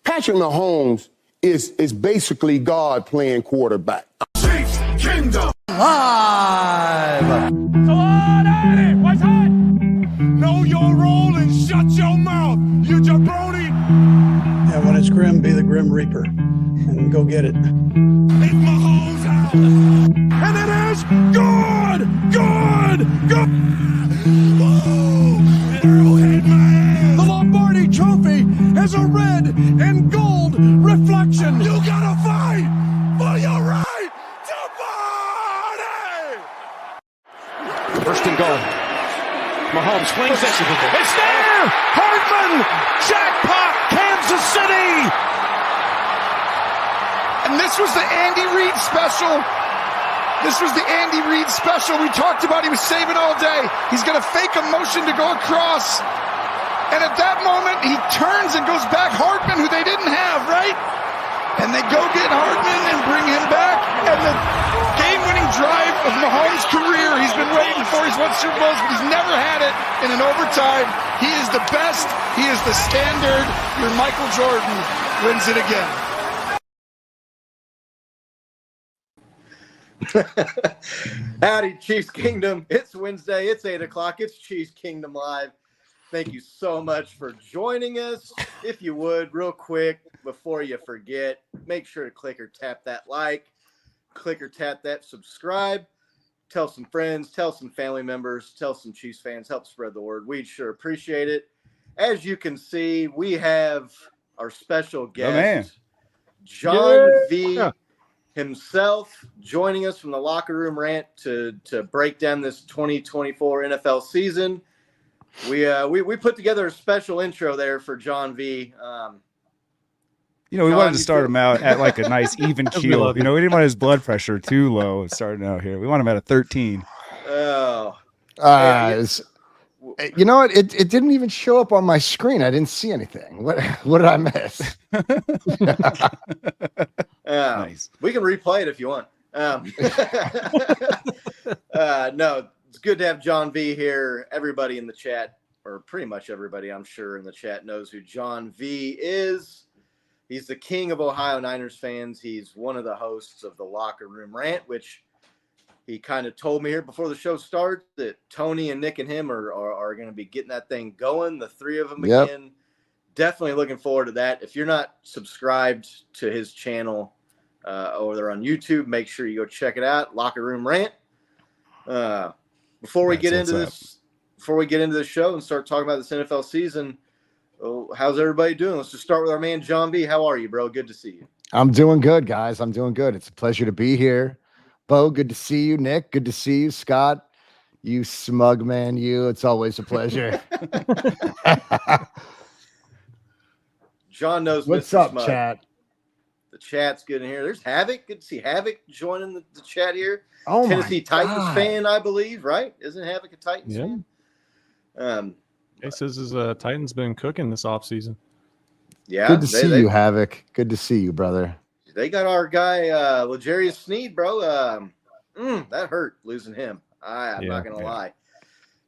Patrick Mahomes is basically God playing quarterback. Chiefs Kingdom Live. So on at it. What's hot? Know your role and shut your mouth, you jabroni. Yeah, when it's grim, be the Grim Reaper and go get it. It's Mahomes out. And it is good. Woo! Arrowhead man. The Lombardi Trophy has a red and gold reflection. You gotta fight for your right to party. First and goal. Mahomes swings it. It's there! Hardman! Jackpot! Kansas City! And this was the Andy Reid special. We talked about he was saving all day. He's going to fake a motion to go across. And at that moment, he turns and goes back Hardman, who they didn't have, right? And they go get Hardman and bring him back. And the game-winning drive of Mahomes' career, he's been waiting for. He's won Super Bowls, but he's never had it in an overtime. He is the best. He is the standard. Your Michael Jordan wins it again. Howdy, Chiefs Kingdom. It's Wednesday. It's 8 o'clock. It's Chiefs Kingdom Live. Thank you so much for joining us. If you would, real quick, before you forget, make sure to click or tap that like, click or tap that subscribe. Tell some friends, tell some family members, tell some Chiefs fans, help spread the word. We'd sure appreciate it. As you can see, we have our special guest, John V. himself, joining us from the Locker Room Rant to break down this 2024 NFL season. We put together a special intro there for John V. We wanted to start him out at like a nice even keel. We didn't want his blood pressure too low starting out here. We want him at a 13. Oh. You know what? It didn't even show up on my screen. I didn't see anything. What did I miss? Nice. We can replay it if you want. No, it's good to have John V here. Everybody in the chat, or pretty much everybody, I'm sure, in the chat knows who John V is. He's the king of Ohio Niners fans. He's one of the hosts of the Locker Room Rant, which he kind of told me here before the show started that Tony and Nick and him are going to be getting that thing going, the three of them again. Definitely looking forward to that. If you're not subscribed to his channel over there on YouTube, make sure you go check it out. Locker Room Rant. Before we get into this show and start talking about this NFL season, how's everybody doing? Let's just start with our man John B. How are you, bro? Good to see you. I'm doing good, guys. I'm doing good. It's a pleasure to be here. Bo, good to see you. Nick, good to see you. Scott, you smug man, you. It's always a pleasure. John knows What's Mr. up, Smug. chat? The chat's good in here. There's Havoc. Good to see Havoc joining the chat here. Oh, Tennessee my Titans God. fan, I believe, right? Isn't Havoc a Titans fan? He says his Titans been cooking this offseason. Yeah. Good to see you, Havoc. Good to see you, brother. They got our guy, L'Jarius Sneed, bro. That hurt losing him. I'm not going to lie.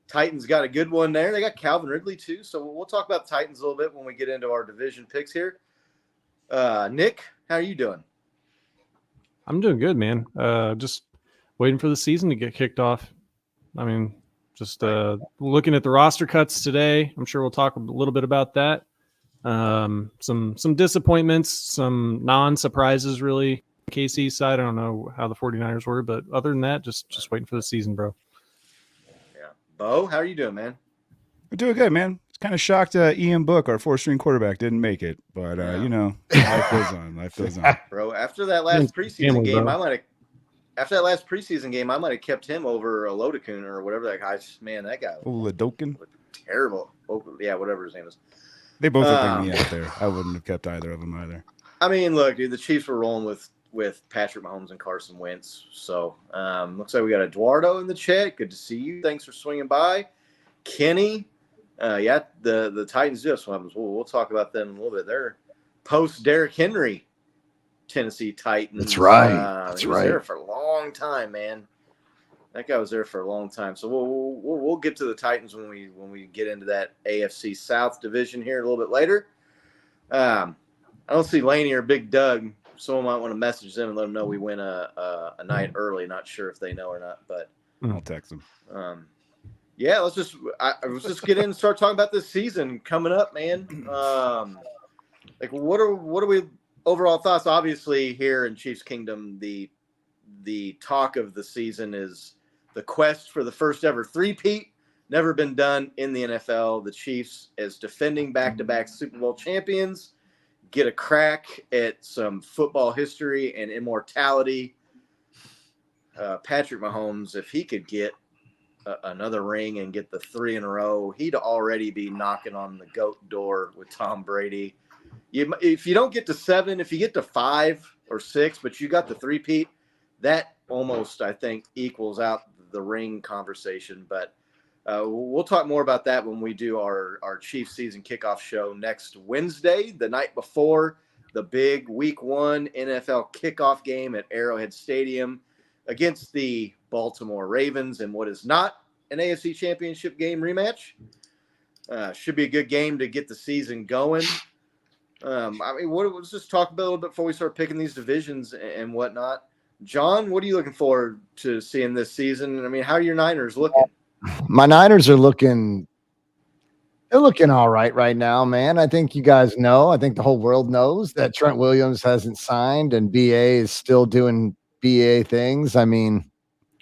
Titans got a good one there. They got Calvin Ridley, too. So we'll talk about Titans a little bit when we get into our division picks here. Nick, how are you doing? I'm doing good, man. Just waiting for the season to get kicked off. I mean, just looking at the roster cuts today. I'm sure we'll talk a little bit about that. Some disappointments, some non-surprises, really. KC side, I don't know how the 49ers were, but other than that, just waiting for the season, bro. Yeah. Bo, how are you doing, man? We're doing good, man. It's kind of shocked Ian Book, our 4th-string quarterback, didn't make it. But, life goes on. Life goes on. Bro, after that last preseason game, I might have kept him over Olodokun or whatever that guy's. Man, that guy Oladokin? terrible. Yeah, whatever his name is. They both would bring me out there. I wouldn't have kept either of them either. I mean, look, dude, the Chiefs were rolling with Patrick Mahomes and Carson Wentz. So looks like we got Eduardo in the chat. Good to see you. Thanks for swinging by. Kenny, the Titans just went. We'll talk about them in a little bit. They're post Derrick Henry Tennessee Titans. That's right. He was there for a long time, man. That guy was there for a long time. So we'll get to the Titans when we get into that AFC South division here a little bit later. I I don't see Laney or Big Doug. Someone might want to message them and let them know we went a night early. Not sure if they know or not, but I'll text them. Yeah, let's just get in and start talking about this season coming up, man. Like what are we overall thoughts? Obviously, here in Chiefs Kingdom, the talk of the season is the quest for the first ever three-peat. Never been done in the NFL. The Chiefs, as defending back-to-back Super Bowl champions, get a crack at some football history and immortality. Patrick Mahomes, if he could get another ring and get the 3 in a row, he'd already be knocking on the GOAT door with Tom Brady. If you don't get to 7, if you get to 5 or 6, but you got the three-peat, that almost, I think, equals out the ring conversation. But we'll talk more about that when we do our Chiefs season kickoff show next Wednesday, the night before the big Week 1 NFL kickoff game at Arrowhead Stadium against the Baltimore Ravens in what is not an AFC Championship game rematch. Should be a good game to get the season going. I mean, let's just talk about a little bit before we start picking these divisions and whatnot. John, what are you looking forward to seeing this season? I mean, how are your Niners looking? My Niners are looking all right now, man. I think you guys know. I think the whole world knows that Trent Williams hasn't signed and BA is still doing BA things. I mean,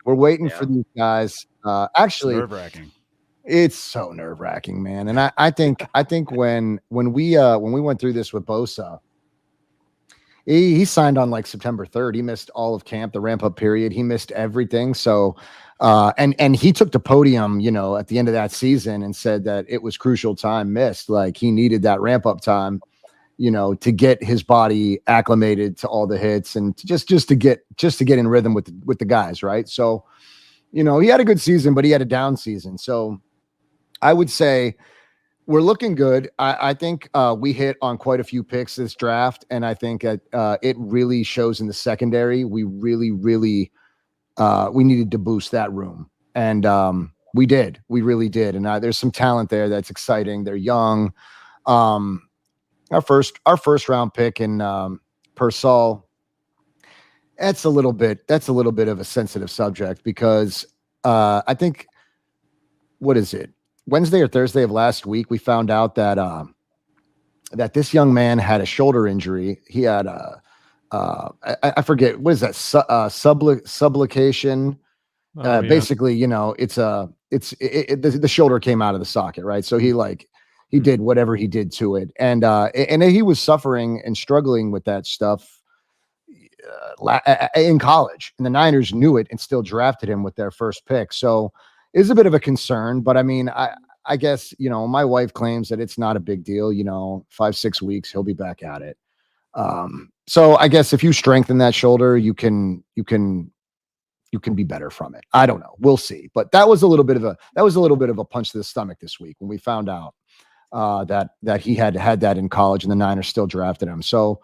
we're waiting for these guys. Actually, Nerve-wracking. It's so nerve-wracking, man. And I think when we went through this with Bosa, he signed on like September 3rd. He missed all of camp, the ramp-up period. He missed everything. So and he took the podium, at the end of that season and said that it was crucial time missed. Like he needed that ramp-up time, to get his body acclimated to all the hits and just to get in rhythm with the guys, right? So, he had a good season, but he had a down season. So I would say we're looking good. I think we hit on quite a few picks this draft, and I think it really shows in the secondary. We really, really we needed to boost that room, and we did. We really did. And there's some talent there that's exciting. They're young. Our first round pick in Persol. That's a little bit of a sensitive subject because I think, what is it? Wednesday or Thursday of last week, we found out that that this young man had a shoulder injury. He had I forget, what is that? Subluxation. Basically, the shoulder came out of the socket, right? So he did whatever he did to it, and he was suffering and struggling with that stuff in college, and the Niners knew it and still drafted him with their first pick. So it's a bit of a concern, but I mean, I guess, my wife claims that it's not a big deal, 5-6 weeks, he'll be back at it. So I guess if you strengthen that shoulder, you can be better from it. I don't know. We'll see. But that was a little bit of a punch to the stomach this week when we found out that he had that in college and the Niners still drafted him. So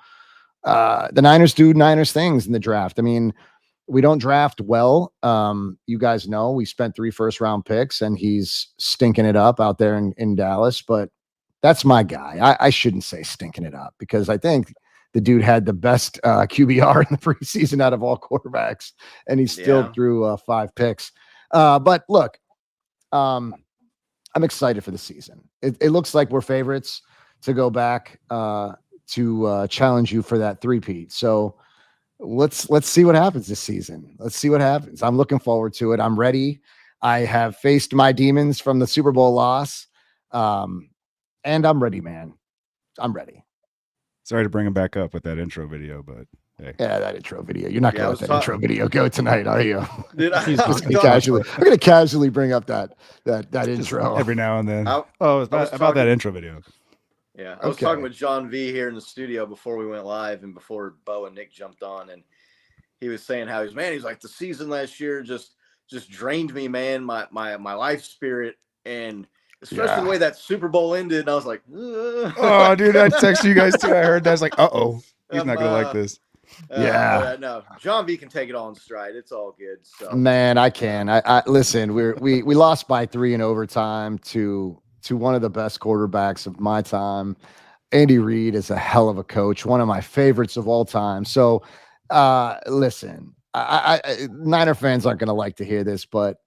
the Niners do Niners things in the draft. I mean, we don't draft well. You guys know we spent 3 first-round picks and he's stinking it up out there in Dallas, but that's my guy. I shouldn't say stinking it up because I think the dude had the best QBR in the preseason out of all quarterbacks, and he still threw 5 picks. But look, I'm excited for the season. It looks like we're favorites to go back to challenge you for that three-peat. So let's see what happens this season. Let's see what happens. I'm looking forward to it. I'm ready. I have faced my demons from the Super Bowl loss. And I'm ready, man. I'm ready. Sorry to bring him back up with that intro video, but hey. Yeah, that intro video. You're not going to let that intro video go tonight, are you? Did I? I'm going to casually bring up that intro every now and then. About that intro video. Yeah, I was talking with John V here in the studio before we went live and before Bo and Nick jumped on, and he was saying how he's like, the season last year just drained me, man, my life spirit, and especially the way that Super Bowl ended. And I was like, oh, dude, I texted you guys too. I heard that. I was like, he's not gonna like this. No, John V can take it all in stride. It's all good. So man, I can. I listen. We lost by 3 in overtime to one of the best quarterbacks of my time. Andy Reid is a hell of a coach, one of my favorites of all time. So, listen, Niner fans aren't going to like to hear this, but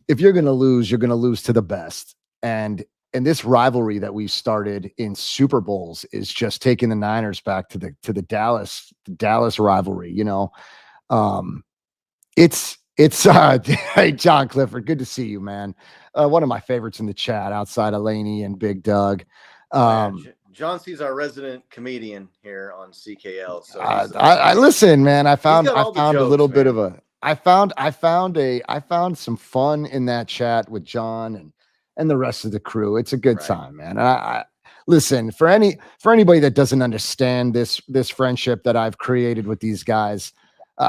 if you're going to lose, you're going to lose to the best. And this rivalry that we started in Super Bowls is just taking the Niners back to the Dallas rivalry. It's hey, John Clifford, good to see you, man. One of my favorites in the chat outside of Laney and Big Doug. John C's our resident comedian here on CKL. So I listen, man. I found jokes, a little bit man. of I found some fun in that chat with John and the rest of the crew. It's a good time, man. And I listen, for anybody that doesn't understand this friendship that I've created with these guys.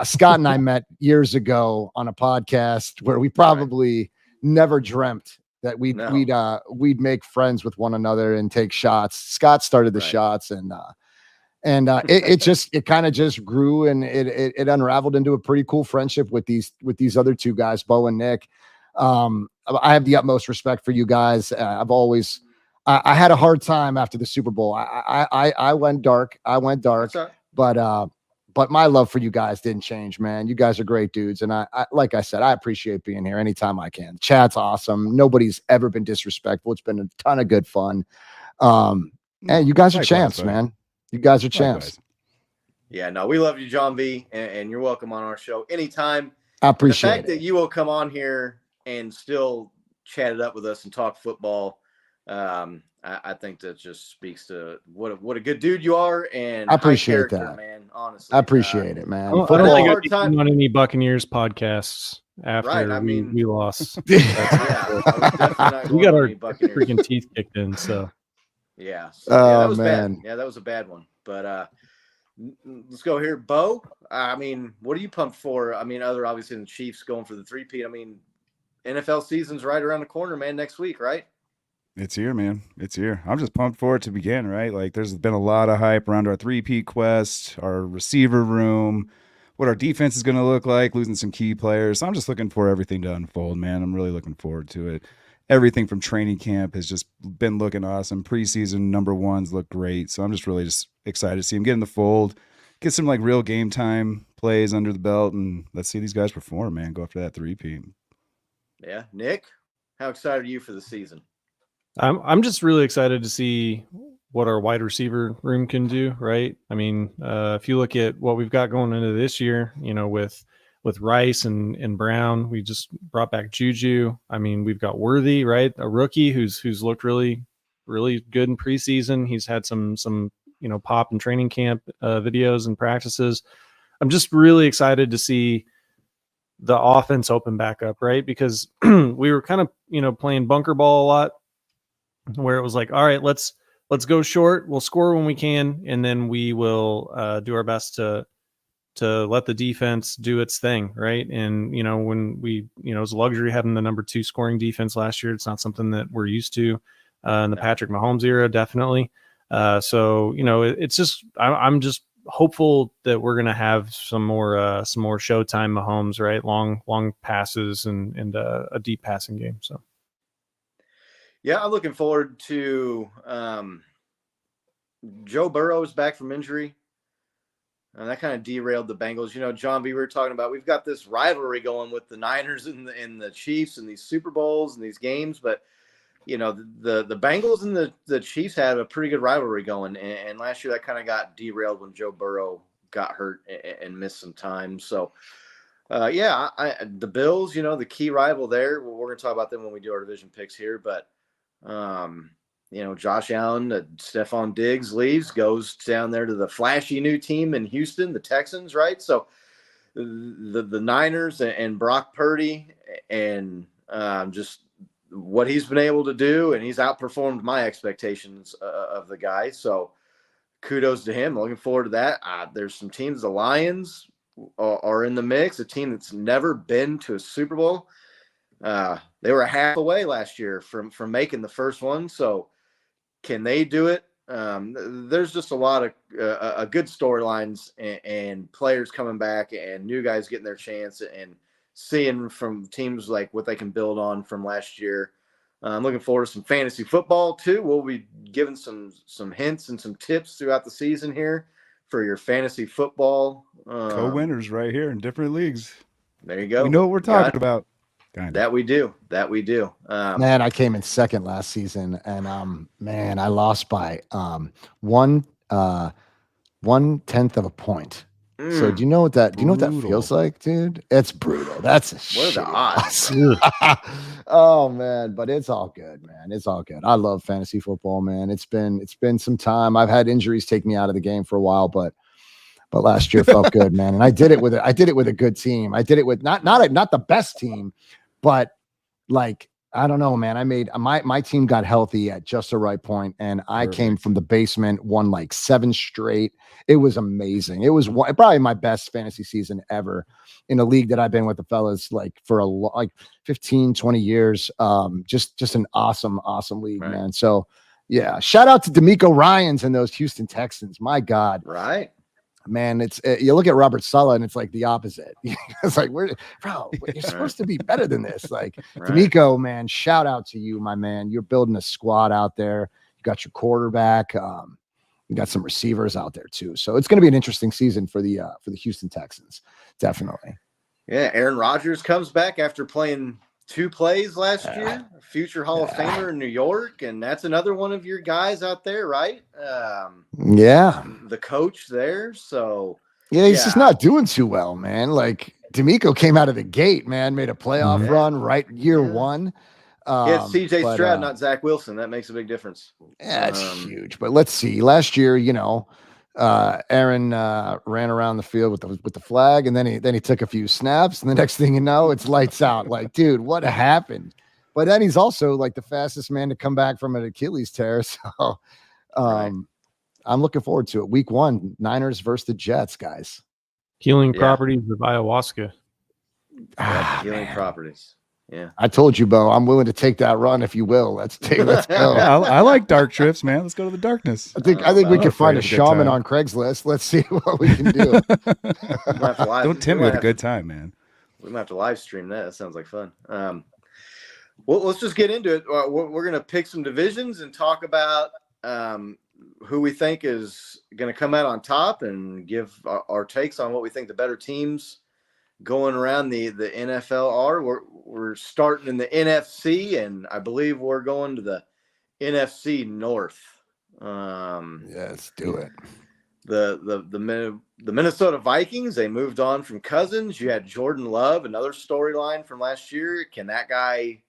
Scott and I met years ago on a podcast where we probably never dreamt that we'd make friends with one another and take shots. Scott started the shots, and it kind of just grew, and it unraveled into a pretty cool friendship with these other two guys, Bo and Nick. I have the utmost respect for you guys. I had a hard time after the Super Bowl. I went dark. But my love for you guys didn't change, man. You guys are great dudes. And I like I said, I appreciate being here anytime I can. Chat's awesome. Nobody's ever been disrespectful. It's been a ton of good fun. And you guys are champs, man. You guys are champs. Yeah, no, we love you, John V, and you're welcome on our show anytime. I appreciate the fact that you will come on here and still chat it up with us and talk football. I think that just speaks to what a good dude you are, and I appreciate that, man. Honestly, I appreciate it, man. I don't think I've been on any Buccaneers podcasts after we lost. We got our freaking teeth kicked in. So that was bad. Yeah, that was a bad one. But let's go here, Bo. I mean, what are you pumped for? I mean, other obviously the Chiefs going for the 3-peat. I mean, NFL season's right around the corner, man. Next week, right? It's here, man. It's here. I'm just pumped for it to begin, right? Like, there's been a lot of hype around our 3-peat quest, our receiver room, what our defense is going to look like, losing some key players. So I'm just looking for everything to unfold, man. I'm really looking forward to it. Everything from training camp has just been looking awesome. Preseason number ones look great. So I'm just really just excited to see him get in the fold, get some like real game time plays under the belt, and let's see these guys perform, man. Go after that 3-peat. Yeah. Nick, how excited are you for the season? I'm just really excited to see what our wide receiver room can do, right? I mean, if you look at what we've got going into this year, with Rice and Brown, we just brought back Juju. I mean, we've got Worthy, right? A rookie who's looked really, really good in preseason. He's had some pop in training camp videos and practices. I'm just really excited to see the offense open back up, right? Because we were kind of, playing bunker ball a lot, where it was like, all right, let's go short. We'll score when we can, and then we will do our best to let the defense do its thing, right? And when we, it was a luxury having the number 2 scoring defense last year. It's not something that we're used to in the Patrick Mahomes era, definitely. So it's just I'm just hopeful that we're gonna have some more showtime Mahomes, right? Long passes and a deep passing game. So. Yeah, I'm looking forward to Joe Burrow is back from injury. And that kind of derailed the Bengals. John B, we were talking about, we've got this rivalry going with the Niners and the Chiefs and these Super Bowls and these games. But, the Bengals and the Chiefs had a pretty good rivalry going. And last year that kind of got derailed when Joe Burrow got hurt and missed some time. So, the Bills, the key rival there. Well, we're going to talk about them when we do our division picks here. But, Josh Allen, Stephon Diggs leaves, goes down there to the flashy new team in Houston, the Texans, right? So the Niners and Brock Purdy and just what he's been able to do, and he's outperformed my expectations of the guy. So kudos to him. Looking forward to that. There's some teams, the Lions are in the mix, a team that's never been to a Super Bowl. They were half away last year from making the first one. So can they do it? There's just a lot of good storylines and players coming back and new guys getting their chance and seeing from teams like what they can build on from last year. I'm looking forward to some fantasy football too. We'll be giving some hints and some tips throughout the season here for your fantasy football. Co-winners right here in different leagues. There you go. We know what we're talking about. That we do. Man, I came in second last season, and man, I lost by 1/10 of a point. So do you know what that feels like, dude? It's brutal. That's what are the odds? Oh man, but it's all good, man. It's all good. I love fantasy football, man. It's been some time. I've had injuries take me out of the game for a while, but last year felt good, man. And I did it with a good team. I did it with not the best team, but like, I don't know, man. I made my team got healthy at just the right point, and I came from the basement, won like 7 straight. It was amazing. It was probably my best fantasy season ever in a league that I've been with the fellas like for like 15, 20 years. Just an awesome league, man. So yeah, shout out to D'Amico Ryans and those Houston Texans. My God, right. Man, it's you look at Robert Saleh and it's like the opposite. It's like, you're supposed to be better than this. Like D'Amico, man, shout out to you, my man. You're building a squad out there. You got your quarterback. You got some receivers out there too. So it's going to be an interesting season for the Houston Texans, definitely. Yeah, Aaron Rodgers comes back after playing 2 plays last year. Future Hall of Famer in New York, and that's another one of your guys out there, right? The coach there. So he's just not doing too well, man. Like D'Amico came out of the gate, man, made a playoff run right year one. It's CJ Stroud, not Zach Wilson. That makes a big difference. Yeah, it's huge. But let's see. Last year, Aaron ran around the field with the flag, and then he took a few snaps, and the next thing you know, it's lights out. Like, dude, what happened? But then he's also like the fastest man to come back from an Achilles tear. So I'm looking forward to it. Week 1, Niners versus the Jets, guys. Healing properties of ayahuasca. Healing properties. Yeah. I told you, Bo, I'm willing to take that run if you will. Let's go. Yeah, I like dark trips, man. Let's go to the darkness. I think we can find a shaman on Craigslist. Let's see what we can do. Don't tempt me with a good time, man. We might have to live stream that. That sounds like fun. Well, let's just get into it. We're going to pick some divisions and talk about who we think is going to come out on top and give our takes on what we think the better teams going around the NFL are. We're starting in the NFC, and I believe we're going to the NFC North. Let's do it. The Minnesota Vikings, they moved on from Cousins. You had Jordan Love, another storyline from last year. Can that guy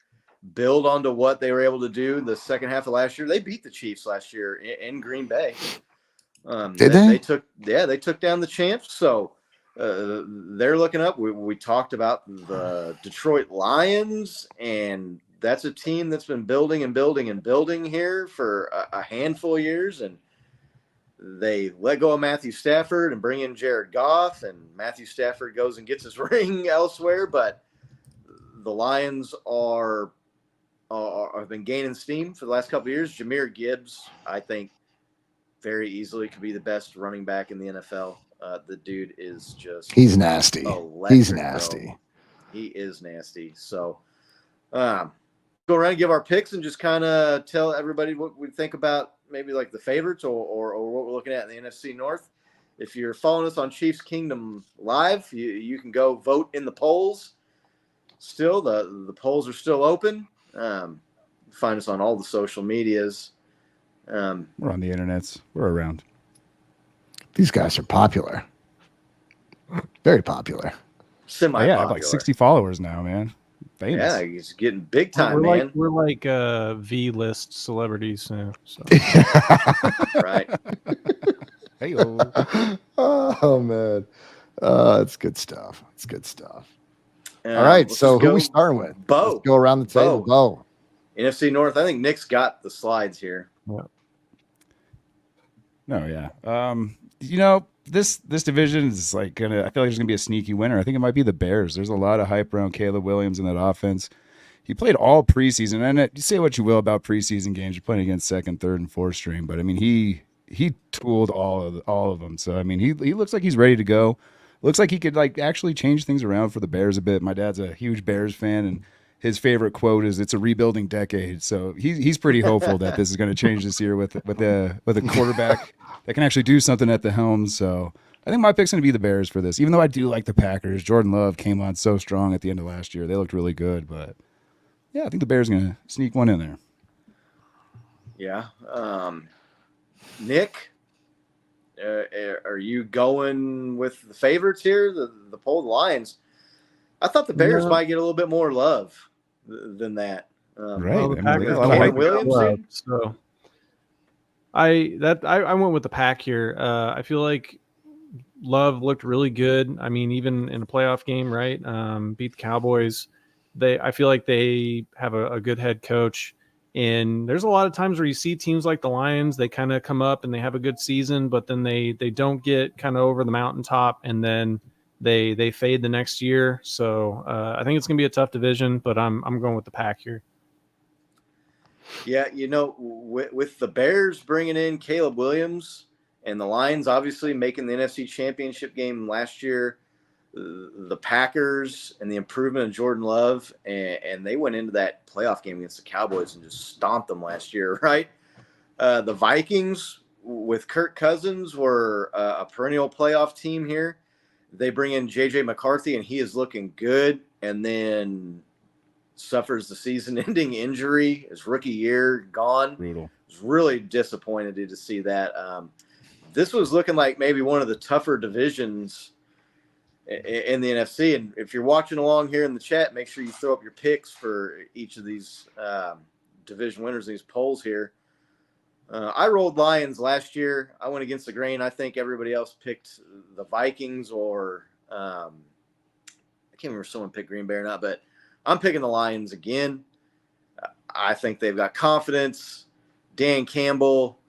build onto what they were able to do the second half of last year? They beat the Chiefs last year in Green Bay. Did they? They took down the champs. So they're looking up. We talked about the Detroit Lions, and that's a team that's been building and building and building here for a handful of years. And they let go of Matthew Stafford and bring in Jared Goff, and Matthew Stafford goes and gets his ring elsewhere. But the Lions have been gaining steam for the last couple of years. Jahmyr Gibbs, I think, very easily could be the best running back in the NFL. The dude is just—he's nasty. Electric, he's nasty. Bro. He is nasty. So, go around and give our picks and just kind of tell everybody what we think about maybe like the favorites or what we're looking at in the NFC North. If you're following us on Chiefs Kingdom Live, you can go vote in the polls. Still, the polls are still open. Find us on all the social medias. We're on the internets. We're around. These guys are popular. Very popular. Semi-popular. Yeah, I have like 60 followers now, man. Famous. Yeah, he's getting big time, man. We're like V-list celebrities now. So. Right. Hey, oh man, it's good stuff. It's good stuff. All right, so who are we starting with? Bo. Let's go around the table. Bo. NFC North. I think Nick's got the slides here. Yeah. No, yeah. This division is like I feel like there's gonna be a sneaky winner. I think it might be the Bears. There's a lot of hype around Caleb Williams in that offense. He played all preseason, and you say what you will about preseason games. You're playing against second, third, and fourth string, but I mean he tooled all of them. So I mean he looks like he's ready to go. Looks like he could like actually change things around for the Bears a bit. My dad's a huge Bears fan, and his favorite quote is "It's a rebuilding decade." So he's pretty hopeful that this is going to change this year with a quarterback that can actually do something at the helm. So I think my pick's going to be the Bears for this, even though I do like the Packers. Jordan Love came on so strong at the end of last year; they looked really good. But yeah, I think the Bears are going to sneak one in there. Yeah, Nick, are you going with the favorites here? The poll, the Lions. I thought the Bears might get a little bit more love than that. Right. Well, the Packers I mean, Caleb Williams. So I went with the pack here. I feel like Love looked really good. I mean, even in a playoff game, right? Beat the Cowboys. I feel like they have a good head coach. And there's a lot of times where you see teams like the Lions, they kind of come up and they have a good season, but then they don't get kind of over the mountaintop, and then they fade the next year. So I think it's going to be a tough division, but I'm going with the pack here. Yeah, with the Bears bringing in Caleb Williams and the Lions obviously making the NFC Championship game last year, the Packers and the improvement of Jordan Love, and they went into that playoff game against the Cowboys and just stomped them last year, right? The Vikings with Kirk Cousins were a perennial playoff team here. They bring in J.J. McCarthy, and he is looking good, and then suffers the season-ending injury. His rookie year gone. Brutal. I was really disappointed to see that. This was looking like maybe one of the tougher divisions in the NFC. And if you're watching along here in the chat, make sure you throw up your picks for each of these division winners, these polls here. I rolled Lions last year. I went against the grain. I think everybody else picked the Vikings or I can't remember if someone picked Green Bay or not, but I'm picking the Lions again. I think they've got confidence. Dan Campbell,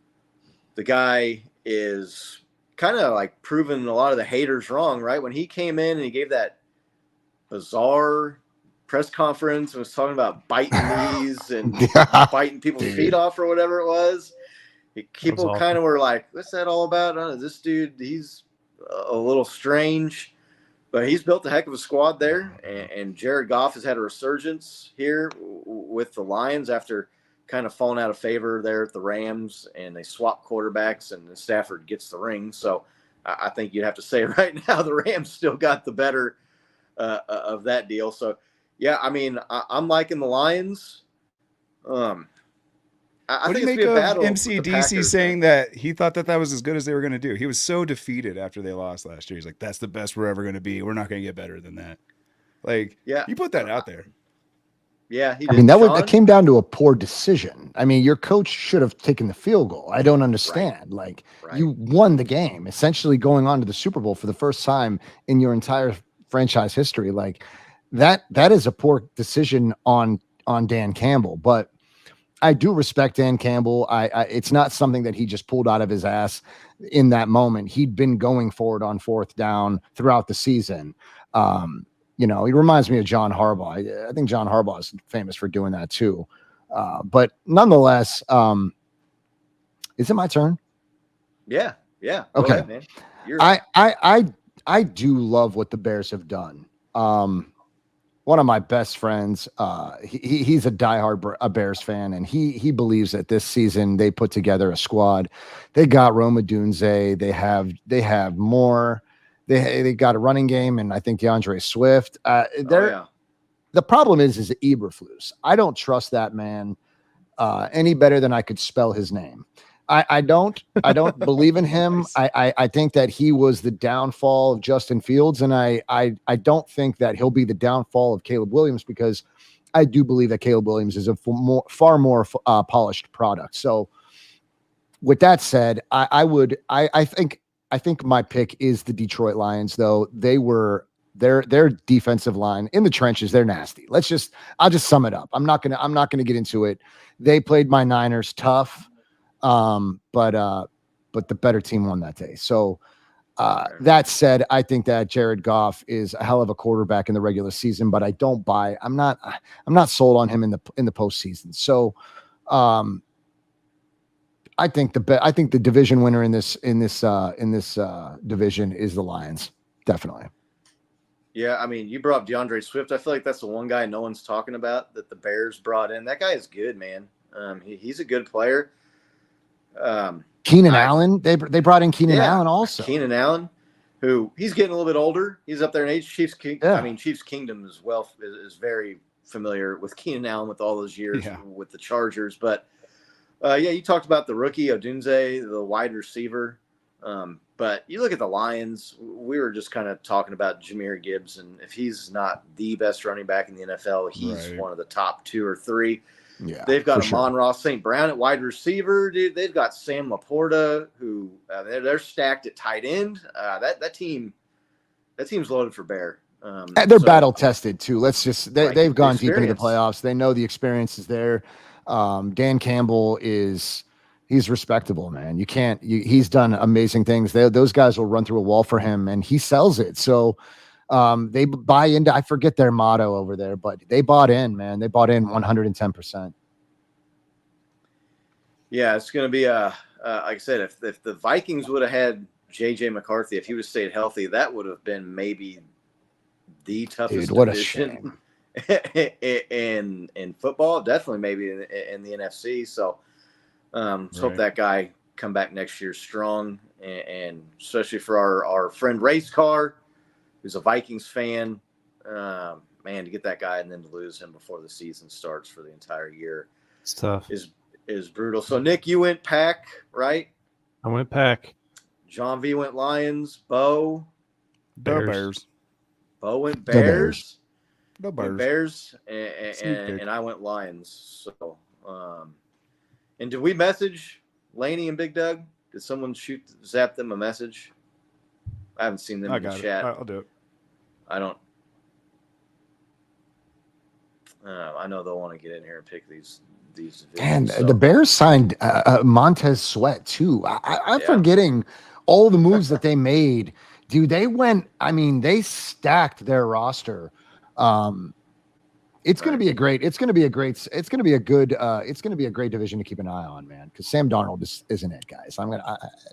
the guy is kind of like proving a lot of the haters wrong, right? When he came in and he gave that bizarre press conference and was talking about biting knees and biting people's feet off or whatever it was, people kind of were like, what's that all about? This dude, he's a little strange, but he's built a heck of a squad there. And Jared Goff has had a resurgence here with the Lions after kind of falling out of favor there at the Rams, and they swap quarterbacks and Stafford gets the ring. So I think you'd have to say right now the Rams still got the better of that deal. So, yeah, I mean, I'm liking the Lions. I What do you think make it's of be a battle. MCDC saying that he thought that was as good as they were going to do? He was so defeated after they lost last year. He's like, that's the best we're ever going to be. We're not going to get better than that. Like, yeah, you put that out there. Yeah, he I did. mean, that came down to a poor decision. I mean, your coach should have taken the field goal. I don't understand. Right. You won the game, essentially going on to the Super Bowl for the first time in your entire franchise history. Like that is a poor decision on Dan Campbell. But I do respect Dan Campbell. It's not something that he just pulled out of his ass in that moment. He'd been going for it on fourth down throughout the season. He reminds me of John Harbaugh. I think John Harbaugh is famous for doing that too. But nonetheless, is it my turn? Yeah. Go okay. ahead, man. I do love what the Bears have done. One of my best friends, he's a diehard Bears fan, and he believes that this season they put together a squad. They got Roma Dunze. They have more. They got a running game, and I think DeAndre Swift. The problem is Eberflus. I don't trust that man any better than I could spell his name. I don't believe in him. Nice. I think that he was the downfall of Justin Fields, and I don't think that he'll be the downfall of Caleb Williams, because I do believe that Caleb Williams is a far more polished product. So, with that said, I think my pick is the Detroit Lions, though. Their defensive line in the trenches, they're nasty. I'll just sum it up. I'm not gonna get into it. They played my Niners tough, but the better team won that day. So that said, I think that Jared Goff is a hell of a quarterback in the regular season, but I don't buy. I'm not sold on him in the postseason. So I think the division winner in this division is the Lions. Definitely. Yeah, I mean, you brought up DeAndre Swift. I feel like that's the one guy no one's talking about that the Bears brought in. That guy is good, man. He's a good player. Keenan Allen, they brought in Keenan Allen also. Keenan Allen, who he's getting a little bit older. He's up there in age. Chiefs Kingdom as well is very familiar with Keenan Allen with all those years with the Chargers. But you talked about the rookie Odunze, the wide receiver. But you look at the Lions, we were just kind of talking about Jahmyr Gibbs, and if he's not the best running back in the NFL, he's one of the top 2 or 3. Yeah, they've got Amon-Ra St. Brown at wide receiver, dude. They've got Sam Laporta, who they're stacked at tight end. That team's loaded for bear. They're battle tested too. They've gone deep into the playoffs. They know the experience is there. Dan Campbell he's respectable, man. He's done amazing things. Those guys will run through a wall for him, and he sells it. So they buy into, I forget their motto over there, but they bought in, man. They bought in 110%. Yeah, it's going to be like I said, if the Vikings would have had JJ McCarthy, if he would have stayed healthy, that would have been maybe the toughest division in football. Definitely maybe in the NFC. So let's hope that guy come back next year strong, and especially for our friend Race Car, who's a Vikings fan. Man, to get that guy and then to lose him before the season starts for the entire year, it's tough. Is brutal. So Nick, you went Pack, right? I went Pack. John V went Lions. Bo Bears. Bo went Bears. Bears. And I went Lions. So and did we message Laney and Big Doug? Did someone zap them a message? I haven't seen them in the chat. I'll do it. I don't. I know they'll want to get in here and pick these And so. the Bears signed Montez Sweat too. I'm forgetting all the moves that they made. Dude, they stacked their roster. It's going to be a great division to keep an eye on, man. Because Sam Darnold isn't it, guys. I'm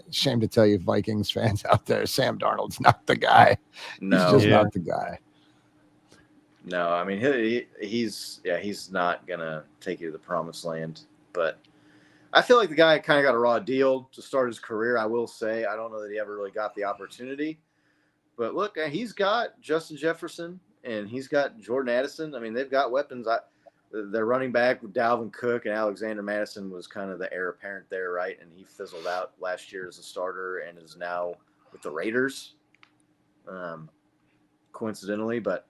ashamed to tell you, Vikings fans out there, Sam Darnold's not the guy. No, he's just not the guy. No, I mean he's not gonna take you to the promised land. But I feel like the guy kind of got a raw deal to start his career. I will say I don't know that he ever really got the opportunity. But look, he's got Justin Jefferson. And he's got Jordan Addison. I mean, they've got weapons. Their running back with Dalvin Cook and Alexander Madison was kind of the heir apparent there, right? And he fizzled out last year as a starter and is now with the Raiders, coincidentally. But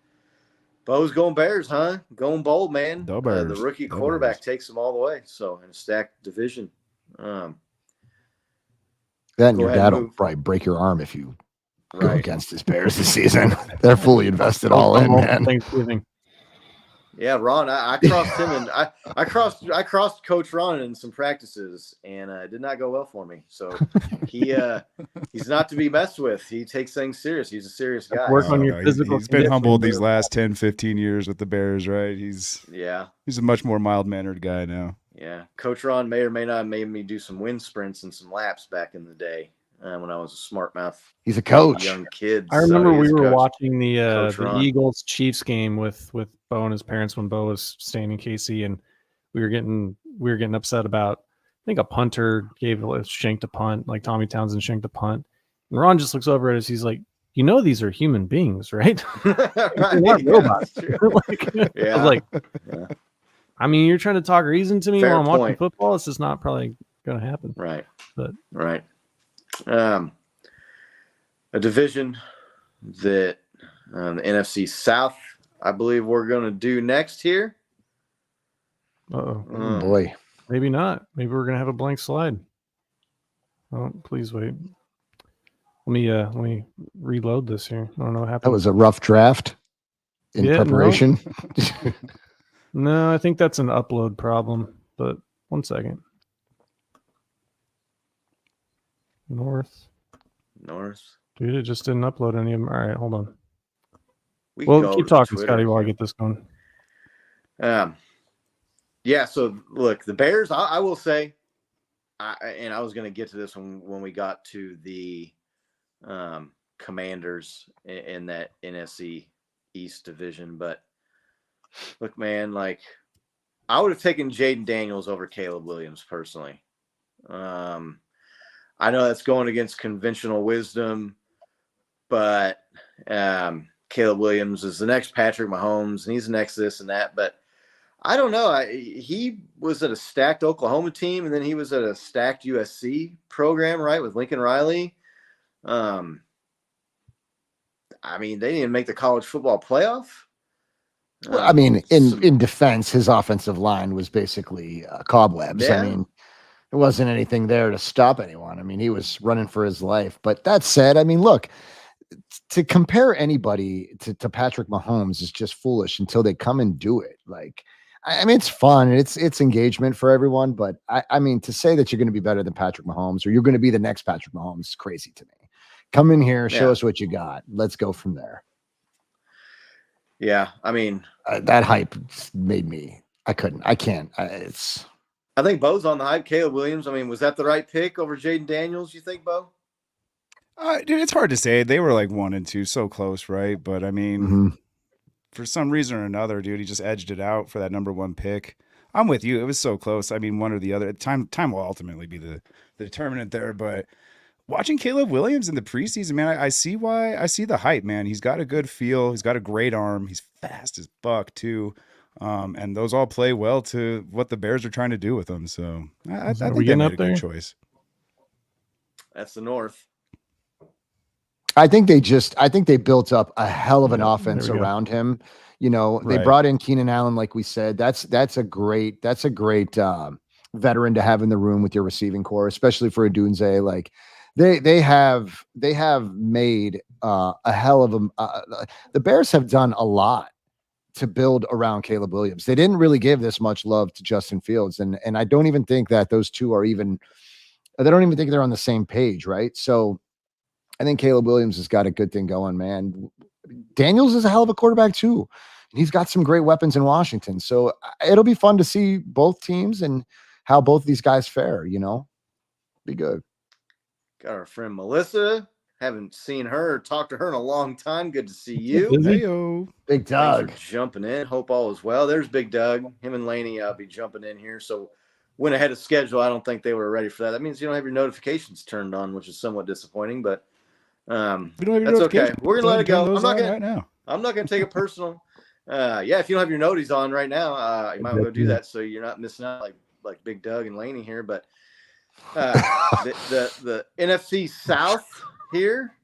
Bo's going Bears, huh? Going bold, man. The Bears. The rookie quarterback takes them all the way. So in a stacked division. That and your dad will probably break your arm if you go against his Bears this season. They're fully invested all in, man. Thanksgiving. Yeah, Ron, I crossed him and I crossed Coach Ron in some practices, and it did not go well for me. So he's not to be messed with. He takes things serious. He's a serious guy. Work on your physical. He's been humbled these last 10, 15 years with the Bears, right? He's a much more mild-mannered guy now. Yeah, Coach Ron may or may not have made me do some wind sprints and some laps back in the day. When I was a smart mouth. He's a coach. Young kids. I remember we were watching the Eagles Chiefs game with Bo and his parents when Bo was staying in KC, and we were getting upset about, I think a punter shanked a punt, like Tommy Townsend shanked a punt. And Ron just looks over at us. He's like, these are human beings, right? They're not robots. I was like, I mean, you're trying to talk reason to me while I'm watching football. It's just not probably going to happen. Right. But right. A division that the NFC South, I believe we're going to do next here. Oh boy. Maybe not. Maybe we're going to have a blank slide. Oh, please wait. Let me reload this here. I don't know what happened. That was a rough draft in preparation. No, I think that's an upload problem, but 1 second. North. Dude, it just didn't upload any of them. All right, hold on. Well, keep talking, Scotty, while I get this going. Yeah, so look, the Bears, I will say, and I was going to get to this when we got to the Commanders in that NFC East Division. But look, man, like I would have taken Jaden Daniels over Caleb Williams personally. I know that's going against conventional wisdom, but Caleb Williams is the next Patrick Mahomes, and he's the next this and that. But I don't know. He was at a stacked Oklahoma team, and then he was at a stacked USC program, right, with Lincoln Riley. I mean, they didn't even make the college football playoff. Well, I mean, in defense, his offensive line was basically cobwebs. Yeah. I mean, there wasn't anything there to stop anyone. I mean, he was running for his life. But that said, I mean, look, to compare anybody to Patrick Mahomes is just foolish until they come and do it. Like, I mean, it's fun and it's engagement for everyone. But I mean, to say that you're going to be better than Patrick Mahomes or you're going to be the next Patrick Mahomes is crazy to me. Come in here, show us what you got. Let's go from there. Yeah, I mean, that hype made me. I can't. I think Bo's on the hype. Caleb Williams. I mean, was that the right pick over Jaden Daniels? You think, Bo? Dude, it's hard to say. They were like 1 and 2, so close, right? But I mean, for some reason or another, dude, he just edged it out for that number 1 pick. I'm with you. It was so close. I mean, one or the other. Time will ultimately be the determinant there. But watching Caleb Williams in the preseason, man, I see why. I see the hype, man. He's got a good feel. He's got a great arm. He's fast as buck too. And those all play well to what the Bears are trying to do with them. So I think they made a good choice. That's the North. I think they built up a hell of an offense around him. You know, they brought in Keenan Allen, like we said. That's a great veteran to have in the room with your receiving core, especially for Odunze. Like they have made a hell of a. The Bears have done a lot to build around Caleb Williams. They didn't really give this much love to Justin Fields, and I don't even think that those two are even. They don't even think they're on the same page, right? So I think Caleb Williams has got a good thing going, man. Daniels is a hell of a quarterback too. And he's got some great weapons in Washington. So it'll be fun to see both teams and how both these guys fare, you know, be good. Got our friend Melissa. Haven't seen her or talked to her in a long time. Good to see you. Heyo. Big Doug. Thanks for jumping in. Hope all is well. There's Big Doug. Him and Laney be jumping in here. So went ahead of schedule. I don't think they were ready for that. That means you don't have your notifications turned on, which is somewhat disappointing, but that's okay. We're gonna let it go. I'm not gonna take it personal. Yeah, if you don't have your noties on right now, you might want to go do that so you're not missing out like Big Doug and Laney here. But the NFC South here,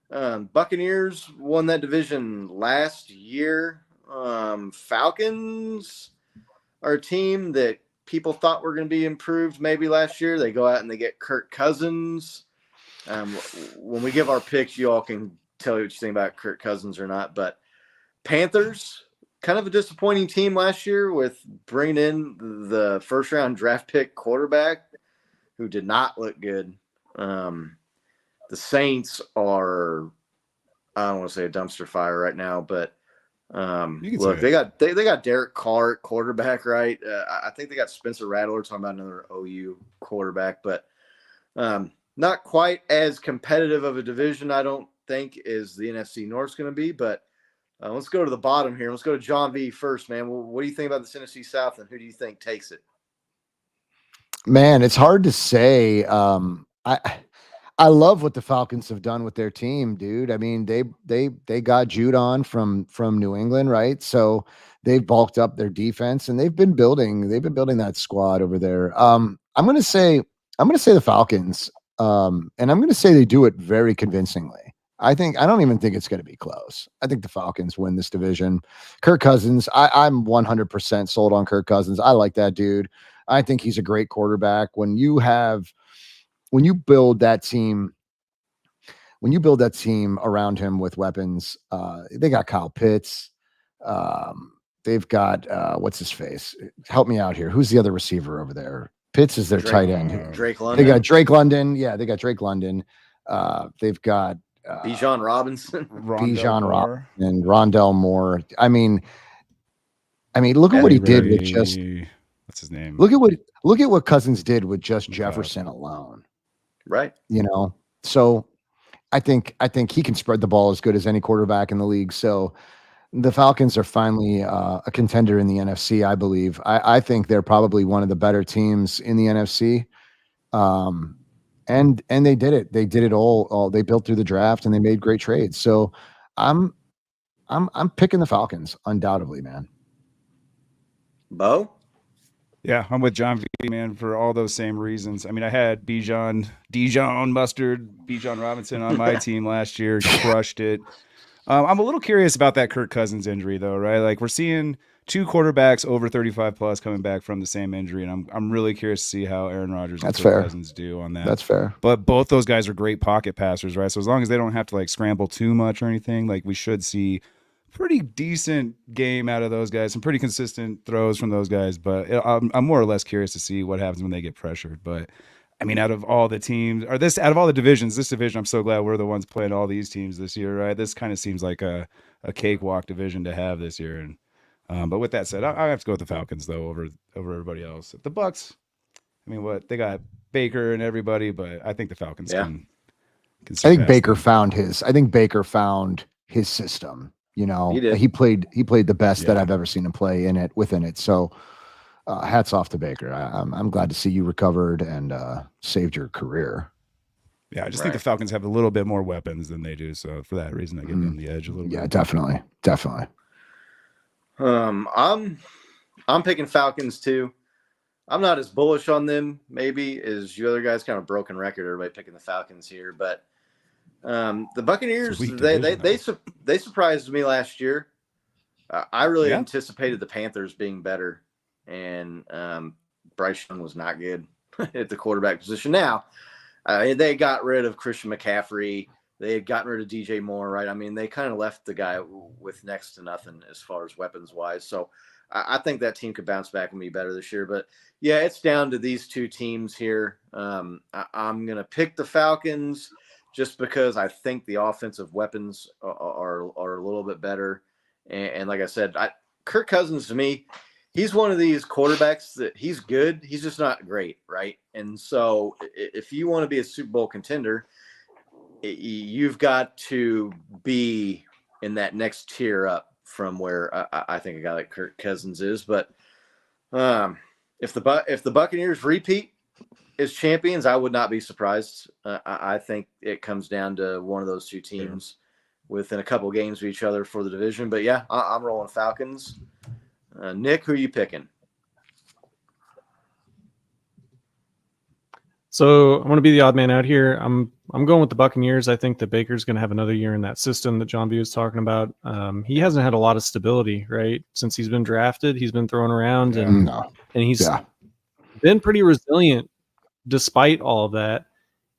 Buccaneers won that division last year. Falcons are a team that people thought were going to be improved maybe last year. They go out and they get Kirk Cousins. When we give our picks, you all can tell you what you think about Kirk Cousins or not. But Panthers, kind of a disappointing team last year with bringing in the first-round draft pick quarterback who did not look good. The Saints are, I don't want to say a dumpster fire right now, but look, they got Derek Carr at quarterback, right? I think they got Spencer Rattler, talking about another OU quarterback, but not quite as competitive of a division, I don't think, as the NFC North's going to be. But let's go to the bottom here. Let's go to John V first, man. What do you think about this NFC South, and who do you think takes it? Man, it's hard to say. I love what the Falcons have done with their team, dude. I mean, they got Judon from New England, right? So they've bulked up their defense and they've been building that squad over there. I'm gonna say the Falcons. And I'm gonna say they do it very convincingly. I don't even think it's gonna be close. I think the Falcons win this division. Kirk Cousins, I'm 100% sold on Kirk Cousins. I like that dude. I think he's a great quarterback. When you build that team around him with weapons, they got Kyle Pitts. They've got what's his face? Help me out here. Who's the other receiver over there? Pitts is their tight end. Drake London. They got Drake London. Yeah, they got Drake London. They've got Bijan Robinson. And Rondell Moore. I mean, look at what he did with just what's his name? Look at what Cousins did with just Jefferson alone. Right. You know, so I think he can spread the ball as good as any quarterback in the league. So The Falcons are finally a contender in the NFC, I believe. I think they're probably one of the better teams in the NFC. And they did it. They did it all. They built through the draft and they made great trades. So I'm picking the Falcons undoubtedly, man. Bo? Yeah, I'm with John V, man, for all those same reasons. I mean, I had Dijon Robinson on my team last year, crushed it. I'm a little curious about that Kirk Cousins injury, though, right? Like, we're seeing 2 quarterbacks over 35 plus coming back from the same injury, and I'm really curious to see how Aaron Rodgers and Kirk Cousins do on that. That's fair. But both those guys are great pocket passers, right? So as long as they don't have to like scramble too much or anything, like we should see pretty decent game out of those guys, some pretty consistent throws from those guys. But I'm more or less curious to see what happens when they get pressured. But I mean, out of all the teams, out of all the divisions, this division, I'm so glad we're the ones playing all these teams this year, right? This kind of seems like a cakewalk division to have this year. And but with that said, I have to go with the Falcons though over everybody else. The Bucks, I mean, what they got Baker and everybody, but I think the Falcons can I think Baker found his. I think Baker found his system. You know, he played the best that I've ever seen him play within it. So hats off to Baker. I'm glad to see you recovered and saved your career. Yeah, I just think the Falcons have a little bit more weapons than they do. So for that reason, I give them the edge a little bit. Yeah, definitely. I'm picking Falcons too. I'm not as bullish on them maybe as you other guys. Kind of broken record, everybody picking the Falcons here, but the Buccaneers, they surprised me last year. I really anticipated the Panthers being better, and Bryce Young was not good at the quarterback position. Now, they got rid of Christian McCaffrey. They had gotten rid of DJ Moore, right? I mean, they kind of left the guy with next to nothing as far as weapons-wise. So I think that team could bounce back and be better this year. But, yeah, it's down to these two teams here. I'm going to pick the Falcons just because I think the offensive weapons are a little bit better. And like I said, Kirk Cousins, to me, he's one of these quarterbacks that he's good. He's just not great, right? And so if you want to be a Super Bowl contender, you've got to be in that next tier up from where I think a guy like Kirk Cousins is. But if the Buccaneers repeat as champions, I would not be surprised. I think it comes down to one of those two teams within a couple of games of each other for the division. But yeah, I'm rolling Falcons. Nick, who are you picking? So I'm going to be the odd man out here. I'm going with the Buccaneers. I think that Baker's going to have another year in that system that John B was talking about. He hasn't had a lot of stability, right? Since he's been drafted, he's been thrown around and he's been pretty resilient despite all of that.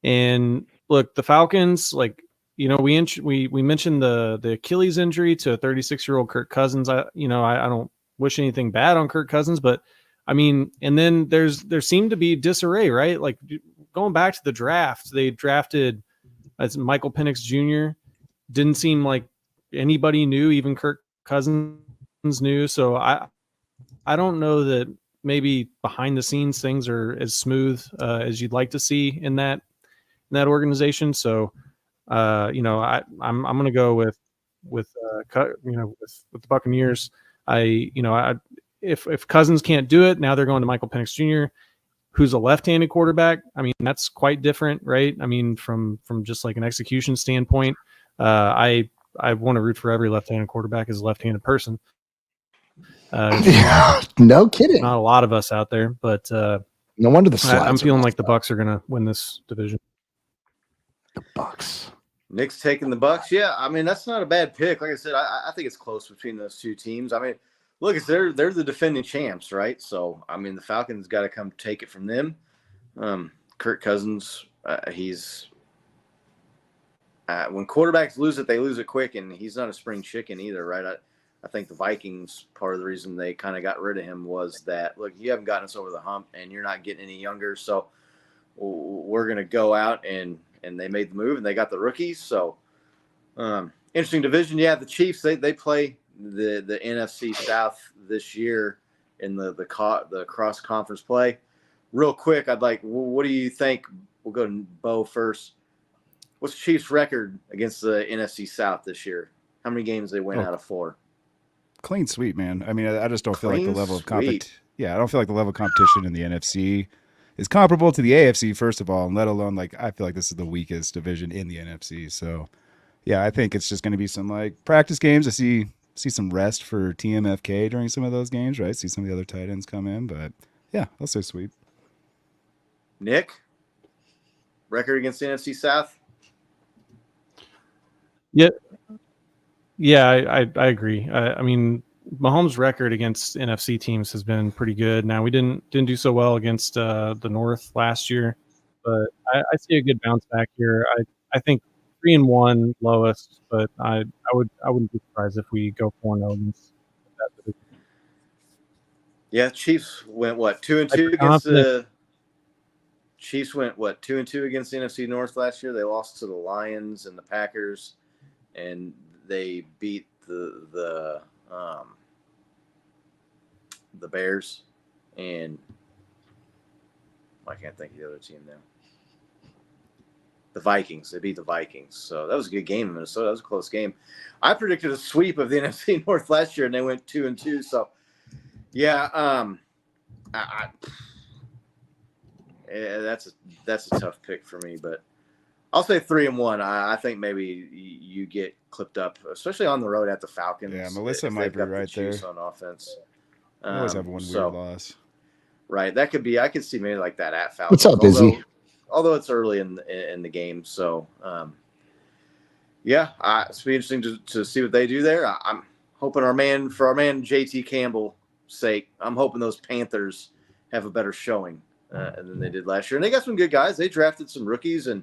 And look, the Falcons, like, you know, we mentioned the Achilles injury to a 36-year-old Kirk Cousins. I don't wish anything bad on Kirk Cousins, but I mean, and then there seemed to be disarray, right? Like going back to the draft, they drafted as Michael Penix Jr. Didn't seem like anybody knew, even Kirk Cousins knew. So I don't know that maybe behind the scenes things are as smooth as you'd like to see in that organization. So I'm going to go with the Buccaneers. If Cousins can't do it, now they're going to Michael Penix Jr., who's a left-handed quarterback. I mean, that's quite different, right? I mean, from just like an execution standpoint, I want to root for every left-handed quarterback as a left-handed person. No kidding. Not a lot of us out there, but no wonder the slides. I'm feeling like the Bucs are going to win this division. The Bucs. Nick's taking the Bucs. Yeah, I mean, that's not a bad pick. Like I said, I think it's close between those two teams. I mean, look, they're the defending champs, right? So, I mean, the Falcons got to come take it from them. Kirk Cousins, he's when quarterbacks lose it, they lose it quick, and he's not a spring chicken either, right? I think the Vikings, part of the reason they kind of got rid of him was that, look, you haven't gotten us over the hump, and you're not getting any younger, so we're going to go out, and they made the move, and they got the rookies. So, interesting division. Yeah, the Chiefs, they play the NFC South this year in the cross conference play. Real quick, what do you think? We'll go to Bo first. What's the Chiefs' record against the NFC South this year? How many games they win out of 4? Clean sweep, man. I mean, I just don't feel like the Clean level of sweep. I don't feel like the level of competition in the NFC is comparable to the AFC, first of all, and let alone like I feel like this is the weakest division in the NFC. So, yeah, I think it's just going to be some like practice games. I see some rest for TMFK during some of those games, right? See some of the other tight ends come in, but yeah, I'll say sweep. Nick, record against the NFC South? Yeah, I agree. I mean, Mahomes' record against NFC teams has been pretty good. Now we didn't do so well against the North last year, but I see a good bounce back here. I think 3-1 lowest, but I wouldn't be surprised if we go 4-0 against that division. Yeah, Chiefs went what 2-2 against confident. the Chiefs went what 2-2 against the NFC North last year. They lost to the Lions and the Packers, and they beat the Bears, and I can't think of the other team now. The Vikings. They beat the Vikings, so that was a good game in Minnesota. That was a close game. I predicted a sweep of the NFC North last year, and they went 2-2. So, yeah, that's a tough pick for me, but I'll say 3-1. I think maybe you get clipped up, especially on the road at the Falcons. Yeah, Melissa might be right there on offense. You always have one weird loss. Right, that could be. I could see maybe like that at Falcons. What's up, Izzy? Although it's early in the game, so yeah, it's be interesting to see what they do there. I'm hoping for our man JT Campbell's sake, I'm hoping those Panthers have a better showing than they did last year. And they got some good guys. They drafted some rookies and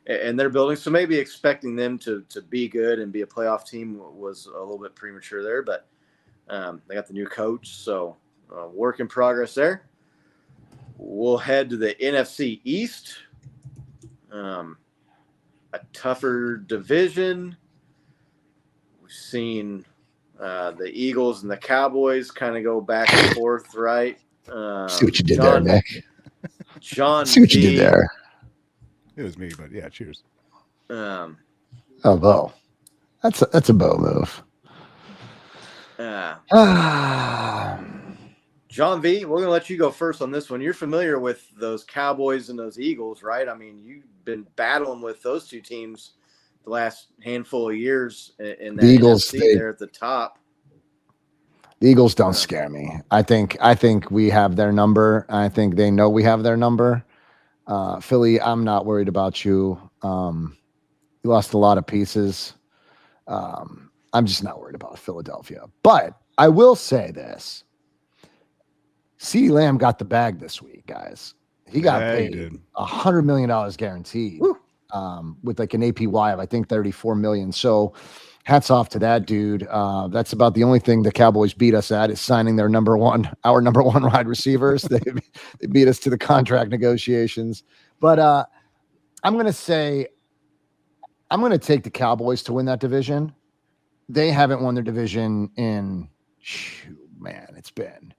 they're building. So maybe expecting them to be good and be a playoff team was a little bit premature there. But they got the new coach, so work in progress there. We'll head to the NFC East. A tougher division. We've seen the Eagles and the Cowboys kind of go back and forth, right? See what you did there, Nick. John See what you did there. It was me, but yeah, cheers. Oh, Bo. That's a Bo move. John V, we're going to let you go first on this one. You're familiar with those Cowboys and those Eagles, right? I mean, you've been battling with those two teams the last handful of years in that Eagles, NFC there at the top. The Eagles don't scare me. I think we have their number. I think they know we have their number. Philly, I'm not worried about you. You lost a lot of pieces. I'm just not worried about Philadelphia. But I will say this. CeeDee Lamb got the bag this week, guys. He got paid $100 million guaranteed with like an APY of, I think, $34 million. So hats off to that dude. That's about the only thing the Cowboys beat us at is signing our number one wide receivers. They beat us to the contract negotiations. But I'm going to take the Cowboys to win that division. They haven't won their division in, it's been.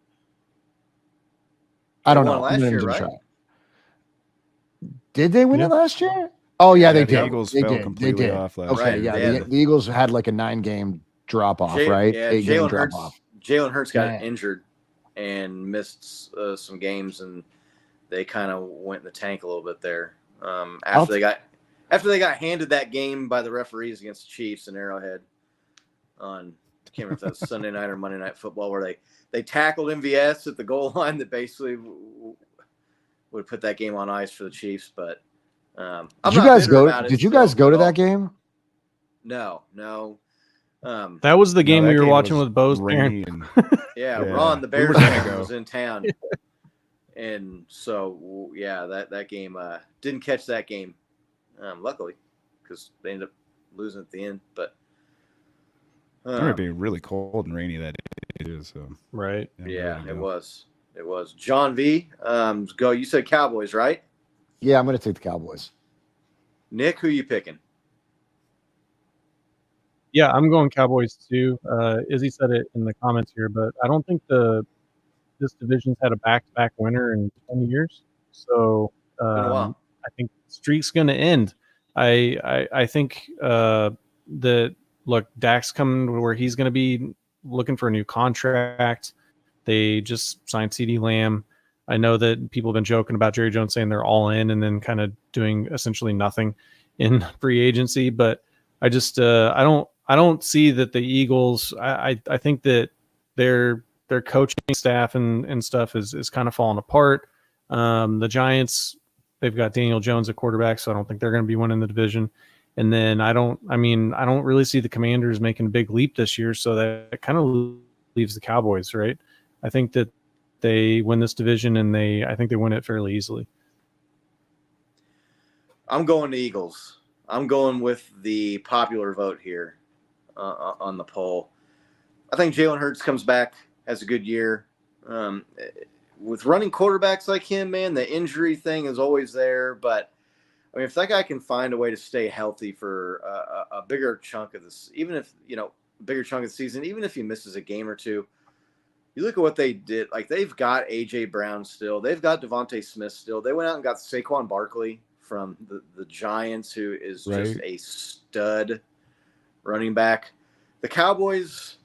I don't know. Last year, right? Did they win it last year? Oh yeah, they did. The Eagles fell completely off last year. Okay, yeah. The Eagles had like a 9-game drop off, right? Yeah, 8-game drop off. Jalen Hurts got injured and missed some games, and they kind of went in the tank a little bit there. After they got handed that game by the referees against the Chiefs in Arrowhead on, I can't remember if that was Sunday night or Monday Night Football, where they tackled MVS at the goal line that basically would put that game on ice for the Chiefs. But did you guys go to that game? No. That was the game we were watching with Bo's parents. Ron, the Bears fan, was in town. And so, that game didn't catch that game, luckily, because they ended up losing at the end. But it remember being really cold and rainy that day too. So right, it was. John V, go. You said Cowboys, right? Yeah, I'm going to take the Cowboys. Nick, who are you picking? Yeah, I'm going Cowboys too. Izzy said it in the comments here, but I don't think this division's had a back-to-back winner in 20 years. So I think the streak's going to end. I think that, look, Dak's coming to where he's going to be looking for a new contract. They just signed CD Lamb. I know that people have been joking about Jerry Jones saying they're all in and then kind of doing essentially nothing in free agency, but I just I don't see that the Eagles. I think that their coaching staff and stuff is kind of falling apart. The Giants, they've got Daniel Jones at quarterback, so I don't think they're going to be winning the division. And then I don't really see the Commanders making a big leap this year, so that kind of leaves the Cowboys, right? I think that they win this division, and I think they win it fairly easily. I'm going to Eagles. I'm going with the popular vote here on the poll. I think Jalen Hurts comes back, has a good year. With running quarterbacks like him, man, the injury thing is always there. But, I mean, if that guy can find a way to stay healthy for a bigger chunk of this, even if, bigger chunk of the season, even if he misses a game or two, you look at what they did. Like, they've got A.J. Brown still. They've got Devontae Smith still. They went out and got Saquon Barkley from the Giants, who is just a stud running back. The Cowboys,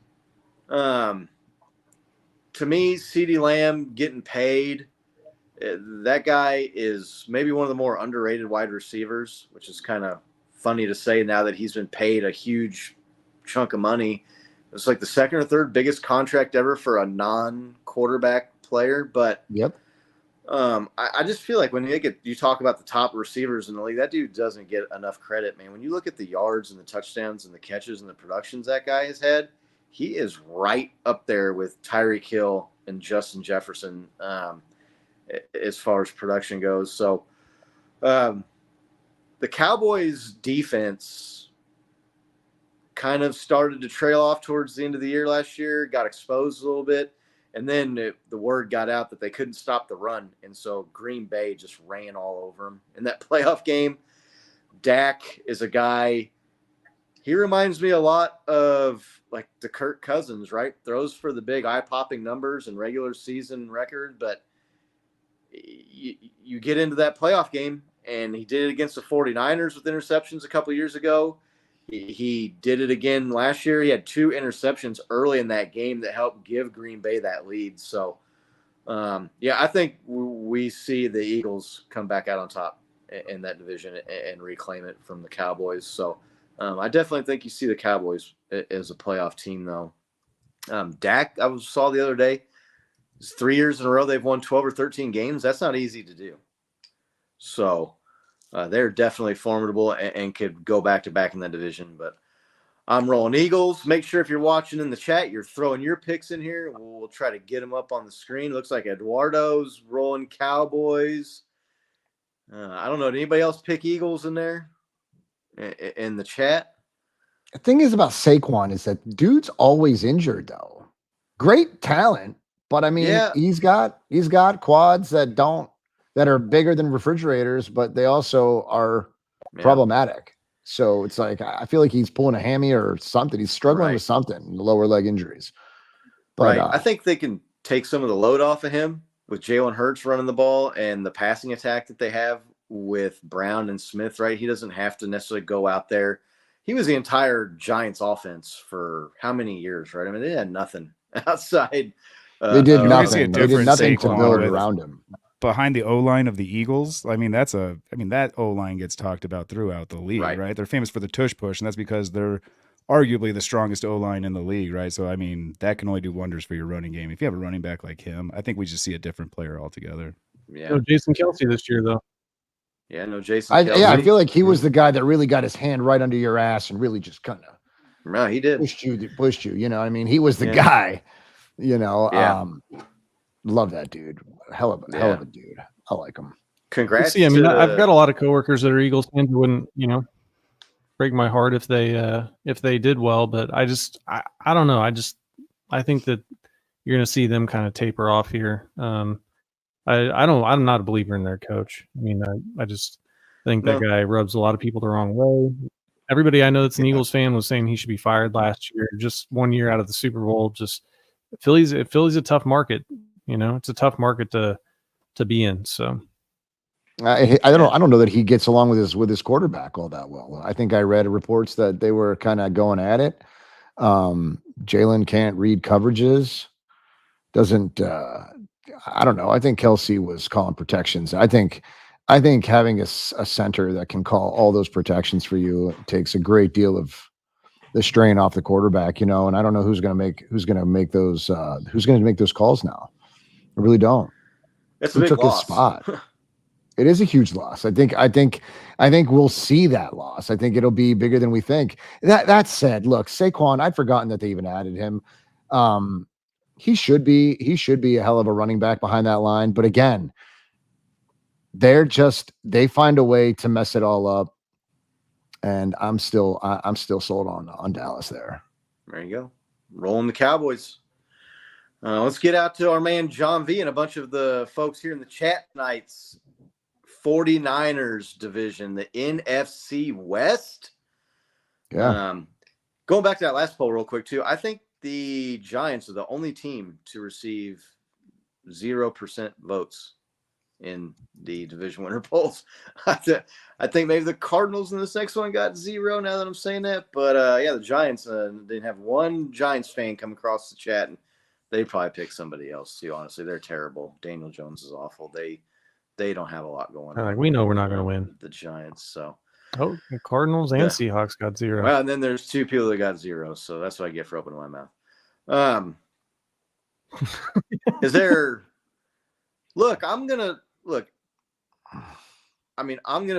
to me, CeeDee Lamb getting paid, that guy is maybe one of the more underrated wide receivers, which is kind of funny to say now that he's been paid a huge chunk of money. It's like the second or third biggest contract ever for a non-quarterback player. But yep. I just feel like when you talk about the top receivers in the league, that dude doesn't get enough credit, man. When you look at the yards and the touchdowns and the catches and the productions that guy has had, he is right up there with Tyreek Hill and Justin Jefferson as far as production goes. So the Cowboys defense kind of started to trail off towards the end of the year last year, got exposed a little bit. And then the word got out that they couldn't stop the run. And so Green Bay just ran all over them in that playoff game. Dak is a guy, he reminds me a lot of like the Kirk Cousins, right? Throws for the big eye-popping numbers and regular season record. But you get into that playoff game, and he did it against the 49ers with interceptions a couple of years ago. He did it again last year. He had 2 interceptions early in that game that helped give Green Bay that lead. So, I think we see the Eagles come back out on top in that division and reclaim it from the Cowboys. So, I definitely think you see the Cowboys as a playoff team, though. Dak, I saw the other day, it's 3 years in a row they've won 12 or 13 games. That's not easy to do. So, they're definitely formidable and could go back-to-back in that division. But I'm rolling Eagles. Make sure if you're watching in the chat, you're throwing your picks in here. We'll try to get them up on the screen. Looks like Eduardo's rolling Cowboys. I don't know. Did anybody else pick Eagles in there in the chat? The thing is about Saquon is that dude's always injured, though. Great talent, but I mean, he's got quads that are bigger than refrigerators, but they also are problematic. So it's like, I feel like he's pulling a hammy or something. He's struggling with something, lower leg injuries. But, I think they can take some of the load off of him with Jalen Hurts running the ball and the passing attack that they have with Brown and Smith, right? He doesn't have to necessarily go out there. He was the entire Giants offense for how many years, right? I mean, they had nothing outside. They did nothing. They did nothing to build around him. Behind the O-line of the Eagles, I mean, that O-line gets talked about throughout the league, right? They're famous for the tush push, and that's because they're arguably the strongest O-line in the league, right? So, I mean, that can only do wonders for your running game. If you have a running back like him, I think we just see a different player altogether. Yeah. No Jason Kelce this year, though. Yeah, no Jason Kelce. I feel like he was the guy that really got his hand right under your ass and really just kind of he did. pushed you, you know, I mean, he was the guy, you know. Love that dude. Hell of a dude. I like him. Congrats. See, I mean, I've got a lot of coworkers that are Eagles fans who wouldn't, break my heart if they did well, but I don't know. I think that you're going to see them kind of taper off here. I'm not a believer in their coach. I mean, I just think that guy rubs a lot of people the wrong way. Everybody I know that's an Eagles fan was saying he should be fired last year. Just 1 year out of the Super Bowl. Just Philly's a tough market. It's a tough market to be in. So I don't know that he gets along with his quarterback all that well. I think I read reports that they were kind of going at it. Jalen can't read coverages. Doesn't I don't know. I think Kelsey was calling protections. I think having a center that can call all those protections for you takes a great deal of the strain off the quarterback, and I don't know who's going to make those calls now. I really don't. It's a Who big took his loss. spot? It is a huge loss. I think we'll see that loss. I think it'll be bigger than we think. That said, look, Saquon, I'd forgotten that they even added him. He should be a hell of a running back behind that line. But again, they find a way to mess it all up. And I'm still sold on Dallas there. There you go. Rolling the Cowboys. Let's get out to our man John V and a bunch of the folks here in the chat tonight's 49ers division, the NFC West. Yeah. Going back to that last poll real quick, too, I think the Giants are the only team to receive 0% votes in the division winner polls. I think maybe the Cardinals in this next one got 0 now that I'm saying that. But, yeah, the Giants didn't have one Giants fan come across the chat, and they probably picked somebody else, too, honestly. They're terrible. Daniel Jones is awful. They don't have a lot going on. We know we're not going to win. The Giants, so. Oh, the Cardinals and Seahawks got 0. Well, and then there's 2 people that got 0, so that's what I get for opening my mouth. Is there – I'm going to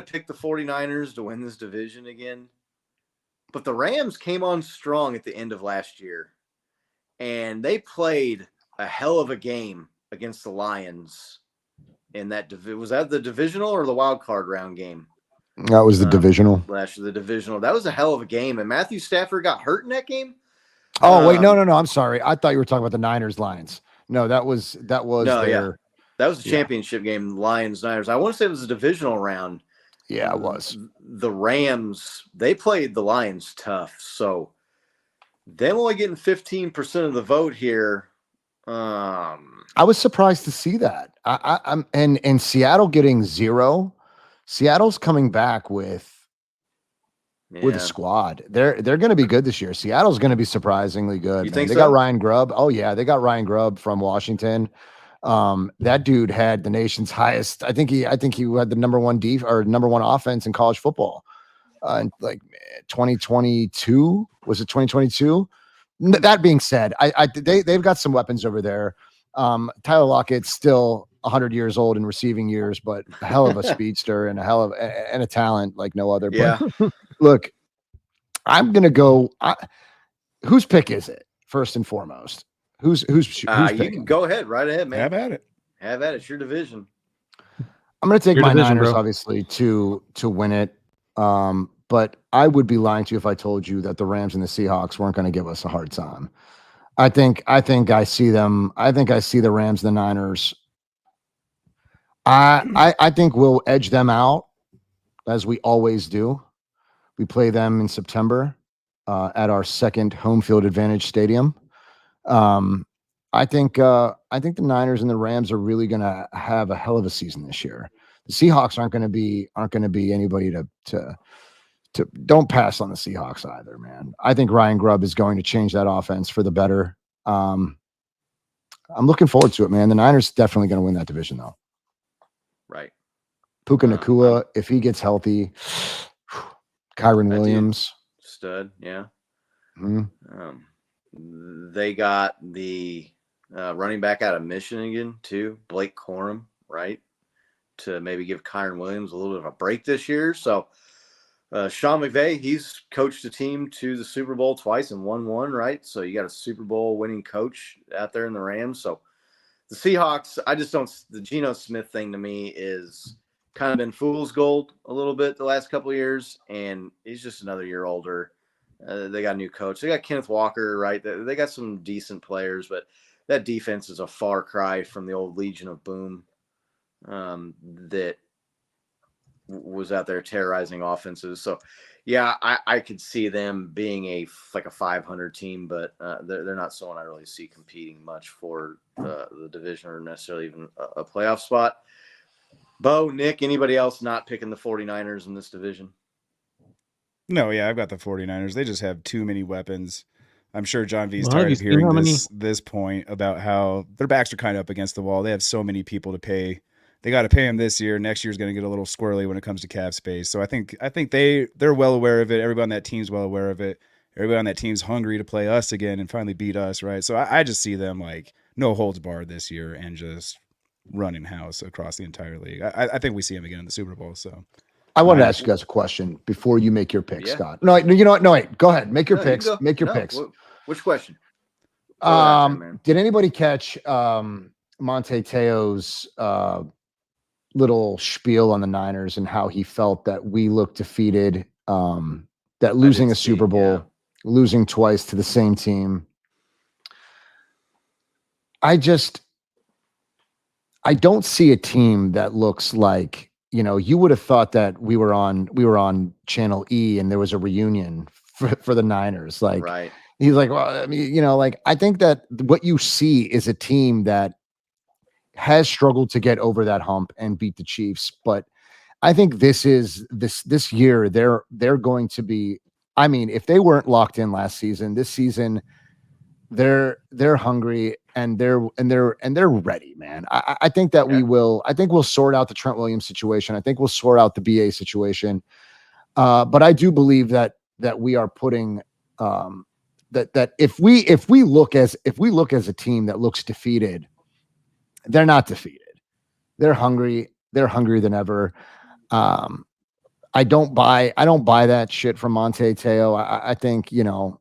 pick the 49ers to win this division again. But the Rams came on strong at the end of last year, and they played a hell of a game against the Lions in that – was that the divisional or the wild card round game? That was the divisional. Last year, the divisional. That was a hell of a game. And Matthew Stafford got hurt in that game. Oh, wait, no. I'm sorry. I thought you were talking about the Niners Lions. No, that was That was the championship game, Lions Niners. I want to say it was a divisional round. Yeah, it was. The Rams, they played the Lions tough. So them only getting 15% of the vote here. I was surprised to see that. I'm and Seattle getting 0. Seattle's coming back with a squad. They're going to be good this year. Seattle's going to be surprisingly good. You think they so? got Ryan Grubb. Oh yeah, they got Ryan Grubb from Washington. That dude had the nation's highest. I think he had the number one offense in college football. In like 2022, was it 2022? That being said, they've got some weapons over there. Tyler Lockett's still 100 years old in receiving years, but a hell of a speedster and a talent like no other. Yeah. But look, I'm gonna go. Whose pick is it? First and foremost, who's you picking? can go ahead, right ahead, man. Have at it. It's your division. I'm gonna take Your my division, Niners, bro. obviously, to win it. But I would be lying to you if I told you that the Rams and the Seahawks weren't going to give us a hard time. I think I see them. I think I see the Rams and the Niners. I think we'll edge them out, as we always do. We play them in September at our second home field advantage stadium. I think the Niners and the Rams are really going to have a hell of a season this year. The Seahawks aren't going to be anybody to don't pass on the Seahawks either, man. I think Ryan Grubb is going to change that offense for the better. I'm looking forward to it, man. The Niners definitely going to win that division, though. Right. Puka Nacua, if he gets healthy, Kyron Williams, stud, yeah. Mm-hmm. They got the running back out of Michigan too, Blake Corum, right, to maybe give Kyron Williams a little bit of a break this year. So Sean McVay, he's coached a team to the Super Bowl twice and won one, right? So you got a Super Bowl winning coach out there in the Rams. So the Seahawks, the Geno Smith thing to me is kind of been fool's gold a little bit the last couple of years, and he's just another year older. They got a new coach. They got Kenneth Walker, right? They got some decent players, but that defense is a far cry from the old Legion of Boom that was out there terrorizing offenses. So, yeah, I could see them being a 500 team, but they're not someone I really see competing much for the division or necessarily even a playoff spot. Bo, Nick, anybody else not picking the 49ers in this division? No, yeah, I've got the 49ers. They just have too many weapons. I'm sure John V's Well, tired have you of seen hearing how many- this point about how their backs are kind of up against the wall. They have so many people to pay. They got to pay him this year. Next year's going to get a little squirrely when it comes to cap space. So I think they're well aware of it. Everybody on that team's well aware of it. Everybody on that team's hungry to play us again and finally beat us, right? So I just see them like no holds barred this year and just running house across the entire league. I think we see him again in the Super Bowl. So I wanted to ask you guys a question before you make your pick, Yeah. Scott. No, you know what? No, wait. Go ahead. Make your No, you picks. go. Make your No, picks. Which question? Throw it out there, man. Did anybody catch Monte Teo's little spiel on the Niners and how he felt that we looked defeated, that losing a Super Bowl, losing twice to the same team? I don't see a team that looks like, you know, you would have thought that we were on channel E and there was a reunion for the Niners. Like, Right. he's like, well, I mean, you know, like, I think that what you see is a team that has struggled to get over that hump and beat the Chiefs. But I think this year, they're going to be, I mean, if they weren't locked in last season, this season, they're hungry and they're ready, man. I think that we'll sort out the Trent Williams situation. I think we'll sort out the BA situation. But I do believe that we are putting that if we look as a team that looks defeated, they're not defeated. They're hungry. They're hungrier than ever. I don't buy that shit from Monte Teo. I think, you know,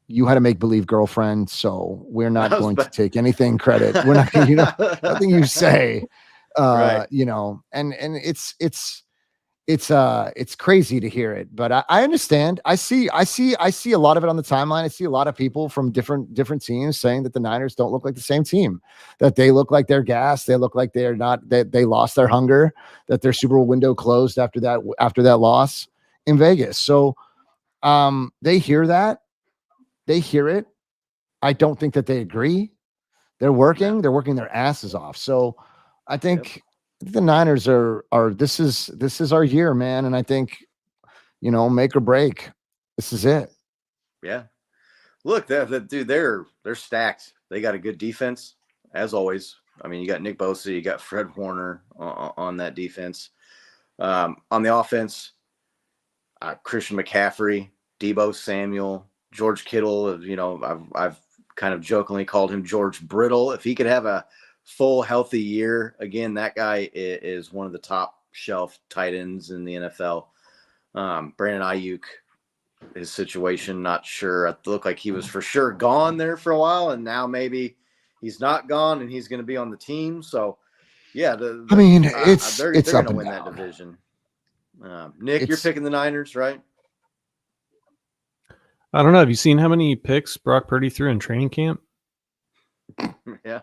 you had a make believe girlfriend, so we're not going to take anything credit. We're not, you know, nothing you say, Right. you know, and it's crazy to hear it, but I understand. I see a lot of it on the timeline. I see a lot of people from different teams saying that the Niners don't look like the same team, that they look like they're gassed. They look like they're not, that they lost their hunger, that their Super Bowl window closed after that loss in Vegas. So they hear that. They hear it. I don't think that they agree. They're working their asses off. So I think the Niners are this is our year, man. And I think, you know, make or break. This is it. Yeah. Look, that dude, they're stacked. They got a good defense, as always. I mean, you got Nick Bosa, you got Fred Warner on that defense. On the offense, Christian McCaffrey, Debo Samuel, George Kittle. You know, I've kind of jokingly called him George Brittle. If he could have a full healthy year, again, that guy is one of the top shelf tight ends in the NFL. Brandon Ayuk, his situation, not sure. It looked like he was for sure gone there for a while, and now maybe he's not gone and he's going to be on the team. So, yeah, I mean, they're it's going up to and win that down. division. Nick, you're picking the Niners, right? I don't know. Have you seen how many picks Brock Purdy threw in training camp? Yeah.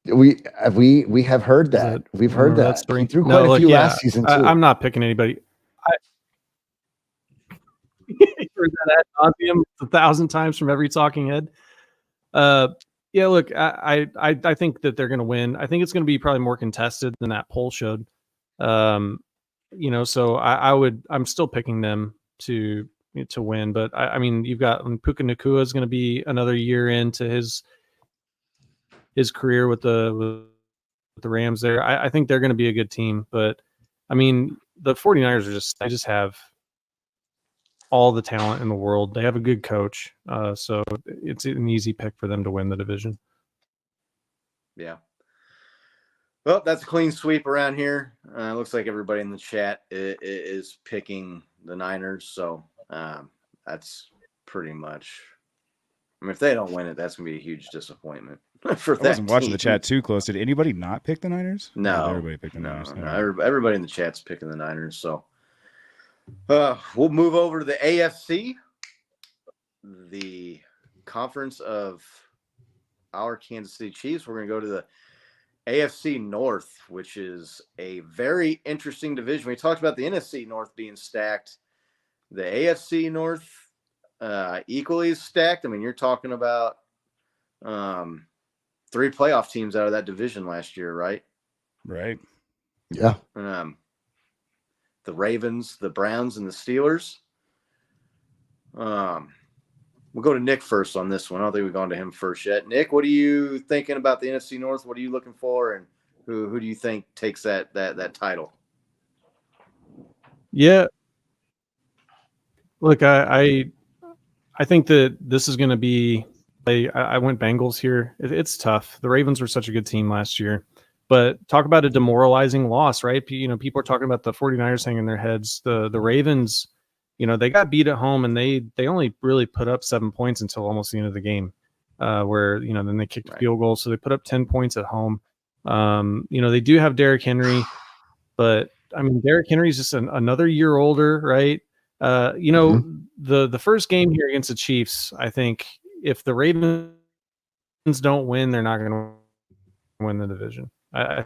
We have heard that. We've heard that. He threw quite a few last season too. I'm not picking anybody. You've heard that ad nauseum 1,000 times from every talking head. Yeah, look, I think that they're going to win. I think it's going to be probably more contested than that poll showed. You know, so I'm still picking them to win. But I mean, you've got Puka Nacua is going to be another year into his career with the Rams there. I think they're going to be a good team. But I mean, the 49ers they just have all the talent in the world. They have a good coach. So it's an easy pick for them to win the division. Yeah. Well, that's a clean sweep around here. Looks like everybody in the chat is picking the Niners. So that's pretty much. I mean, if they don't win it, that's going to be a huge disappointment for that. I wasn't watching team. the chat too close. Did anybody not pick the Niners? No, everybody picked the Niners. No, everybody in the chat's picking the Niners. So we'll move over to the AFC, the conference of our Kansas City Chiefs. We're going to go to the AFC North, which is a very interesting division. We talked about the NFC North being stacked. The AFC North equally stacked. I mean, you're talking about 3 playoff teams out of that division last year, right? Right. Yeah. The Ravens, the Browns, and the Steelers. We'll go to Nick first on this one. I don't think we've gone to him first yet. Nick, what are you thinking about the NFC North? What are you looking for, and who do you think takes that title? Yeah. Look, I think that this is going to be. I went Bengals here. It's tough. The Ravens were such a good team last year, but talk about a demoralizing loss, right? People are talking about the 49ers hanging their heads. The Ravens, they got beat at home, and they only really put up 7 points until almost the end of the game, where then they kicked a field goal, so they put up 10 points at home. They do have Derrick Henry, but I mean, Derrick Henry's just another year older, right? The first game here against the Chiefs, I think if the Ravens don't win, they're not going to win the division. I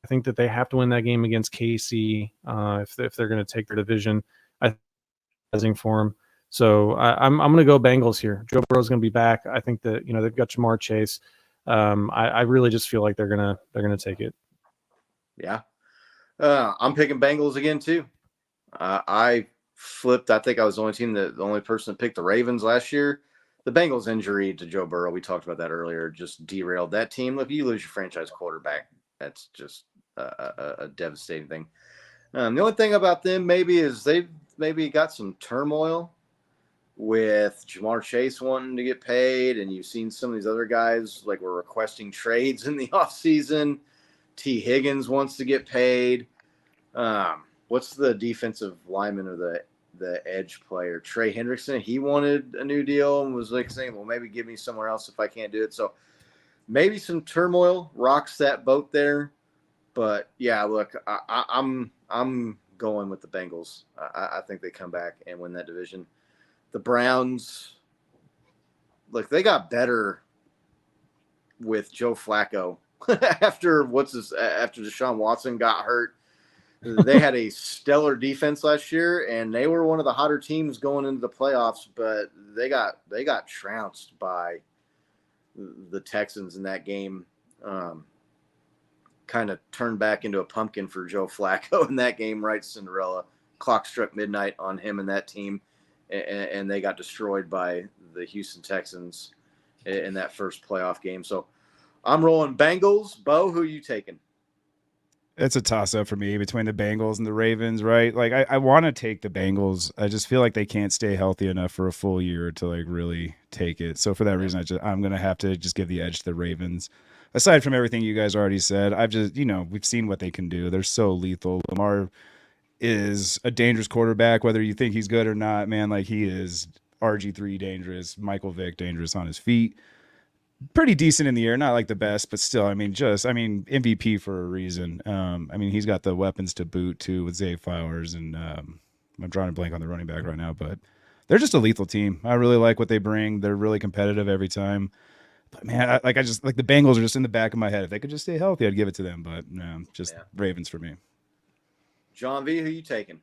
think that they have to win that game against KC if they're going to take their division. I think for them. So I'm going to go Bengals here. Joe Burrow's going to be back. I think that they've got Jamar Chase. I really just feel like they're gonna take it. Yeah, I'm picking Bengals again too. I flipped. I think I was the only person that picked the Ravens last year. The Bengals injury to Joe Burrow, we talked about that earlier, just derailed that team. Look, you lose your franchise quarterback. That's just a devastating thing. The only thing about them maybe is they've maybe got some turmoil with Jamar Chase wanting to get paid, and you've seen some of these other guys like were requesting trades in the offseason. T. Higgins wants to get paid. What's the defensive lineman or the edge player? Trey Hendrickson, he wanted a new deal and was like saying, well, maybe give me somewhere else if I can't do it. So maybe some turmoil rocks that boat there. But yeah, look, I'm going with the Bengals. I think they come back and win that division. The Browns, look, they got better with Joe Flacco after Deshaun Watson got hurt. They had a stellar defense last year, and they were one of the hotter teams going into the playoffs, but they got trounced by the Texans in that game. Kind of turned back into a pumpkin for Joe Flacco in that game, right? Cinderella. Clock struck midnight on him and that team, and they got destroyed by the Houston Texans in that first playoff game. So I'm rolling Bengals. Bo, who are you taking? It's a toss-up for me between the Bengals and the Ravens, right? Like, I want to take the Bengals. I just feel like they can't stay healthy enough for a full year to, like, really take it. So for that reason, I'm going to have to just give the edge to the Ravens. Aside from everything you guys already said, we've seen what they can do. They're so lethal. Lamar is a dangerous quarterback, whether you think he's good or not, man. Like, he is RG3 dangerous, Michael Vick dangerous on his feet. Pretty decent in the air, not like the best, but still, MVP for a reason. He's got the weapons to boot too with Zay Flowers, and I'm drawing a blank on the running back right now, but they're just a lethal team. I really like what they bring. They're really competitive every time. But man, I just like the Bengals are just in the back of my head. If they could just stay healthy, I'd give it to them. But no, Ravens for me. John V, who you taking?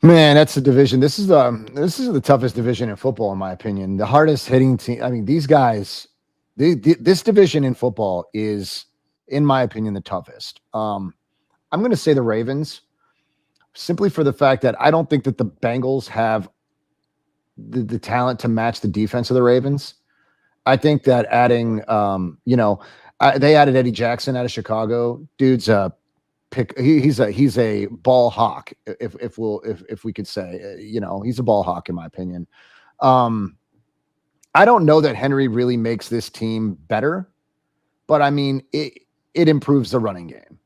Man, that's the division. This is the toughest division in football, in my opinion. The hardest hitting team. I mean, these guys, this division in football is, in my opinion, the toughest. I'm going to say the Ravens, simply for the fact that I don't think that the Bengals have the talent to match the defense of the Ravens. I think that adding, they added Eddie Jackson out of Chicago. Dude's he's a ball hawk, if we could say, he's a ball hawk in my opinion. I don't know that Henry really makes this team better, but I mean it improves the running game.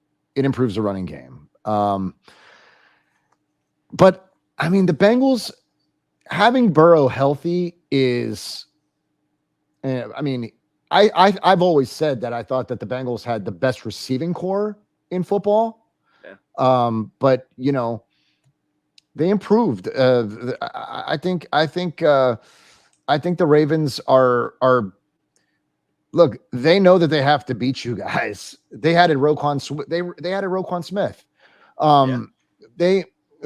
But I mean the Bengals having Burrow healthy is, I've always said that I thought that the Bengals had the best receiving core in football. Yeah. But they improved. I think the Ravens are look, they know that they have to beat you guys. They added Roquan Smith.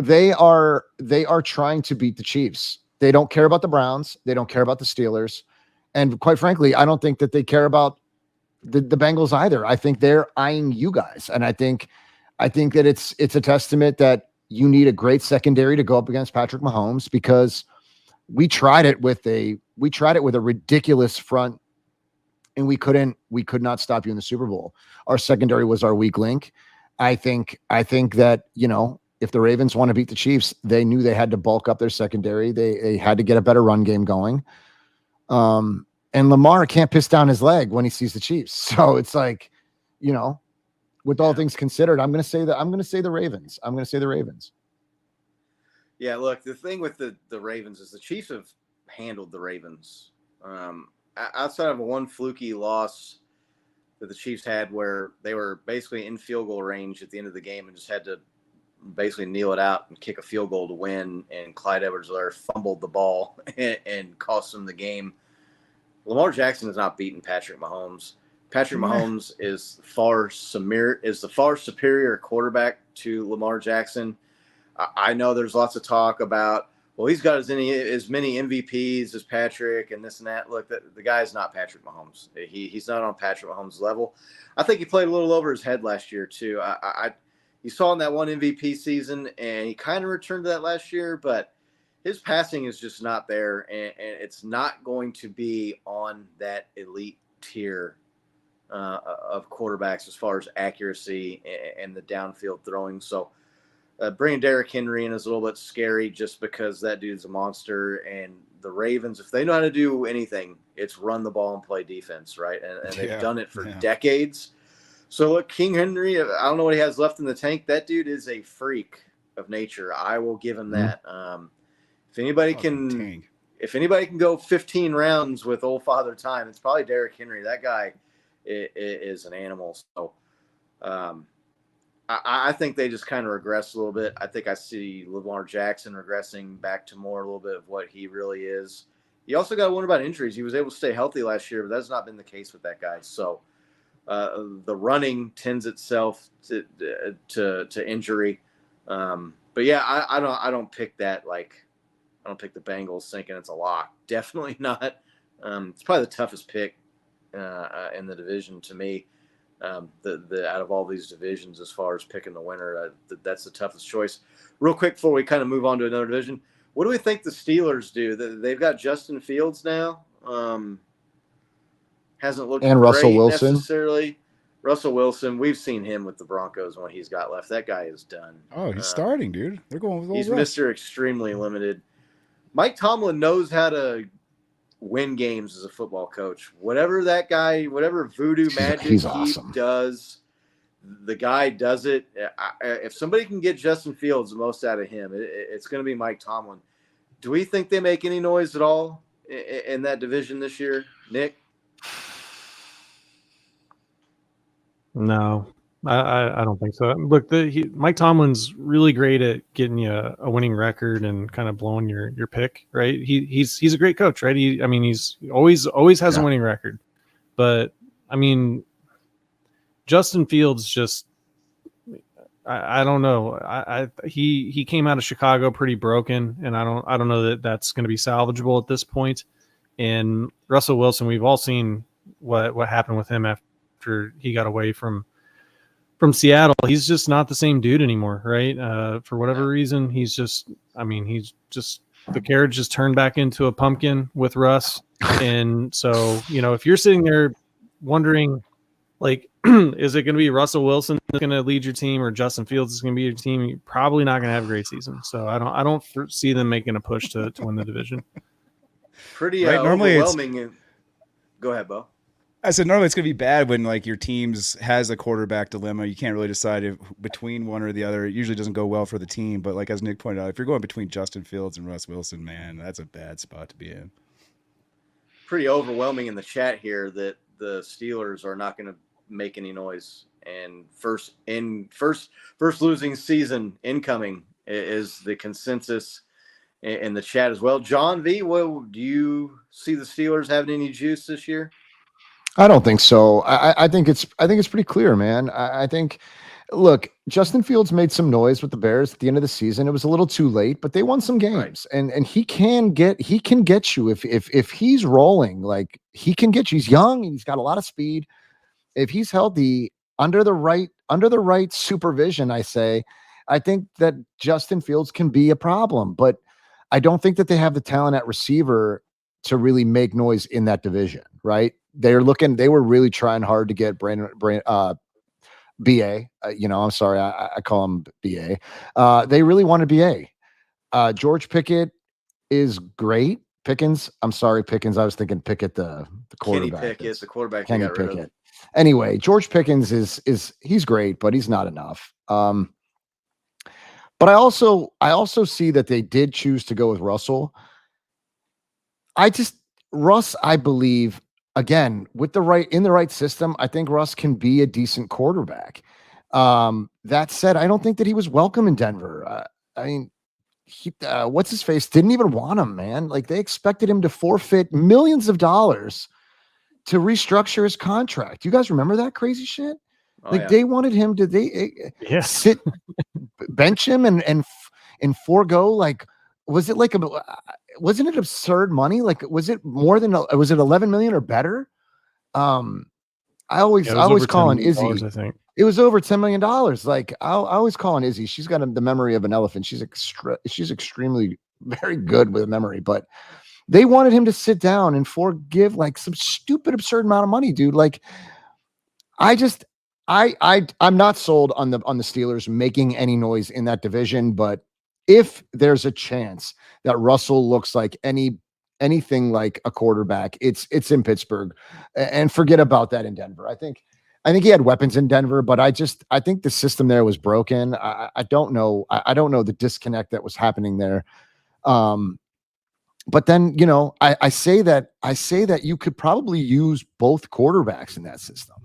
They are trying to beat the Chiefs. They don't care about the Browns. They don't care about the Steelers. And quite frankly, I don't think that they care about the Bengals either. I think they're eyeing you guys. And I think that it's a testament that you need a great secondary to go up against Patrick Mahomes, because we tried it with a ridiculous front, and we could not stop you in the Super Bowl. Our secondary was our weak link. I think that, if the Ravens want to beat the Chiefs, they knew they had to bulk up their secondary. They had to get a better run game going. And Lamar can't piss down his leg when he sees the Chiefs. So it's like, with all things considered, I'm going to say the Ravens. I'm going to say the Ravens. Yeah, look, the thing with the Ravens is the Chiefs have handled the Ravens. Outside of one fluky loss that the Chiefs had where they were basically in field goal range at the end of the game and just had to basically kneel it out and kick a field goal to win, and Clyde Edwards-Helaire fumbled the ball and cost them the game. Lamar Jackson has not beaten Patrick Mahomes. Patrick Mahomes is the far superior quarterback to Lamar Jackson. I know there's lots of talk about, well, he's got as many MVPs as Patrick and this and that. Look, the guy is not Patrick Mahomes. He's not on Patrick Mahomes' level. I think he played a little over his head last year too. You saw in that one MVP season, and he kind of returned to that last year, but his passing is just not there, and it's not going to be on that elite tier of quarterbacks as far as accuracy and the downfield throwing. So bringing Derrick Henry in is a little bit scary just because that dude's a monster. And the Ravens, if they know how to do anything, it's run the ball and play defense, right? And they've done it for decades. So look, King Henry, I don't know what he has left in the tank. That dude is a freak of nature. I will give him that. If anybody can go 15 rounds with old Father Time, it's probably Derrick Henry. That guy is an animal. So I think they just kind of regress a little bit. I think I see Lamar Jackson regressing back to more a little bit of what he really is. You also got to wonder about injuries. He was able to stay healthy last year, but that's not been the case with that guy. So the running tends itself to injury. But yeah, I don't pick that. I don't pick the Bengals thinking it's a lock. Definitely not. It's probably the toughest pick in the division to me. The out of all these divisions, as far as picking the winner, that's the toughest choice. Real quick before we kind of move on to another division, what do we think the Steelers do? They've got Justin Fields now. Hasn't looked and great Russell Wilson necessarily. Russell Wilson, we've seen him with the Broncos when he's got left. That guy is done. Oh, he's starting, dude. They're going with old He's Russ. Mr. Extremely Limited. Mike Tomlin knows how to win games as a football coach. Whatever that guy, whatever voodoo magic he does, the guy does it. If somebody can get Justin Fields the most out of him, it's going to be Mike Tomlin. Do we think they make any noise at all in that division this year, Nick? No, I don't think so. Look, Mike Tomlin's really great at getting you a winning record and kind of blowing your pick, right? He's a great coach, right? He's always has a winning record. But I mean, Justin Fields just I don't know. He came out of Chicago pretty broken, and I don't know that that's going to be salvageable at this point. And Russell Wilson, we've all seen what happened with him after he got away from Seattle. He's just not the same dude anymore, right? For whatever reason, he's just the carriage just turned back into a pumpkin with Russ. And so, if you're sitting there wondering, like, is it going to be Russell Wilson that's going to lead your team or Justin Fields is going to be your team? You're probably not going to have a great season. So I don't see them making a push to win the division. Pretty overwhelming. Go ahead, Bo. I said normally it's going to be bad when your teams has a quarterback dilemma. You can't really decide between one or the other. It usually doesn't go well for the team. But as Nick pointed out, if you're going between Justin Fields and Russ Wilson, man, that's a bad spot to be in. Pretty overwhelming in the chat here that the Steelers are not going to make any noise. And first losing season incoming is the consensus in the chat as well. John V, do you see the Steelers having any juice this year? I don't think so. I think it's pretty clear, man. I think, look, Justin Fields made some noise with the Bears at the end of the season. It was a little too late, but they won some games, right. and he can get you if he's rolling. He can get you. He's young. He's got a lot of speed. If he's healthy under the right supervision, I say, I think that Justin Fields can be a problem, but I don't think that they have the talent at receiver to really make noise in that division, right? They were really trying hard to get BA. I'm sorry, I call him BA. They really wanted BA. George Pickett is great. Pickens, I'm sorry, Pickens. I was thinking Pickett, the quarterback. Kenny Pickett, the quarterback Kenny they got rid Pickett. of. Anyway, George Pickens is he's great, but he's not enough. But I also see that they did choose to go with Russell. Russ, I believe, again, in the right system, I think Russ can be a decent quarterback. That said, I don't think that he was welcome in Denver. I mean, what's his face didn't even want him, man. Like, they expected him to forfeit millions of dollars to restructure his contract. You guys remember that crazy shit? They wanted him to sit, bench him and forego, like, was it like wasn't it absurd money? Like, was it more than was it 11 million or better? I always call on Izzy. I think it was over $10 million. Like, I always call on Izzy. She's got the memory of an elephant. She's extremely very good with memory, but they wanted him to sit down and forgive like some stupid, absurd amount of money, dude. Like, I'm not sold on the Steelers making any noise in that division, but if there's a chance that Russell looks like anything like a quarterback, it's in Pittsburgh, and forget about that in Denver. I think he had weapons in Denver, but I think the system there was broken. I don't know. I don't know the disconnect that was happening there. But then, I say that you could probably use both quarterbacks in that system.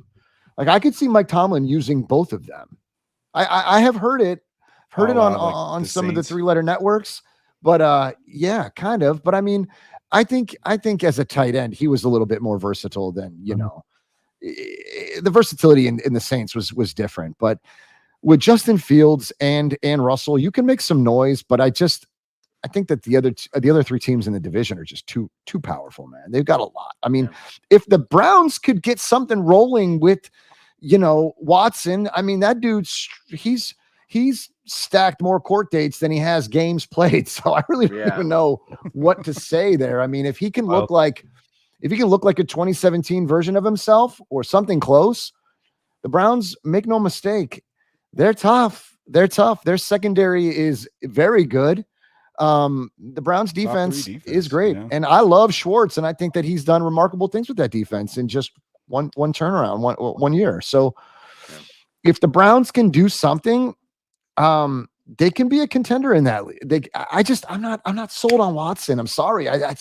Like, I could see Mike Tomlin using both of them. I have heard it on some of the 3-letter networks, but yeah, kind of. But I mean, I think as a tight end, he was a little bit more versatile than, the versatility in the Saints was different. But with Justin Fields and Russell, you can make some noise, but I think that the other 3 teams in the division are just too powerful, man. They've got a lot. I mean, if the Browns could get something rolling with, Watson, I mean, that dude's he's stacked more court dates than he has games played. So I really don't even know what to say there. I mean, if he can look like a 2017 version of himself or something close, the Browns, make no mistake, they're tough. Their secondary is very good. The Browns defense is great. Yeah. And I love Schwartz, and I think that he's done remarkable things with that defense in just one turnaround, one year. So if the Browns can do something, they can be a contender in that league. I'm not sold on Watson. I'm sorry. I'm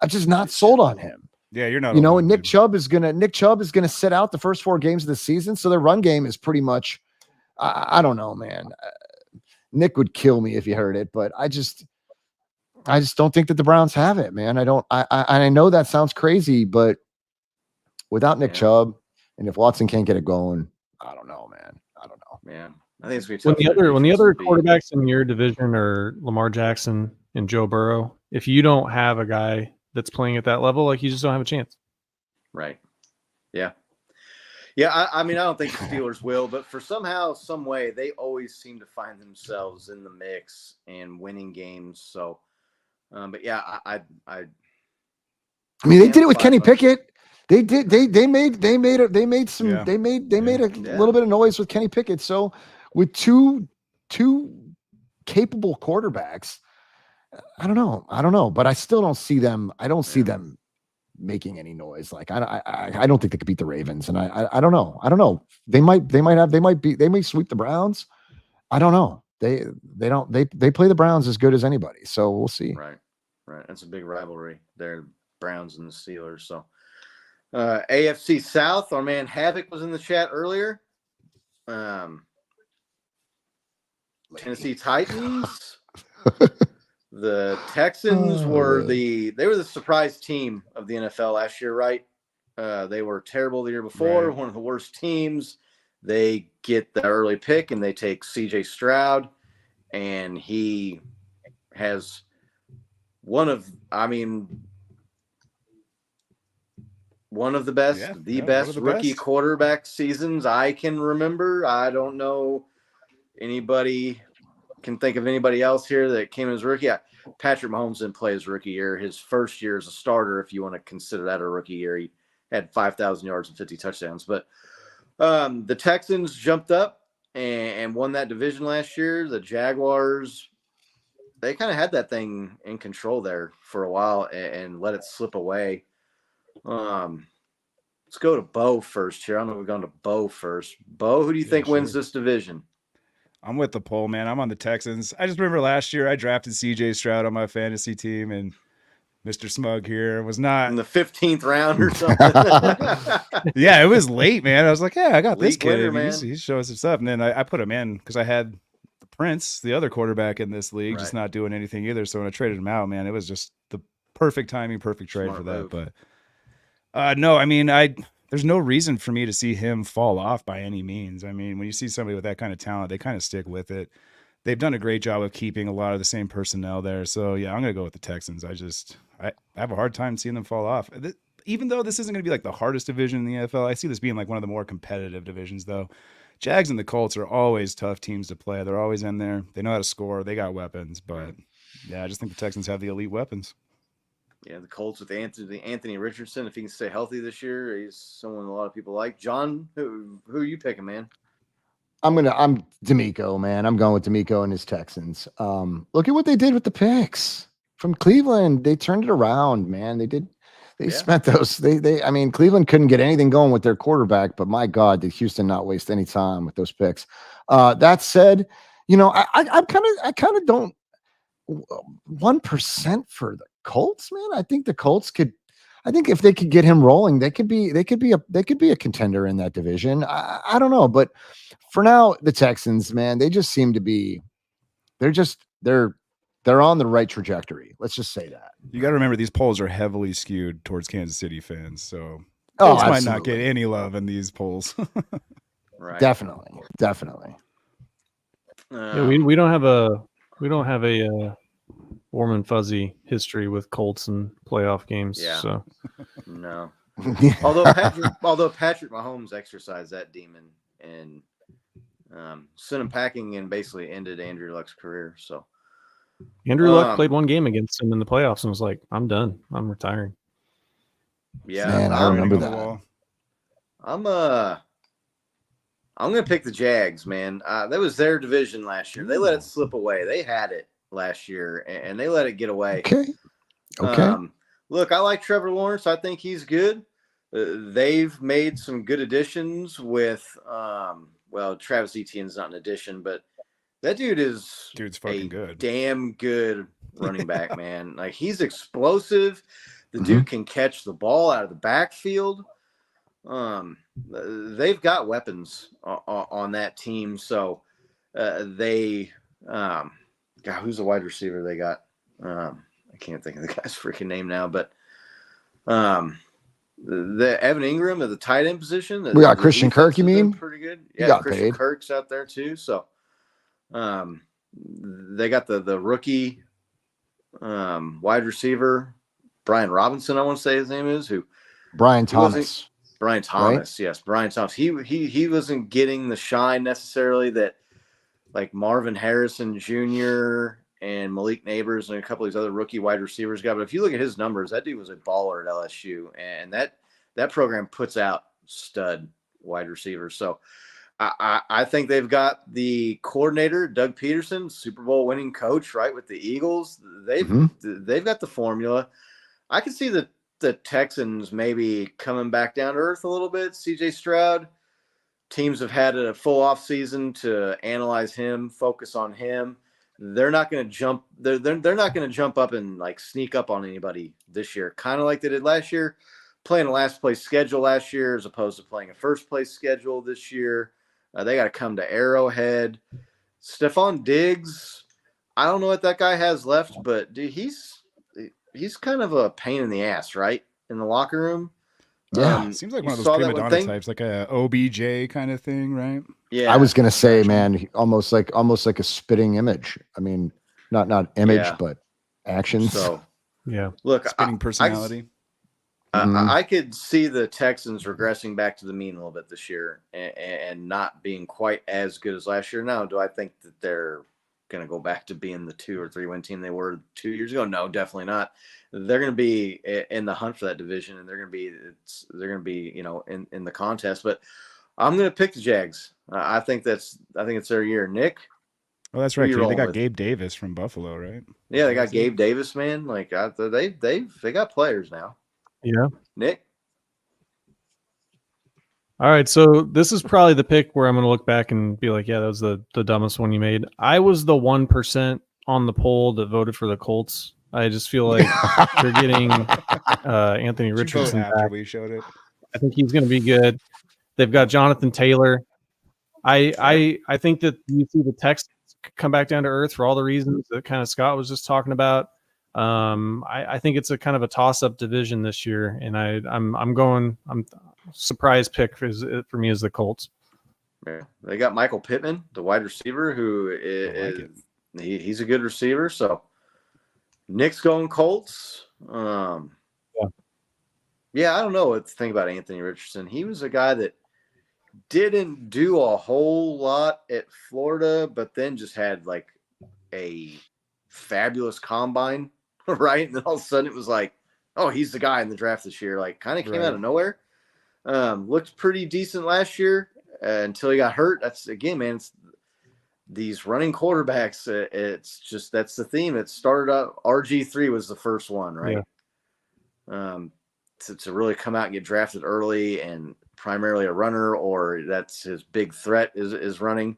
just not sold on him. Yeah, you're not. And Nick Chubb is gonna sit out the first 4 games of the season. So their run game is pretty much, I don't know, man. Nick would kill me if he heard it, but I just don't think that the Browns have it, man. I know that sounds crazy, but without Nick Chubb, and if Watson can't get it going, I don't know, man. I don't know. Man, I think it's gonna be tough. When the other quarterbacks in your division are Lamar Jackson and Joe Burrow, if you don't have a guy that's playing at that level, like, you just don't have a chance. Right. Yeah. Yeah, I mean, I don't think the Steelers will, but for somehow, some way, they always seem to find themselves in the mix and winning games. So, but yeah, I mean, they did it with Kenny Pickett. They did. They made a little bit of noise with Kenny Pickett. So with two capable quarterbacks, I don't know, but I still don't see them. I don't see them making any noise. Like, I don't think they could beat the Ravens, and I don't know. They may sweep the Browns. I don't know. They play the Browns as good as anybody. So we'll see. Right. That's a big rivalry there, Browns and the Steelers. So AFC South, our man Havoc was in the chat earlier. Tennessee Titans. The Texans were the surprise team of the NFL last year, right? They were terrible the year before, one of the worst teams. They get the early pick and they take CJ Stroud, and he has one of the best, best rookie quarterback seasons I can remember. I don't know anybody can think of anybody else here that came as rookie. Patrick Mahomes didn't play his rookie year. His first year as a starter, if you want to consider that a rookie year, he had 5,000 yards and 50 touchdowns. But the Texans jumped up and won that division last year. The Jaguars, they kind of had that thing in control there for a while and let it slip away. Let's go to Bo first here. I don't know if we're going to Bo first. Bo, who do you think wins this division? I'm with the poll, man. I'm on the Texans. I just remember last year I drafted CJ Stroud on my fantasy team, and Mr. Smug here was not in the 15th round or something. Yeah, it was late, man. I was like, yeah, I got this League kid. winner, He's showing some stuff. And then I put him in because I had the Prince, the other quarterback in this league, just not doing anything either. So when I traded him out, man, it was just the perfect timing, perfect trade Smart for that. move. But no, I mean, there's no reason for me to see him fall off by any means. I mean, when you see somebody with that kind of talent, they kind of stick with it. They've done a great job of keeping a lot of the same personnel there. So yeah, I'm going to go with the Texans. I have a hard time seeing them fall off. Even though this isn't going to be like the hardest division in the NFL, I see this being like one of the more competitive divisions though. Jags and the Colts are always tough teams to play. They're always in there. They know how to score. They got weapons, but yeah, I just think the Texans have the elite weapons. Yeah, the Colts with Anthony Richardson, if he can stay healthy this year, he's someone a lot of people like. John, who are you picking, man? I'm D'Amico, man. I'm going with D'Amico and his Texans. Look at what they did with the picks from Cleveland. They turned it around, man. They spent those. I mean, Cleveland couldn't get anything going with their quarterback, but my God, did Houston not waste any time with those picks? That said, I kind of don't 1% for the Colts, man. I think the Colts could. I think if they could get him rolling, they could be a contender in that division. I don't know, but for now, the Texans, man, they just seem to be. They're on the right trajectory. Let's just say that. You got to remember these polls are heavily skewed towards Kansas City fans, so Colts might not get any love in these polls. Right. Definitely. Yeah, we don't have a warm and fuzzy history with Colts and playoff games. Yeah. So no. Although Patrick Mahomes exercised that demon and sent him packing and basically ended Andrew Luck's career. So Andrew Luck played one game against him in the playoffs and was like, "I'm done. I'm retiring." Yeah, man, I remember that. I'm gonna pick the Jags, man. That was their division last year. They let it slip away. They had it last year and they let it get away. Okay. Look, I like Trevor Lawrence. I think he's good. They've made some good additions with Travis Etienne's not an addition, but that dude's fucking good. Damn good running back, man. Like he's explosive. The dude can catch the ball out of the backfield. They've got weapons on that team. So who's the wide receiver they got? I can't think of the guy's freaking name now, but the Evan Ingram at the tight end position. We got Christian Kirk, you mean? Pretty good. Yeah, Christian Kirk's out there too. So they got the rookie wide receiver, Brian Robinson, I want to say his name is, Brian Thomas. Brian Thomas, right? Yes, Brian Thomas. He wasn't getting the shine necessarily that like Marvin Harrison Jr. and Malik Neighbors and a couple of these other rookie wide receivers got. But if you look at his numbers, that dude was a baller at LSU, and that program puts out stud wide receivers. So I think they've got the coordinator, Doug Peterson, Super Bowl winning coach, right, with the Eagles. They've got the formula. I can see the Texans maybe coming back down to earth a little bit. CJ Stroud, teams have had a full off season to analyze him, focus on him. They're not going to jump. They're not going to jump up and like sneak up on anybody this year, kind of like they did last year, playing a last place schedule last year as opposed to playing a first place schedule this year. They got to come to Arrowhead. Stephon Diggs, I don't know what that guy has left, but dude, he's kind of a pain in the ass, right, in the locker room. Yeah, seems like one of those prima donna types, like a OBJ kind of thing, right? Yeah, I was gonna say, man, almost like a spitting image. I mean, not image, but actions. So yeah, look, spitting personality. I could see the Texans regressing back to the mean a little bit this year and not being quite as good as last year. Now, do I think that they're going to go back to being the 2 or 3 win team they were 2 years ago? No, definitely not. They're going to be in the hunt for that division, and they're going to be in the contest. But I'm going to pick the Jags. I think it's their year. Nick. Oh, that's right. They got Gabe Davis from Buffalo, right? Yeah, they got Gabe Davis, man. Like they got players now. Yeah. Nick. All right, so this is probably the pick where I'm going to look back and be like, yeah, that was the dumbest one you made. I was the 1% on the poll that voted for the Colts. I just feel like they're getting Anthony Richardson back. We showed it. I think he's going to be good. They've got Jonathan Taylor. I think that you see the Texans come back down to earth for all the reasons that kind of Scott was just talking about. I think it's a kind of a toss-up division this year, and I'm surprise pick for me is the Colts. Yeah, they got Michael Pittman, the wide receiver, who he's a good receiver. So Nick's going Colts. Yeah, I don't know what to think about Anthony Richardson. He was a guy that didn't do a whole lot at Florida, but then just had like a fabulous combine, right? And then all of a sudden it was like, oh, he's the guy in the draft this year. Like kind of came out of nowhere. Looked pretty decent last year until he got hurt. That's again, man, it's these running quarterbacks. It's just, that's the theme. It started out, RG3 was the first one, right? Yeah. To really come out and get drafted early and primarily a runner, or that's his big threat is running,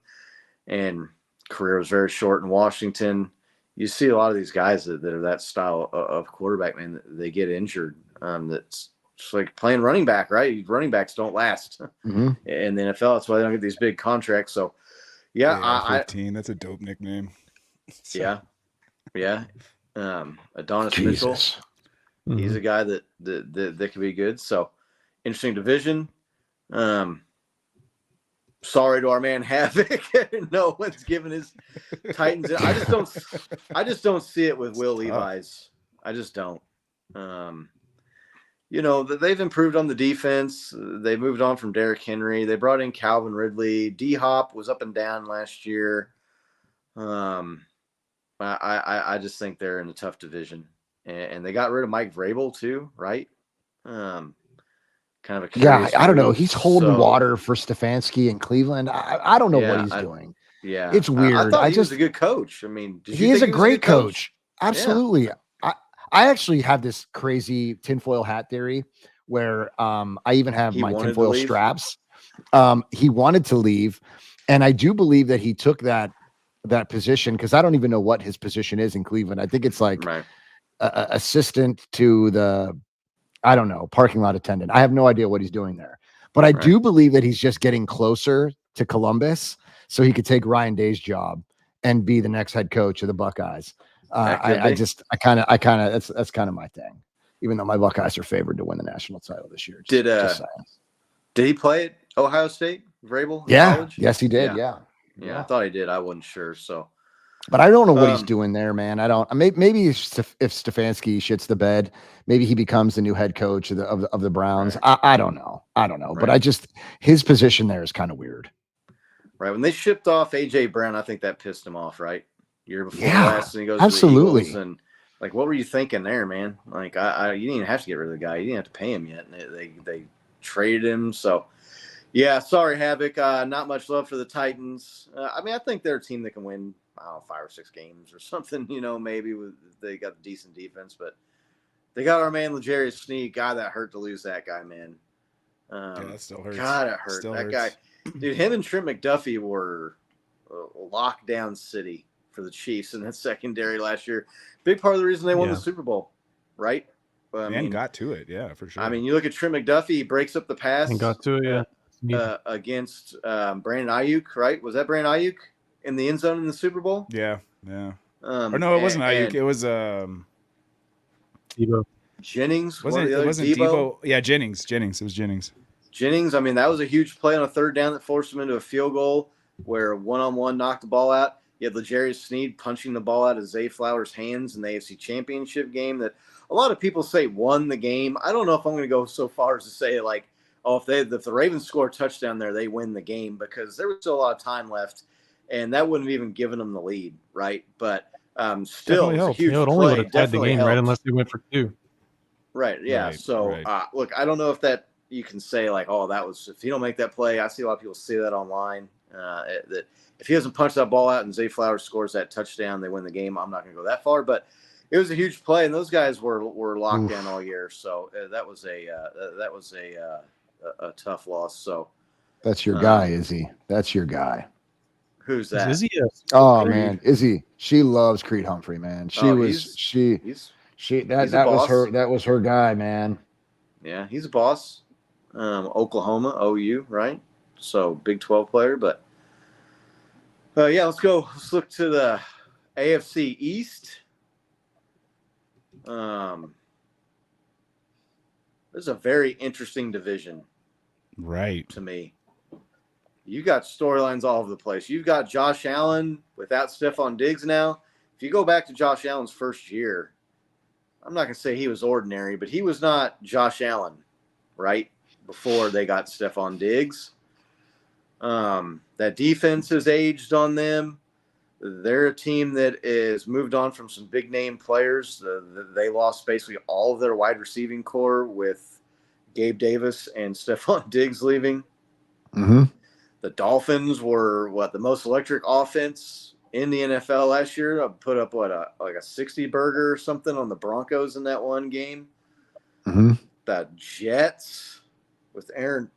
and career was very short in Washington. You see a lot of these guys that are that style of quarterback, man, they get injured. That's just like playing running back, right? Running backs don't last in the NFL. That's why they don't get these big contracts. So, yeah, 15. That's a dope nickname. Yeah. Adonis Mitchell. He's a guy that could be good. So, interesting division. Sorry to our man Havoc. No one's giving his Titans. I just don't see it with Will Levis. I just don't. They've improved on the defense. They moved on from Derrick Henry. They brought in Calvin Ridley. D-Hop was up and down last year. I just think they're in a tough division. And they got rid of Mike Vrabel too, right? Kind of a curious I don't know. He's holding water for Stefanski in Cleveland. I don't know what he's doing. Yeah, it's weird. I thought he was a good coach. I mean, he is a great coach. Absolutely. Yeah. I actually have this crazy tinfoil hat theory where I even have my tinfoil straps. He wanted to leave, and I do believe that he took that position, because I don't even know what his position is in Cleveland. I think it's like assistant to the, I don't know, parking lot attendant. I have no idea what he's doing there, but I do believe that he's just getting closer to Columbus so he could take Ryan Day's job and be the next head coach of the Buckeyes. That's kind of my thing, even though my Buckeyes are favored to win the national title this year. Did he play at Ohio State, Vrabel? Yeah. College? Yes, he did. Yeah. I thought he did. I wasn't sure. So, but I don't know what he's doing there, man. I don't. Maybe if Stefanski shits the bed, maybe he becomes the new head coach of the Browns. Right. I don't know. Right. But his position there is kind of weird. Right. When they shipped off AJ Brown, I think that pissed him off. Right. Year before last, and he goes absolutely. To the Eagles, and like, what were you thinking there, man? Like, you didn't even have to get rid of the guy. You didn't have to pay him yet. And they traded him. So, yeah, sorry, Havoc. Not much love for the Titans. I think they're a team that can win, 5 or 6 games or something. Maybe they got a decent defense, but they got our man L'Jarius Sneed. God, that hurt to lose that guy, man. That still hurts. God, it hurt. That guy, dude. Him and Trent McDuffie were lockdown city for the Chiefs in that secondary last year. Big part of the reason they won the Super Bowl, right? And got to it, yeah, for sure. You look at Trent McDuffie, he breaks up the pass and got to it, against Brandon Ayuk, right? Was that Brandon Ayuk in the end zone in the Super Bowl? Yeah. Or no, it wasn't Ayuk. It was Debo. Jennings. It wasn't Debo. Yeah, Jennings. It was Jennings. That was a huge play on a third down that forced him into a field goal where one-on-one knocked the ball out. You had L'Jarius Sneed punching the ball out of Zay Flowers' hands in the AFC Championship game that a lot of people say won the game. I don't know if I'm going to go so far as to say, like, oh, if the Ravens score a touchdown there, they win the game, because there was still a lot of time left, and that wouldn't have even given them the lead, right? But still, it's a huge it only play. would have tied the Definitely game, helped. right? Unless they went for 2. Right. Yeah. So, look, I don't know if that you can say like, oh, that was, if you don't make that play. I see a lot of people say that online. That if he doesn't punch that ball out and Zay Flowers scores that touchdown, they win the game. I'm not going to go that far, but it was a huge play, and those guys were locked down all year. So that was a tough loss. So That's your guy, Izzy. That's your guy. Who's that? Izzy? Oh man, Izzy. She loves Creed Humphrey, man. That was her guy, man. Yeah, he's a boss. Oklahoma, OU, right? So Big 12 player, but yeah, let's go. Let's look to the AFC East. There's a very interesting division, right? To me, you got storylines all over the place. You've got Josh Allen without Stephon Diggs now. If you go back to Josh Allen's first year, I'm not going to say he was ordinary, but he was not Josh Allen, right? Before they got Stephon Diggs. That defense has aged on them. They're a team that is moved on from some big name players. They lost basically all of their wide receiving core with Gabe Davis and Stephon Diggs leaving. Mm-hmm. The Dolphins were the most electric offense in the NFL last year. Put up a 60 burger or something on the Broncos in that one game. Mm-hmm. The Jets with Aaron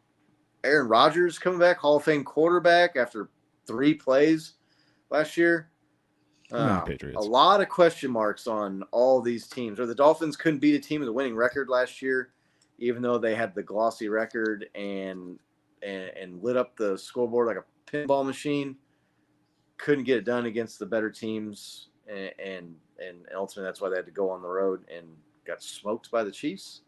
Rodgers coming back, Hall of Fame quarterback after 3 plays last year. A lot of question marks on all these teams. Or the Dolphins couldn't beat a team with a winning record last year, even though they had the glossy record and lit up the scoreboard like a pinball machine. Couldn't get it done against the better teams, and ultimately that's why they had to go on the road and got smoked by the Chiefs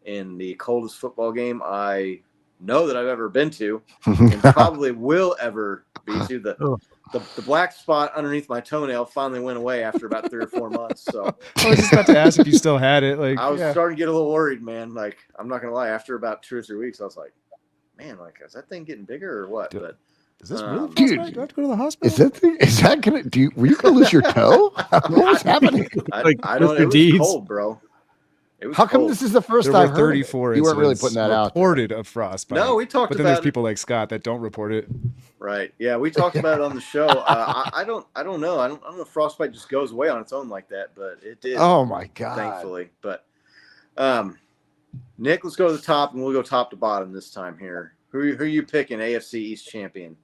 in the coldest football game I know that I've ever been to, and probably will ever be to. The black spot underneath my toenail finally went away after about 3 or 4 months. So I was just about to ask if you still had it. Like, I was starting to get a little worried, man. Like, I'm not gonna lie. After about 2 or 3 weeks, I was like, man, like, is that thing getting bigger or what? But is this really dude? Do I have to go to the hospital? Is that gonna do? Were you gonna lose your toe? What was happening? I don't. It was cold, bro. It was How come cold. this is the first There time? were 34 you weren't really putting that out. reported of frostbite. No, we talked but then about there's people like Scott that don't report it. Right. Yeah, we talked about it on the show. I don't know. I don't know if frostbite just goes away on its own like that, but it did. Oh my god! Thankfully, but Nick, let's go to the top, and we'll go top to bottom this time here. Who are you picking AFC East champion?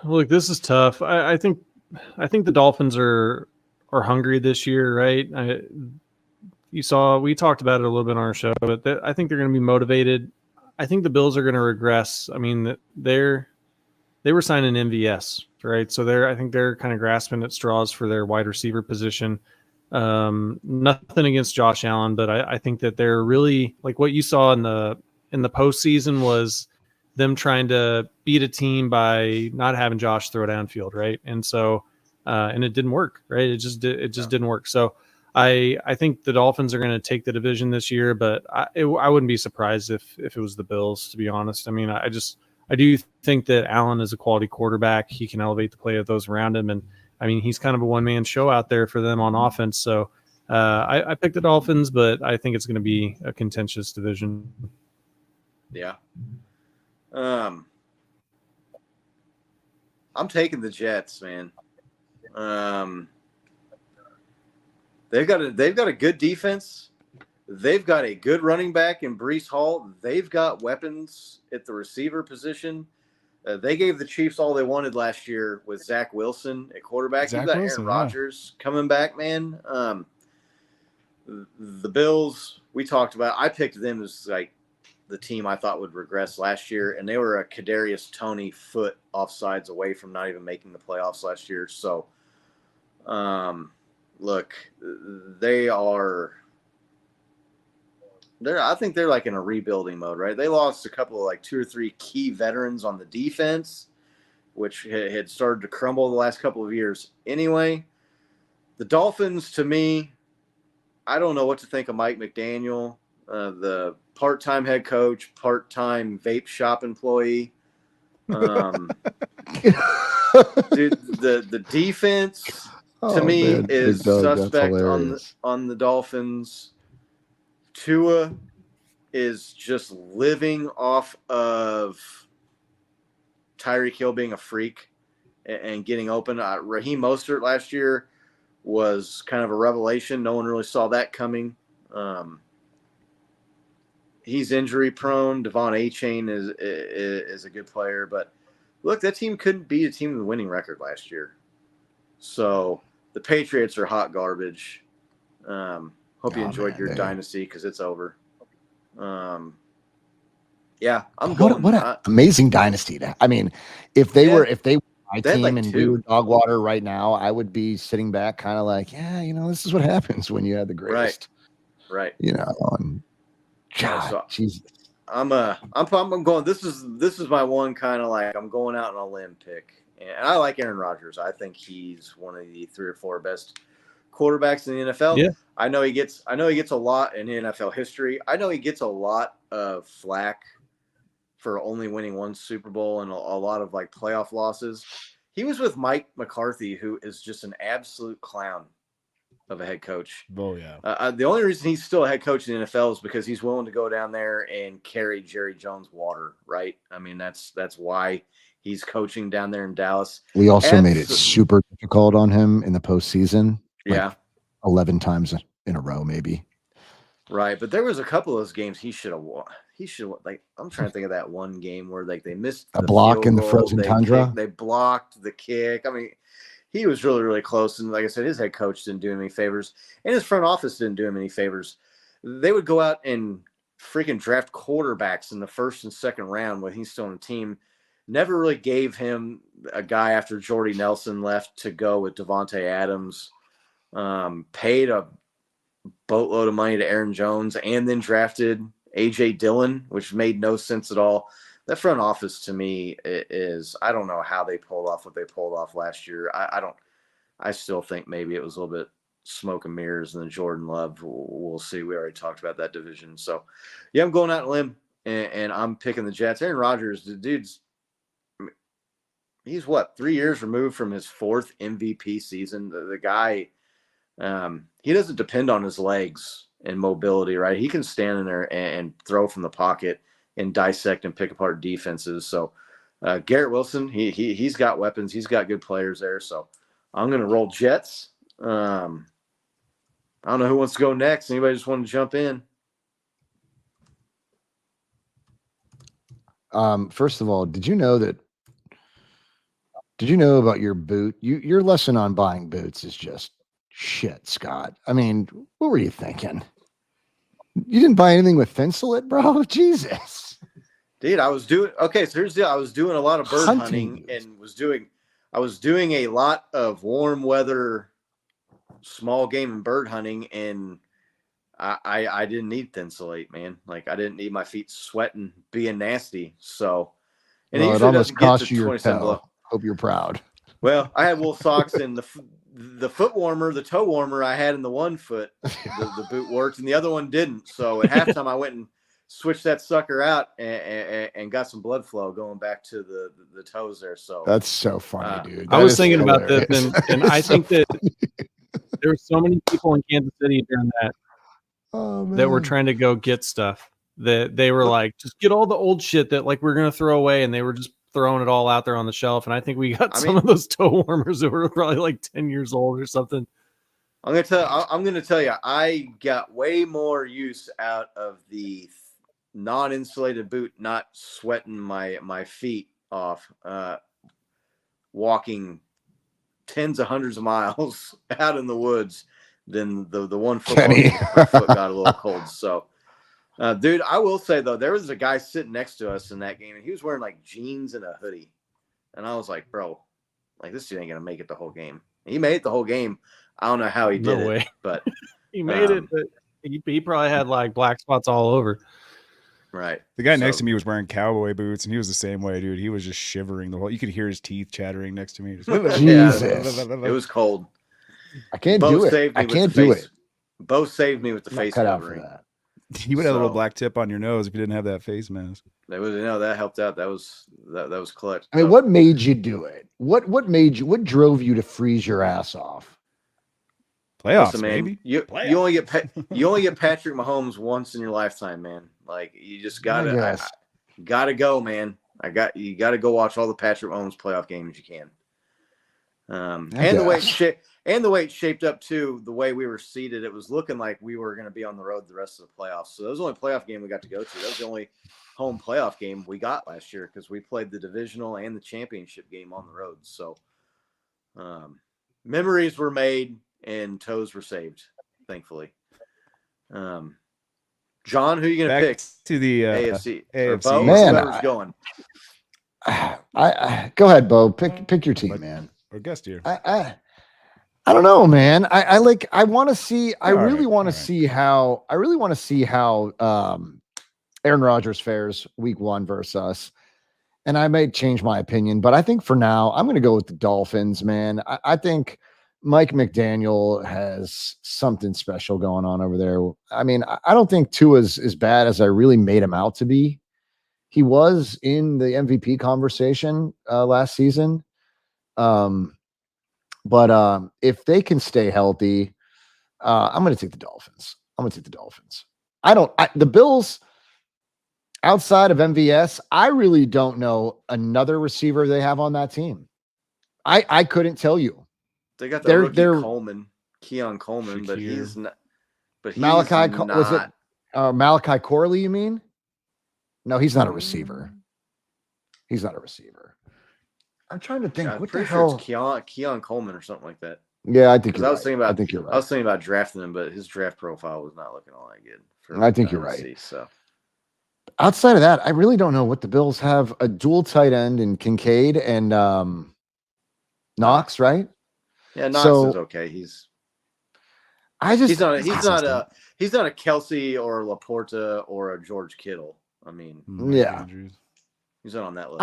Look, this is tough. I think the Dolphins are hungry this year, right? We talked about it a little bit on our show, but I think they're going to be motivated. I think the Bills are going to regress. I mean, they were signing MVS, right? So I think they're kind of grasping at straws for their wide receiver position. Nothing against Josh Allen, but I think that they're really, like, what you saw in the postseason was them trying to beat a team by not having Josh throw downfield, right? And so, and it didn't work, right? It just didn't work. So I think the Dolphins are going to take the division this year, but I wouldn't be surprised if it was the Bills, to be honest. I mean, I do think that Allen is a quality quarterback. He can elevate the play of those around him, and I mean, he's kind of a one-man show out there for them on offense. So I picked the Dolphins, but I think it's going to be a contentious division. Yeah. I'm taking the Jets, man. They've got a good defense. They've got a good running back in Breece Hall. They've got weapons at the receiver position. They gave the Chiefs all they wanted last year with Zach Wilson at quarterback. You've got Aaron Rodgers coming back, man. The Bills, we talked about. I picked them as like the team I thought would regress last year, and they were a Kadarius Toney foot offsides away from not even making the playoffs last year. So, look, I think they're like in a rebuilding mode, right? They lost a couple of like 2 or 3 key veterans on the defense. which had started to crumble the last couple of years. Anyway, the Dolphins, to me, I don't know what to think of Mike McDaniel, the part-time head coach, part-time vape shop employee. Dude, the defense to me is suspect on the Dolphins. Tua is just living off of Tyreek Hill being a freak and getting open. Raheem Mostert last year was kind of a revelation. No one really saw that coming. He's injury prone. Devon Achane is a good player, but look, that team couldn't beat a team with a winning record last year. So the Patriots are hot garbage. Hope you enjoyed your dynasty because it's over. Yeah, I'm going. What an amazing dynasty! I mean, if they were my team like and we were dog water right now, I would be sitting back, kind of like, yeah, this is what happens when you have the greatest, right? And God, Jesus. I'm going. This is my one kind of like I'm going out on a limb pick, and I like Aaron Rodgers. I think he's one of the 3 or 4 best quarterbacks in the NFL. Yeah. I know he gets a lot in NFL history. I know he gets a lot of flack for only winning 1 Super Bowl and a lot of like playoff losses. He was with Mike McCarthy, who is just an absolute clown of a head coach. Oh yeah. The only reason he's still a head coach in the NFL is because he's willing to go down there and carry Jerry Jones water, right? I mean, that's why he's coaching down there in Dallas. We also made it super difficult on him in the postseason. Yeah. 11 times in a row, maybe. Right, but there was a couple of those games he should have won. He should like. I'm trying to think of that one game where like they missed a block in the frozen tundra. They blocked the kick. I mean, he was really, really close. And like I said, his head coach didn't do him any favors, and his front office didn't do him any favors. They would go out and freaking draft quarterbacks in the 1st and 2nd round when he's still on the team. Never really gave him a guy after Jordy Nelson left to go with Devontae Adams. Paid a boatload of money to Aaron Jones and then drafted A.J. Dillon, which made no sense at all. That front office to me is, I don't know how they pulled off what they pulled off last year. I still think maybe it was a little bit smoke and mirrors, and then Jordan Love, we'll see. We already talked about that division. So yeah, I'm going out on a limb and I'm picking the Jets. Aaron Rodgers, the dude's, he's 3 years removed from his 4th MVP season. The guy, he doesn't depend on his legs and mobility, right? He can stand in there and throw from the pocket and dissect and pick apart defenses. So Garrett Wilson, he's got weapons. He's got good players there. So I'm going to roll Jets. I don't know who wants to go next. Anybody just want to jump in? First of all, did you know about your boot? Your lesson on buying boots is just shit, Scott. I mean, what were you thinking? You didn't buy anything with Thinsulate, bro? Jesus. Dude, I was doing so here's the deal. I was doing a lot of bird hunting and I was doing a lot of warm weather small game and bird hunting, and I didn't need Thinsulate, man. Like I didn't need my feet sweating, being nasty. So and it almost cost you your toe. Hope you're proud. Well, I had wool socks and the foot warmer, the toe warmer I had in the one foot, the boot worked and the other one didn't. So at halftime I went and switched that sucker out and got some blood flow going back to the toes there. So that's so funny, dude. I was thinking about this and I think that there were so many people in Kansas City during that that were trying to go get stuff that they were like, just get all the old shit that like we're going to throw away. And they were just throwing it all out there on the shelf. And I think we got some of those toe warmers that were probably like 10 years old or something. I'm going to tell you, I got way more use out of the non-insulated boot, not sweating my feet off, walking tens of hundreds of miles out in the woods than the one foot got a little cold. So, dude, I will say though, there was a guy sitting next to us in that game and he was wearing like jeans and a hoodie. And I was like, bro, like this dude ain't going to make it the whole game. He made it the whole game. I don't know how he did it, but he made it, but he probably had like black spots all over. Right. The guy next to me was wearing cowboy boots, and he was the same way, dude. He was just shivering the whole. You could hear his teeth chattering next to me. Jesus. It was cold. I can't Bo do it. saved me I with can't the do face. it. Bo saved me with the I'm not face cut out for covering. that. You would have a little black tip on your nose if you didn't have that face mask. That helped out. That was clutch. I mean, what made you do it? What drove you to freeze your ass off? Playoffs, Listen, man, baby. You only get Patrick Mahomes once in your lifetime, man. Like you just gotta go, man. You gotta go watch all the Patrick Mahomes playoff games you can. And the way it shaped up too, the way we were seated, it was looking like we were going to be on the road the rest of the playoffs. So that was the only playoff game we got to go to. That was the only home playoff game we got last year because we played the divisional and the championship game on the road. So memories were made and toes were saved, thankfully. John, who are you going to pick to the AFC? AFC. Bo, Man, whoever's going. I go ahead, Bo. Pick your team, man. Or guest here. I don't know, man. I want to see. I All really right, want to all right. see how. I really want to see how Aaron Rodgers fares week 1 versus us. And I may change my opinion, but I think for now I'm going to go with the Dolphins, man. I think Mike McDaniel has something special going on over there. I mean, I don't think Tua's as bad as I really made him out to be. He was in the MVP conversation last season. But if they can stay healthy, I'm going to take the Dolphins. The Bills, outside of MVS, I really don't know another receiver they have on that team. I couldn't tell you. They got the rookie Keon Coleman, but he's not. But he's was it Malachi Corley? You mean? No, he's not a receiver. I'm trying to think. What the hell? It's Keon Coleman or something like that. Yeah, I think you're I right. was thinking about. I think you're right. I was thinking about drafting him, but his draft profile was not looking all that good. I think you're right. So outside of that, I really don't know what the Bills have. A dual tight end in Kincaid and Knox, right? Yeah, Knox is okay. He's not a Kelsey or a Laporta or a George Kittle. I mean, yeah. He's not on that list.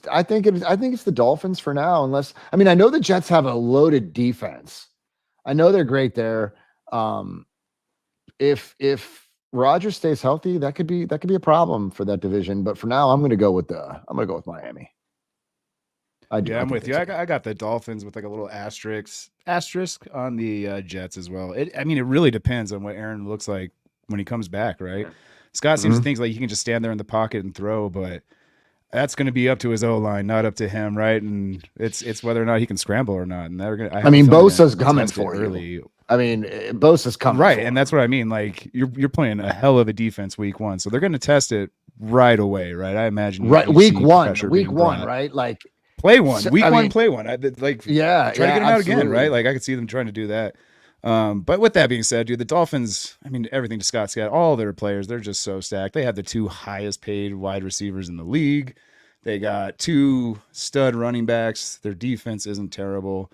I think it's the Dolphins for now, unless I know the Jets have a loaded defense. I know they're great there. If Rodgers stays healthy, that could be a problem for that division. But for now, I'm gonna go with Miami. I'm with you. I got the Dolphins with like a little asterisk on the Jets as well. It really depends on what Aaron looks like when he comes back, right? Yeah. Scott seems to think like he can just stand there in the pocket and throw, but that's going to be up to his O-line, not up to him, right? And it's whether or not he can scramble or not. And Bosa's coming for you. Bosa's coming, right? And that's what I mean. Like you're playing a hell of a defense week 1, so they're going to test it right away, right? I imagine. Right, week one, right? Like play one, play one. Try to get him out again, right? Like I could see them trying to do that. But with that being said, dude, the Dolphins, everything to Scott's got, all their players, they're just so stacked. They have the 2 highest paid wide receivers in the league. They got 2 stud running backs. Their defense isn't terrible.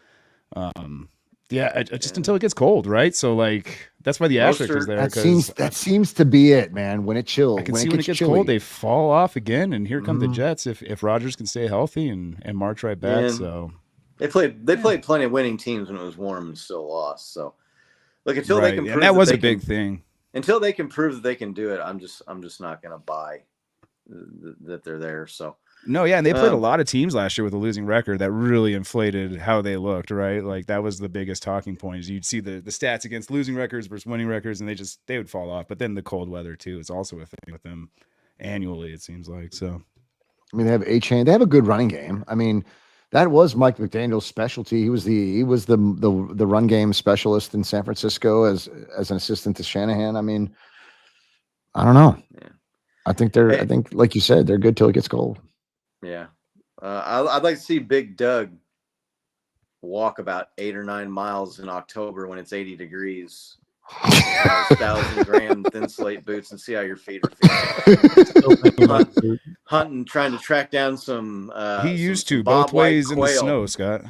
Until it gets cold, right? So like that's why the asterisk is there. That seems to be it, man. When it chills, I can see when it gets cold, they fall off again, and here come the Jets if Rodgers can stay healthy and march right back. So they played plenty of winning teams when it was warm and still lost. So look, until they can prove that was a big thing. Until they can prove that they can do it, I'm just not going to buy that they're there. So no, yeah, and they played a lot of teams last year with a losing record that really inflated how they looked, right? Like that was the biggest talking point. Is you'd see the stats against losing records versus winning records, and they would fall off. But then the cold weather too is also a thing with them annually. It seems like so. They have A-Chain. They have a good running game. That was Mike McDaniel's specialty. He was the run game specialist in San Francisco as an assistant to Shanahan. I don't know. Yeah. I think like you said, they're good till it gets cold. Yeah. I'd like to see Big Doug walk about 8 or 9 miles in October when it's 80 degrees. 1,000-gram thin slate boots and see how your feet are feeling. Hunting, trying to track down some. He used to both ways in the snow, Scott.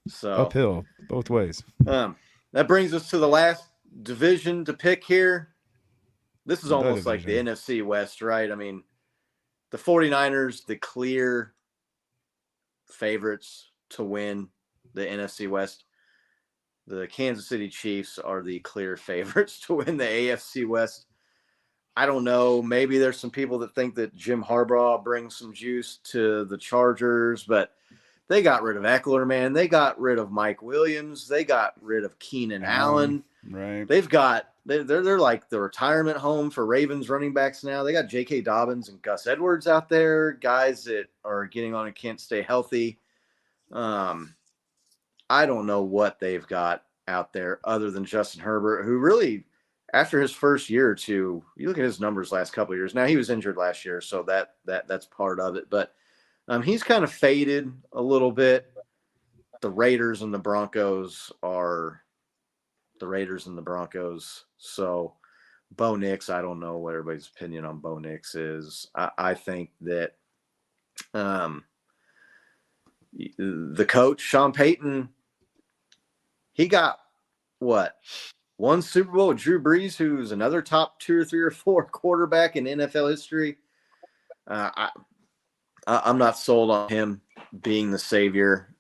So uphill, both ways. That brings us to the last division to pick here. this is almost like the NFC West, right? I mean, the 49ers, the clear favorites to win the NFC West. The Kansas City Chiefs are the clear favorites to win the AFC West. I don't know. Maybe there's some people that think that Jim Harbaugh brings some juice to the Chargers, but they got rid of Eckler, man. They got rid of Mike Williams. They got rid of Keenan Allen. Right. They're like the retirement home for Ravens running backs now. They got J.K. Dobbins and Gus Edwards out there, guys that are getting on and can't stay healthy. I don't know what they've got out there other than Justin Herbert, who really, after his first year or two, you look at his numbers last couple of years. Now he was injured last year, so that's part of it. But he's kind of faded a little bit. The Raiders and the Broncos are the Raiders and the Broncos. So Bo Nix, I don't know what everybody's opinion on Bo Nix is. I think that the coach, Sean Payton, he got one Super Bowl with Drew Brees, who's another top 2 or 3 or 4 quarterback in NFL history. I'm not sold on him being the savior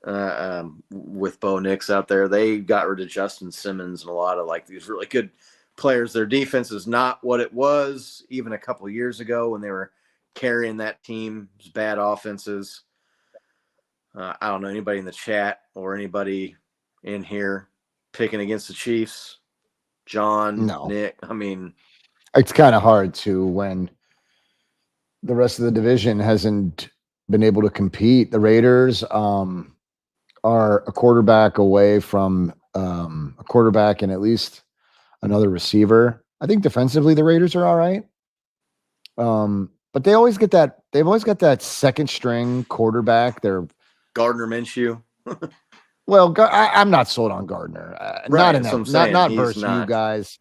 with Bo Nix out there. They got rid of Justin Simmons and a lot of like these really good players. Their defense is not what it was even a couple of years ago when they were carrying that team's bad offenses. I don't know anybody in the chat or anybody in here picking against the Chiefs. John, No. Nick, I mean, it's kind of hard to when the rest of the division hasn't been able to compete. The Raiders are a quarterback away from a quarterback and at least another receiver. I think defensively the Raiders are all right. But they've always got that second string quarterback. They're Gardner Minshew. Well, I'm not sold on Gardner. Right, not in that, not versus you guys.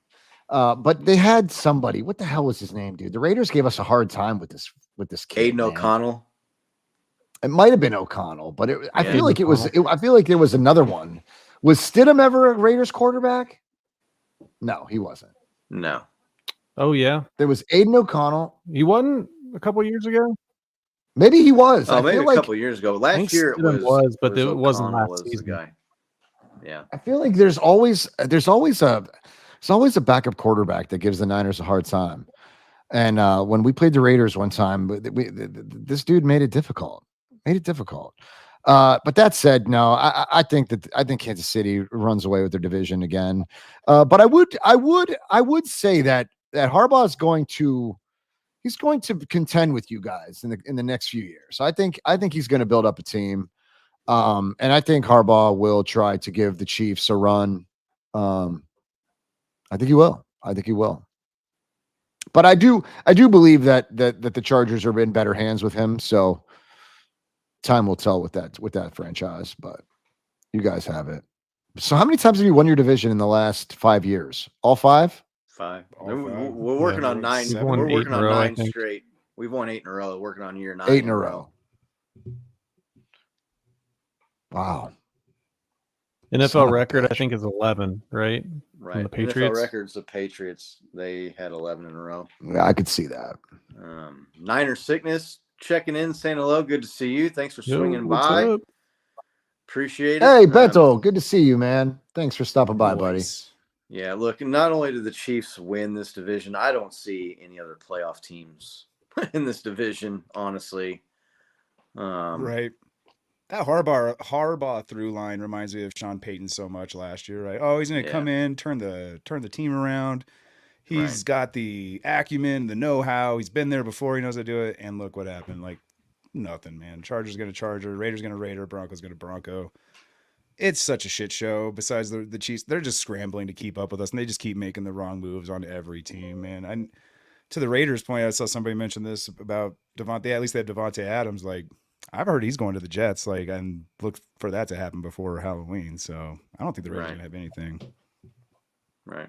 But they had somebody. What the hell was his name, dude? The Raiders gave us a hard time with this kid. Aiden O'Connell. It might have been O'Connell, but I feel like it was. I feel like there was another one. Was Stidham ever a Raiders quarterback? No, he wasn't. No. Oh yeah, there was Aiden O'Connell. He wasn't a couple years ago. Maybe he was. Oh, maybe a couple years ago. Last year it was, but it wasn't last season. Guy. Yeah. I feel like there's always a backup quarterback that gives the Niners a hard time. And when we played the Raiders one time, this dude made it difficult. But that said, no, I think Kansas City runs away with their division again. But I would say that Harbaugh is going to contend with you guys in the next few years. I think he's going to build up a team. And I think Harbaugh will try to give the Chiefs a run. I think he will. But I do believe that the Chargers are in better hands with him. So time will tell with that franchise. But you guys have it. So how many times have you won your division in the last 5 years? All 5? 5. We're working on 9. We're working on 9 straight. We've won 8 in a row. Working on year 9. 8 in a row. Wow. NFL record, I think, is 11, right? Right. From the Patriots. NFL records, the Patriots, they had 11 in a row. Yeah, I could see that. Niner Sickness checking in, saying hello. Good to see you. Thanks for swinging by. Up? Appreciate it. Hey, Beto, good to see you, man. Thanks for stopping by, buddy. Yeah, look, not only did the Chiefs win this division, I don't see any other playoff teams in this division, honestly. Right. That Harbaugh through line reminds me of Sean Payton so much last year, right? Oh, he's going to come in, turn the team around. He's got the acumen, the know-how. He's been there before. He knows how to do it. And look what happened. Like, nothing, man. Chargers going to Charger. Raiders going to Raider. Broncos going to Bronco. It's such a shit show. Besides the Chiefs, they're just scrambling to keep up with us, and they just keep making the wrong moves on every team, man. And to the Raiders' point, I saw somebody mention this about Devontae. At least they have Devontae Adams. Like, I've heard he's going to the Jets, like, and look for that to happen before Halloween. So I don't think the Raiders are going to have anything. Right.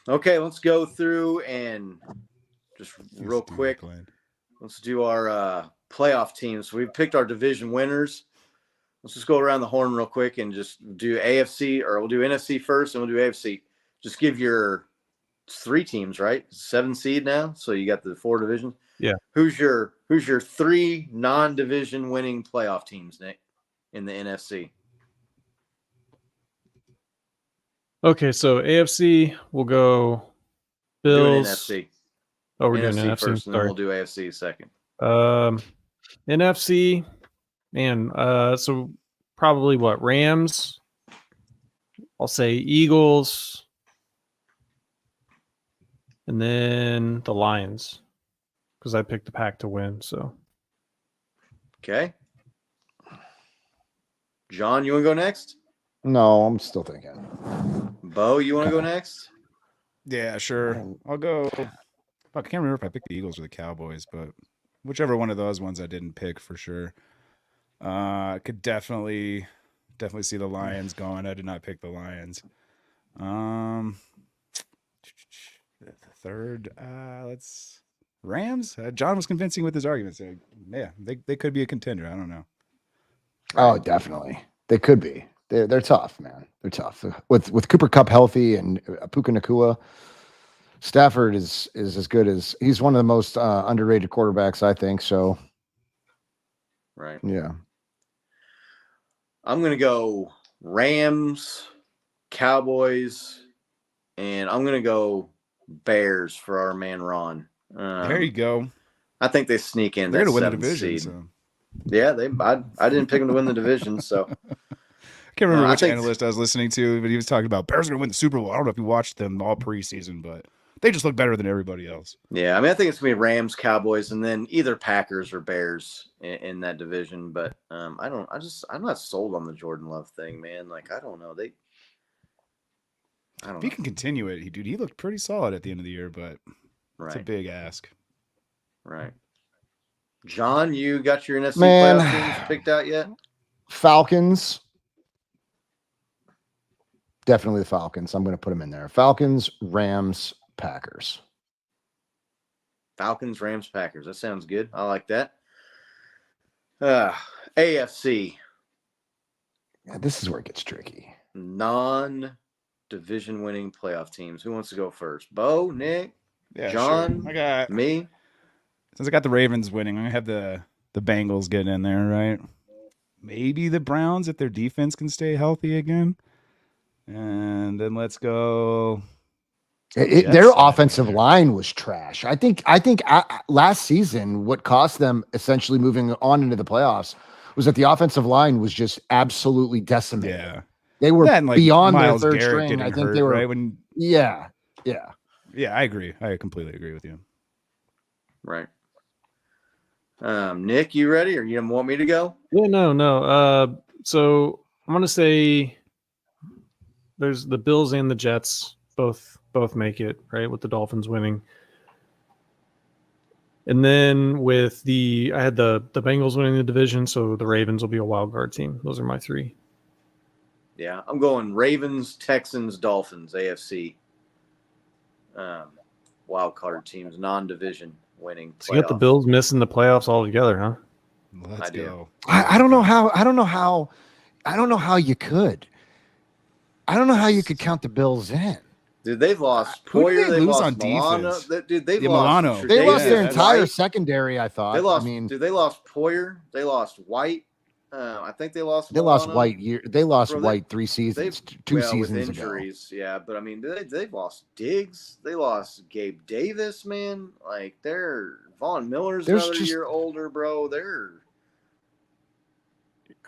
Okay, let's go through and just real quick. Let's do our playoff teams. We've picked our division winners. Let's just go around the horn real quick and just do AFC, or we'll do NFC first and we'll do AFC. Just give your it's 3 teams, right? 7 seed now, so you got the 4 divisions. Yeah. Who's your 3 non-division winning playoff teams, Nick, in the NFC? Okay, so AFC will go We're doing Bills. NFC. Oh, we're doing NFC NFC first, and then Sorry. we'll do AFC second. NFC, man. So probably what? Rams. I'll say Eagles, and then the Lions, because I picked the Pack to win. So Okay. John, you want to go next? No, I'm still thinking. Bo, you want to go next? Yeah, sure. I'll go. Fuck, I can't remember if I picked the Eagles or the Cowboys, but whichever one of those ones I didn't pick for sure. I could definitely see the Lions going. I did not pick the Lions. The third, let's Rams. John was convincing with his arguments. Yeah, they could be a contender. I don't know. Oh, definitely. They could be. They're tough, man. They're tough. With Cooper Kupp healthy and Puka Nacua, Stafford is as good as he's one of the most underrated quarterbacks, I think. So, Right. yeah. I'm going to go Rams, Cowboys, and I'm going to go Bears for our man Ron. There you go. I think they sneak in. They're that going to win the 7th division. seed. So. Yeah, I didn't pick them to win the division, so. I can't remember which analyst I was listening to, but he was talking about Bears are going to win the Super Bowl. I don't know if you watched them all preseason, but they just look better than everybody else. Yeah, I mean, I think it's going to be Rams, Cowboys, and then either Packers or Bears in that division. But I'm not sold on the Jordan Love thing, man. Like, I don't know. I don't know. If he can continue it, he looked pretty solid at the end of the year, but it's a big ask. Right. John, you got your NFC Man. playoff teams picked out yet? Falcons. Definitely the Falcons. I'm going to put them in there. Falcons, Rams, Packers. Falcons, Rams, Packers. That sounds good. I like that. AFC. Yeah, this is where it gets tricky. Non-division winning playoff teams. Who wants to go first? Bo, Nick, John, sure. I got me. Since I got the Ravens winning, I'm going to have the Bengals getting in there, right? Maybe the Browns if their defense can stay healthy again. And then let's go. Their offensive line was trash. I think last season, what cost them essentially moving on into the playoffs was that the offensive line was just absolutely decimated. Yeah. They were beyond Miles their third Garrett string. I think hurt, they were. Right? Yeah. I agree. I completely agree with you. Right. Nick, you ready, or you want me to go? Yeah, no. So I'm gonna say there's the Bills and the Jets both make it, right, with the Dolphins winning. And then I had the Bengals winning the division, so the Ravens will be a wild card team. Those are my 3. Yeah, I'm going Ravens, Texans, Dolphins, AFC. Wild card teams, non-division winning. So you got the Bills missing the playoffs altogether, huh? Let's go. I don't know how you could. I don't know how you could count the Bills in. Dude, they've lost Who Poyer. did they They've lose lost on Milano. defense? Dude, they've Yeah, lost. Milano. They lost their Tre'Davious entire White. secondary, I thought. They lost. I mean, Dude, they lost Poyer. They lost White. I think they lost. they lost Milano. White. They lost Bro, White 3 seasons, 2 seasons with ago. injuries. Yeah, but I mean, they've lost Diggs. They lost Gabe Davis. Man, like Von Miller's another year older, bro.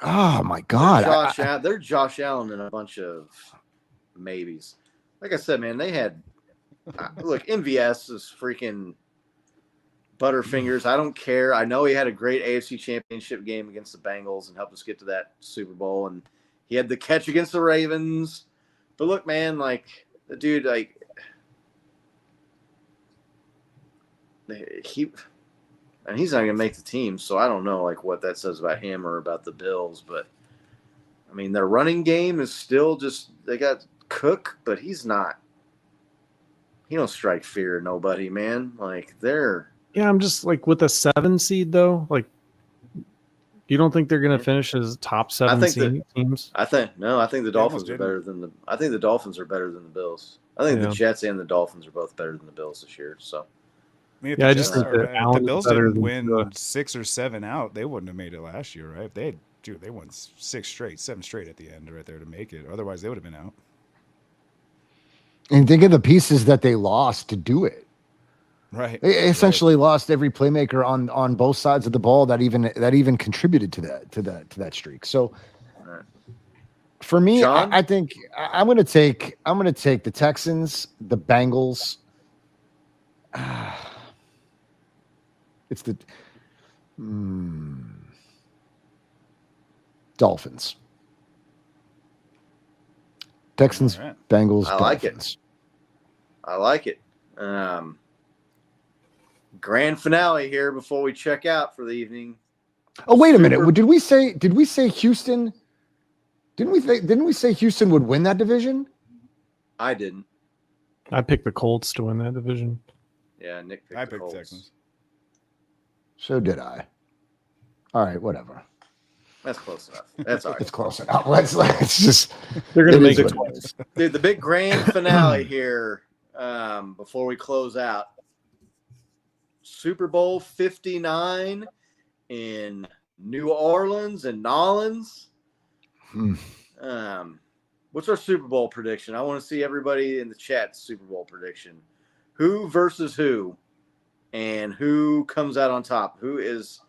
Oh my God! They're Josh Allen and a bunch of maybes. Like I said, man, they had look. MVS is freaking Butterfingers. I don't care. I know he had a great AFC Championship game against the Bengals and helped us get to that Super Bowl, and he had the catch against the Ravens. But look, man, like the dude, like he's not gonna make the team, so I don't know like what that says about him or about the Bills. But I mean, their running game is still just they got Cook, but he's not. He don't strike fear of nobody, man. Like they're. Yeah, I'm just like with a 7 seed though. Like You don't think they're going to finish as top 7 teams? I think the Dolphins are better than the Dolphins are better than the Bills. I think the Jets and the Dolphins are both better than the Bills this year. So, I mean, I just think that if the Bills better didn't than win 6 or 7 out, they wouldn't have made it last year, right? If they won 7 straight at the end right there to make it. Otherwise, they would have been out. And think of the pieces that they lost to do it. Right. They essentially lost every playmaker on both sides of the ball that even contributed to that streak. So for me, I think I'm going to take the Texans, the Bengals. It's the Dolphins. Texans, right. Bengals, I like Dolphins. I like it. Grand finale here before we check out for the evening. Oh, wait a minute. Did we say Houston? Didn't we say Houston would win that division? I didn't. I picked the Colts to win that division. Yeah, Nick picked I the picked Colts. Texans. So did I. All right, whatever. That's close enough. That's all right. It's close enough. Let's just. They're going to make is it what twice. Dude, the big grand finale here before we close out. Super Bowl 59 in New Orleans and Nolans. What's our Super Bowl prediction? I want to see everybody in the chat Super Bowl prediction. Who versus who, and who comes out on top? Who is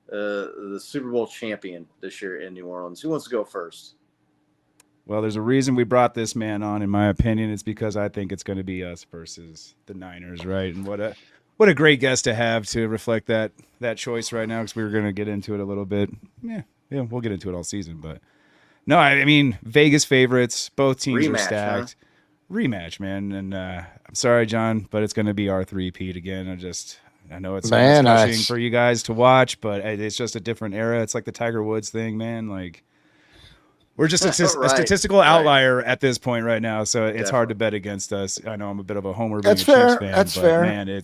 the Super Bowl champion this year in New Orleans? Who wants to go first? Well, there's a reason we brought this man on, in my opinion. It's because I think it's going to be us versus the Niners, right? And what a great guest to have to reflect that choice right now, because we were going to get into it a little bit. Yeah, we'll get into it all season. But no, I mean, Vegas favorites. Both teams are stacked. Huh? Rematch, man. And I'm sorry, John, but it's going to be our three-peat again. I know it's frustrating for you guys to watch, but it's just a different era. It's like the Tiger Woods thing, man. Like, we're just a statistical outlier at this point right now, so it's hard to bet against us. I know I'm a bit of a homer being a Chiefs fan, That's but fair. Man,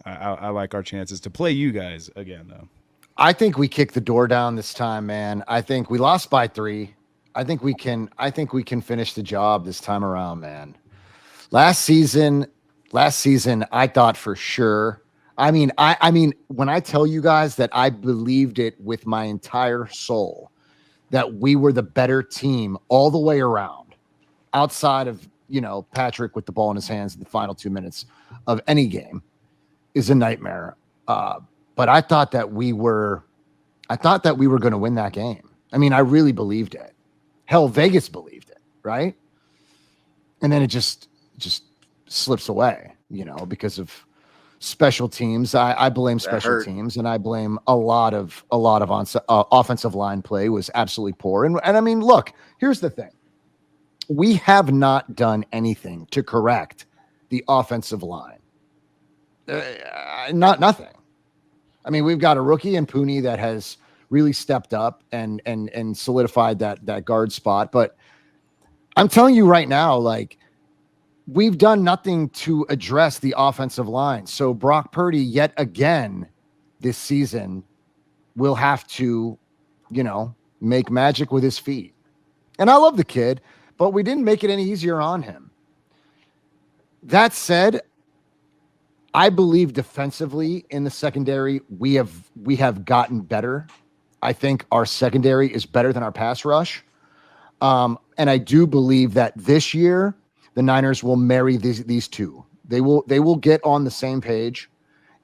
I like our chances to play you guys again, though. I think we kick the door down this time, man. I think we lost by 3. I think we can finish the job this time around, man. Last season, I thought for sure. I mean, when I tell you guys that I believed it with my entire soul, that we were the better team all the way around, outside of, Patrick with the ball in his hands in the final 2 minutes of any game, is a nightmare. But I thought that we were going to win that game. I mean, I really believed it. Hell, Vegas believed it, right? And then it just slips away, because of special teams. I blame special teams, and I blame a lot of offensive line play was absolutely poor. And I mean, look, here's the thing: we have not done anything to correct the offensive line. Nothing. I mean, we've got a rookie in Pooney that has really stepped up and solidified that guard spot. But I'm telling you right now, like, we've done nothing to address the offensive line. So Brock Purdy, yet again this season, will have to, make magic with his feet. And I love the kid, but we didn't make it any easier on him. That said, I believe defensively in the secondary, we have gotten better. I think our secondary is better than our pass rush. And I do believe that this year the Niners will marry these two. They will get on the same page,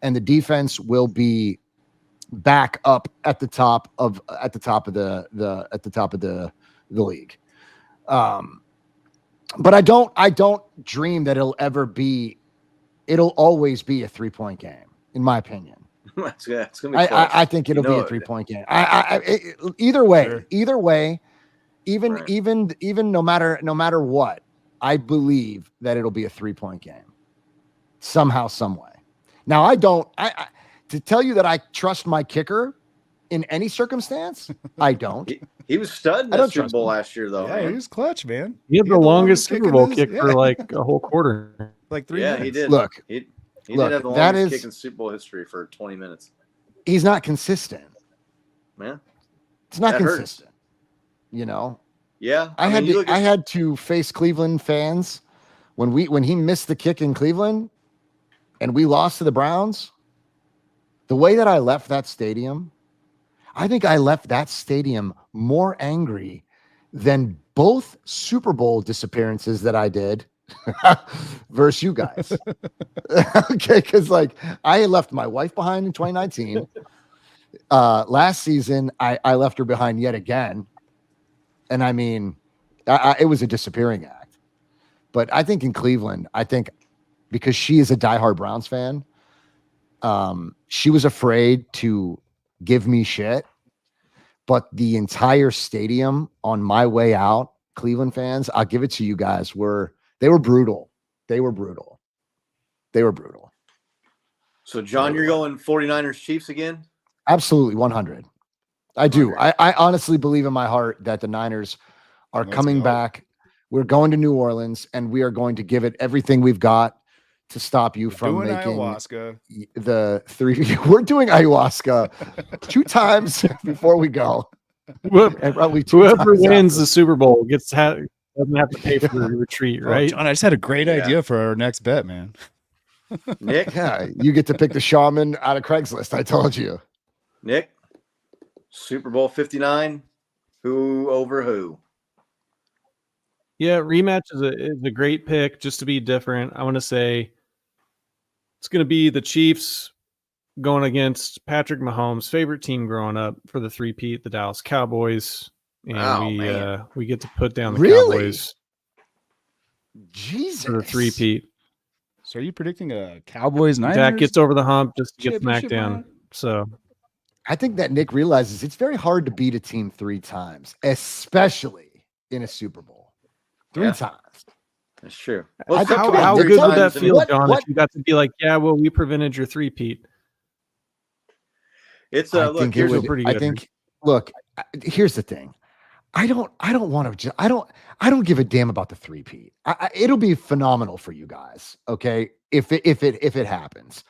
and the defense will be back up at the top of the league. But I don't dream that it'll always be a 3-point game, in my opinion. It's gonna be close. I think it'll be a 3-point game. Either way, even no matter what, I believe that it'll be a 3-point game somehow, some way. Now, I to tell you that I trust my kicker in any circumstance, I don't. He was studding the Super Bowl last year, though. Yeah, he was clutch, man. He had the longest Super Bowl kick for like a whole quarter. Like 3 minutes. He did. Look, he did have the longest kick in Super Bowl history for 20 minutes. He's not consistent. Man. It's not That hurts. consistent. You know, Yeah. I mean, had to face Cleveland fans when he missed the kick in Cleveland and we lost to the Browns. The way that I left that stadium, I think I left that stadium more angry than both Super Bowl disappearances that I did versus you guys. Okay, because like I left my wife behind in 2019. Last season, I left her behind yet again. And I mean, it was a disappearing act. But I think in Cleveland, because she is a diehard Browns fan, she was afraid to give me shit. But the entire stadium on my way out, Cleveland fans, I'll give it to you guys, they were brutal. They were brutal. So, John, you're going 49ers Chiefs again? Absolutely, 100. I do. I honestly believe in my heart that the Niners are coming back. We're going to New Orleans, and we are going to give it everything we've got to stop you from making ayahuasca. The 3. We're doing ayahuasca 2 times before we go. And probably 2 Whoever times wins after. the Super Bowl doesn't have to pay for the retreat, right? John, I just had a great idea for our next bet, man. Nick? Yeah, you get to pick the shaman out of Craigslist. I told you. Nick? Super Bowl 59? Who over who? Yeah, rematch is a great pick just to be different. I want to say it's going to be the Chiefs going against Patrick Mahomes' favorite team growing up for the three-peat, the Dallas Cowboys. And we get to put down the Cowboys Jesus. for the three-peat. So are you predicting a Cowboys Niners? Dak gets over the hump just to get smacked down. round? So I think that Nick realizes it's very hard to beat a team 3 times, especially in a Super Bowl. 3 times. That's true. Well, how Nick, good tell would me, that feel, what- John, what- if you got to be like, yeah, well, we prevented your three-peat? It's I look, think it here's would. pretty I good. think. Look, here's the thing. I don't want to. I don't give a damn about the 3-peat. It'll be phenomenal for you guys. Okay, if it happens,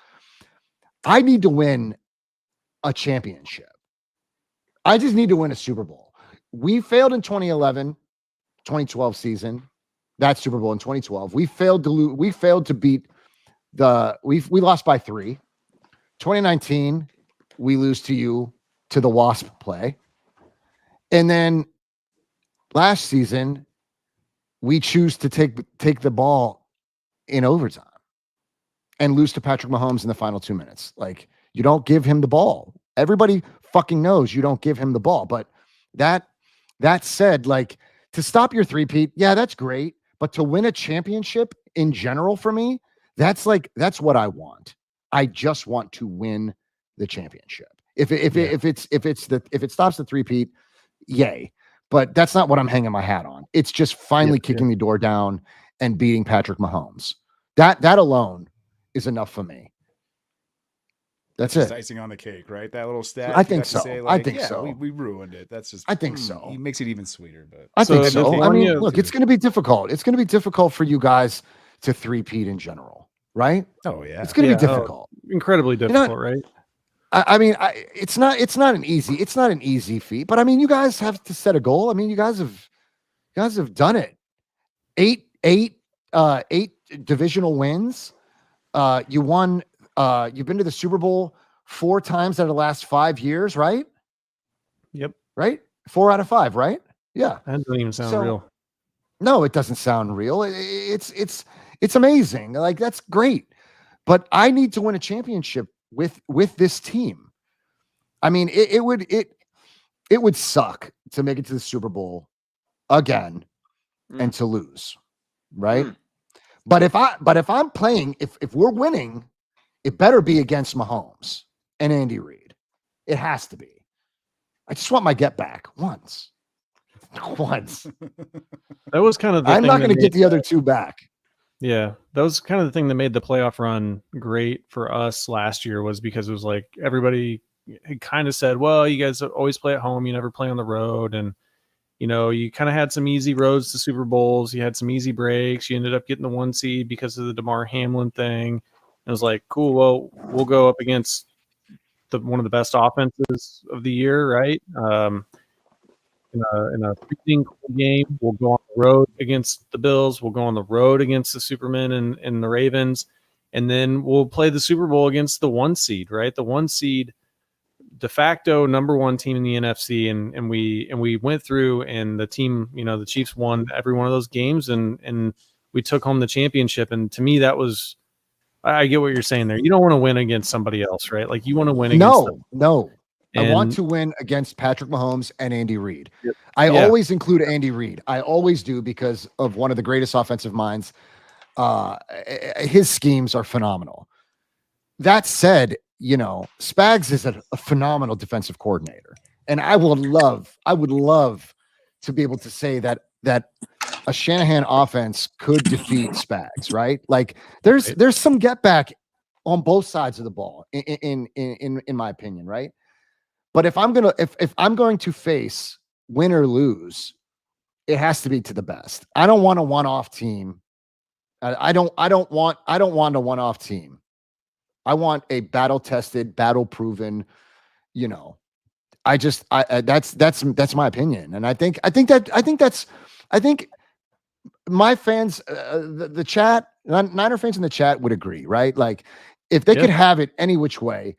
I need to win a championship. I just need to win a Super Bowl. We failed in 2011, 2012 season. That Super Bowl in 2012. We failed to beat we lost by 3. 2019, we lose to you to the Wasp play. And then last season, we choose to take the ball in overtime and lose to Patrick Mahomes in the final 2 minutes. Like, you don't give him the ball. Everybody fucking knows you don't give him the ball. But that said, like, to stop your three-peat, yeah, that's great. But to win a championship in general for me, that's what I want. I just want to win the championship. If it stops the three-peat, yay. But that's not what I'm hanging my hat on. It's just finally kicking the door down and beating Patrick Mahomes. That alone is enough for me. That's just it. icing on the cake, right? That little stat. I think you have to so. say, I think so. We ruined it. That's just. I think so. It makes it even sweeter, but I think So so. does I mean, Vanya- look, it's going to be difficult. It's going to be difficult for you guys to three-peat in general, right? oh yeah, It's going to be difficult. Incredibly difficult, right? I mean, it's not an easy feat, but I mean, you guys have to set a goal. I mean, you guys have done it. 8 divisional wins. You won. You've been to the Super Bowl 4 times out of the last 5 years, right? Yep. Right? 4 out of 5, right? Yeah. That doesn't even sound So- real. No, it doesn't sound real. It's amazing. Like, that's great. But I need to win a championship with this team. I mean, it would suck to make it to the Super Bowl again and to lose, right? But if I'm playing, if we're winning, it better be against Mahomes and Andy Reid. It has to be. I just want my get back once. That was kind of the I'm thing not that going to get made- the other 2 back. Yeah, that was kind of the thing that made the playoff run great for us last year, was because it was like everybody had kind of said, well, you guys always play at home, you never play on the road. And, you know, you kind of had some easy roads to Super Bowls. You had some easy breaks. You ended up getting the 1 seed because of the DeMar Hamlin thing. It was like, cool, well, we'll go up against one of the best offenses of the year, right? in a freezing cold game. We'll go on the road against the Bills. We'll go on the road against the Supermen and the Ravens, and then we'll play the Super Bowl against the 1 seed. Right, the 1 seed, de facto number 1 team in the NFC, and we went through, and the team, the Chiefs won every one of those games, and we took home the championship. And to me, that was. I get what you're saying there. You don't want to win against somebody else, right? Like you want to win against them. No. I want And- to win against Patrick Mahomes and Andy Reid. Yep. I Yeah. always include Andy Reid. I always do because of one of the greatest offensive minds. His schemes are phenomenal. That said, Spags is a phenomenal defensive coordinator. And I would love to be able to say that a Shanahan offense could defeat Spags, right? Like there's some get back on both sides of the ball in my opinion, right? But if I'm going to face win or lose, it has to be to the best. I don't want a one-off team. I don't want a one-off team. I want a battle-tested, battle-proven, that's my opinion. And I think my fans, the chat, Niner fans in the chat would agree, right? Like if they could have it any which way,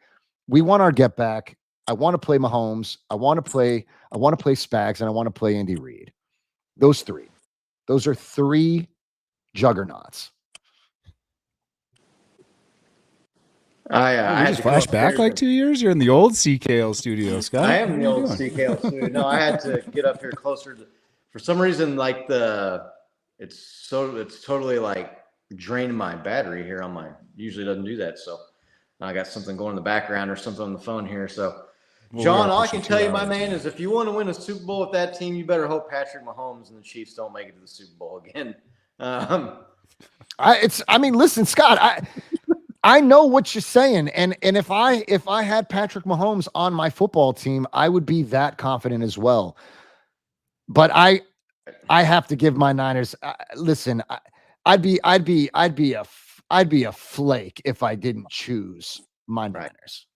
we want our get back. I want to play Mahomes. I want to play Spags, and I want to play Andy Reid. Those are 3 juggernauts. I just flash back like 2 years. You're in the old CKL studio, Scott. I am in the old CKL studio. No, I had to get up here closer for some reason, like it's totally like draining my battery here on my, usually doesn't do that. So I got something going in the background or something on the phone here. So John, all I can tell you, my man, is if you want to win a Super Bowl with that team, you better hope Patrick Mahomes and the Chiefs don't make it to the Super Bowl again. Listen, Scott, I know what you're saying, and if I had Patrick Mahomes on my football team, I would be that confident as well. But I have to give my Niners. Listen, I'd be a flake if I didn't choose my Niners.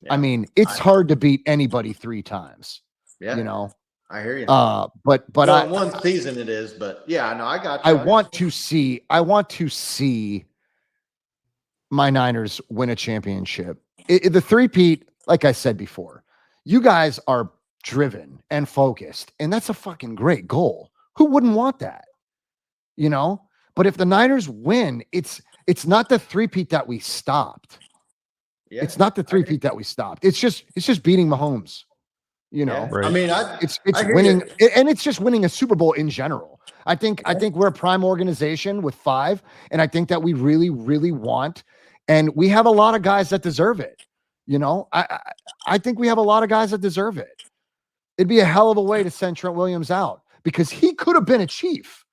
Yeah. I mean, it's hard to beat anybody 3 times. Yeah, I hear you. But one season it is, but yeah, no, I got you. I want to see my Niners win a championship. The 3-peat, like I said before, you guys are driven and focused, and that's a fucking great goal. Who wouldn't want that? But if the Niners win, it's not the 3-peat that we stopped. Yeah, it's not the 3-peat that we stopped. It's just beating Mahomes. Right. I mean, it's winning, and it's just winning a Super Bowl in general. I think we're a prime organization with 5, and I think that we really, really want, and we have a lot of guys that deserve it. I think we have a lot of guys that deserve it. It'd be a hell of a way to send Trent Williams out because he could have been a Chief.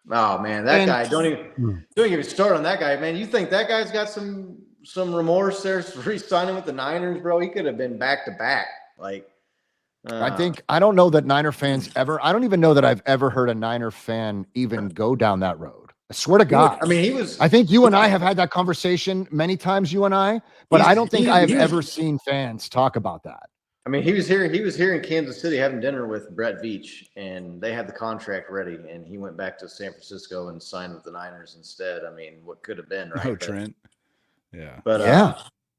Oh man, that guy! Don't even start on that guy, man. You think that guy's got some remorse there re-signing with the Niners, bro? He could have been back to back. Like, I don't know that Niner fans ever. I don't even know that I've ever heard a Niner fan even go down that road. I swear to God. I mean, I think you and I have had that conversation many times, you and I, but I don't think I have ever seen fans talk about that. I mean, he was here in Kansas City having dinner with Brett Veach, and they had the contract ready, and he went back to San Francisco and signed with the Niners instead. I mean, what could have been, right? Oh, Trent. Yeah. But yeah.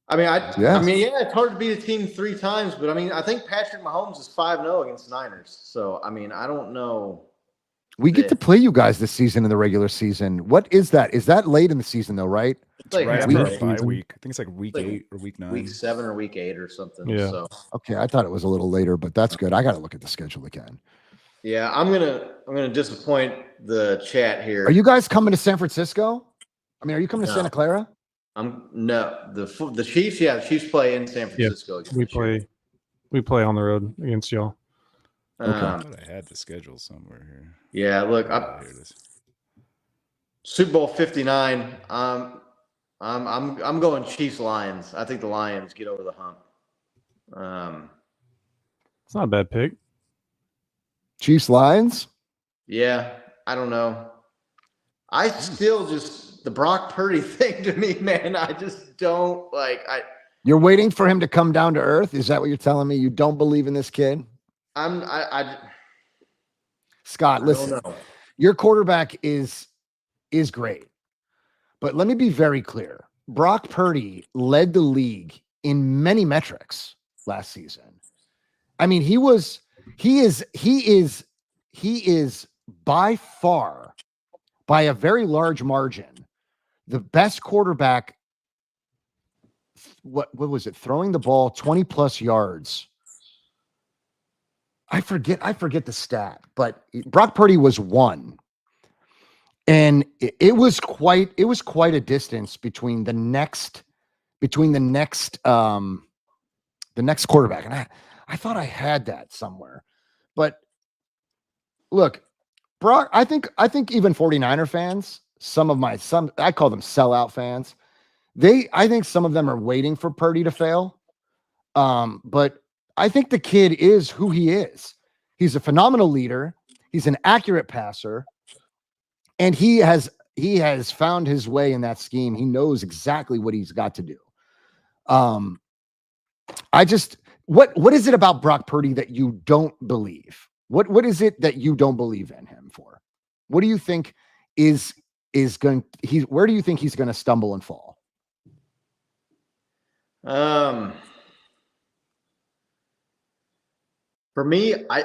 I mean, it's hard to beat a team 3 times, but I mean, I think Patrick Mahomes is 5-0 against the Niners. So, I mean, I don't know. We get to play you guys this season in the regular season. What is that? Is that late in the season though, right? It's like right after a bye week. I think it's like week 8 or week 9. Week 7 or week 8 or something. Yeah. So okay, I thought it was a little later, but that's good. I got to look at the schedule again. Yeah, I'm gonna disappoint the chat here. Are you guys coming to San Francisco? I mean, are you coming to Santa Clara? The Chiefs. Yeah, the Chiefs play in San Francisco. Yeah, we play on the road against y'all. I thought I had the schedule somewhere here. Yeah, look, Here it is. Super Bowl 59. I'm going Chiefs Lions. I think the Lions get over the hump. It's not a bad pick. Chiefs Lions? Yeah, I don't know. I still just the Brock Purdy thing to me, man. I just don't like. You're waiting for him to come down to earth. Is that what you're telling me? You don't believe in this kid? Scott, I listen, don't know. your quarterback is great, but let me be very clear. Brock Purdy led the league in many metrics last season. I mean, he is by far, by a very large margin, the best quarterback. What was it? Throwing the ball 20 plus yards. I forget the stat, but Brock Purdy was one. And it was quite a distance between the next quarterback. And I thought I had that somewhere. But look, Brock, I think even 49er fans, I call them sellout fans. I think some of them are waiting for Purdy to fail. But I think the kid is who he is. He's a phenomenal leader. He's an accurate passer. And he has found his way in that scheme. He knows exactly what he's got to do. What is it about Brock Purdy that you don't believe? What is it that you don't believe in him for? What do you think where do you think he's going to stumble and fall? For me, I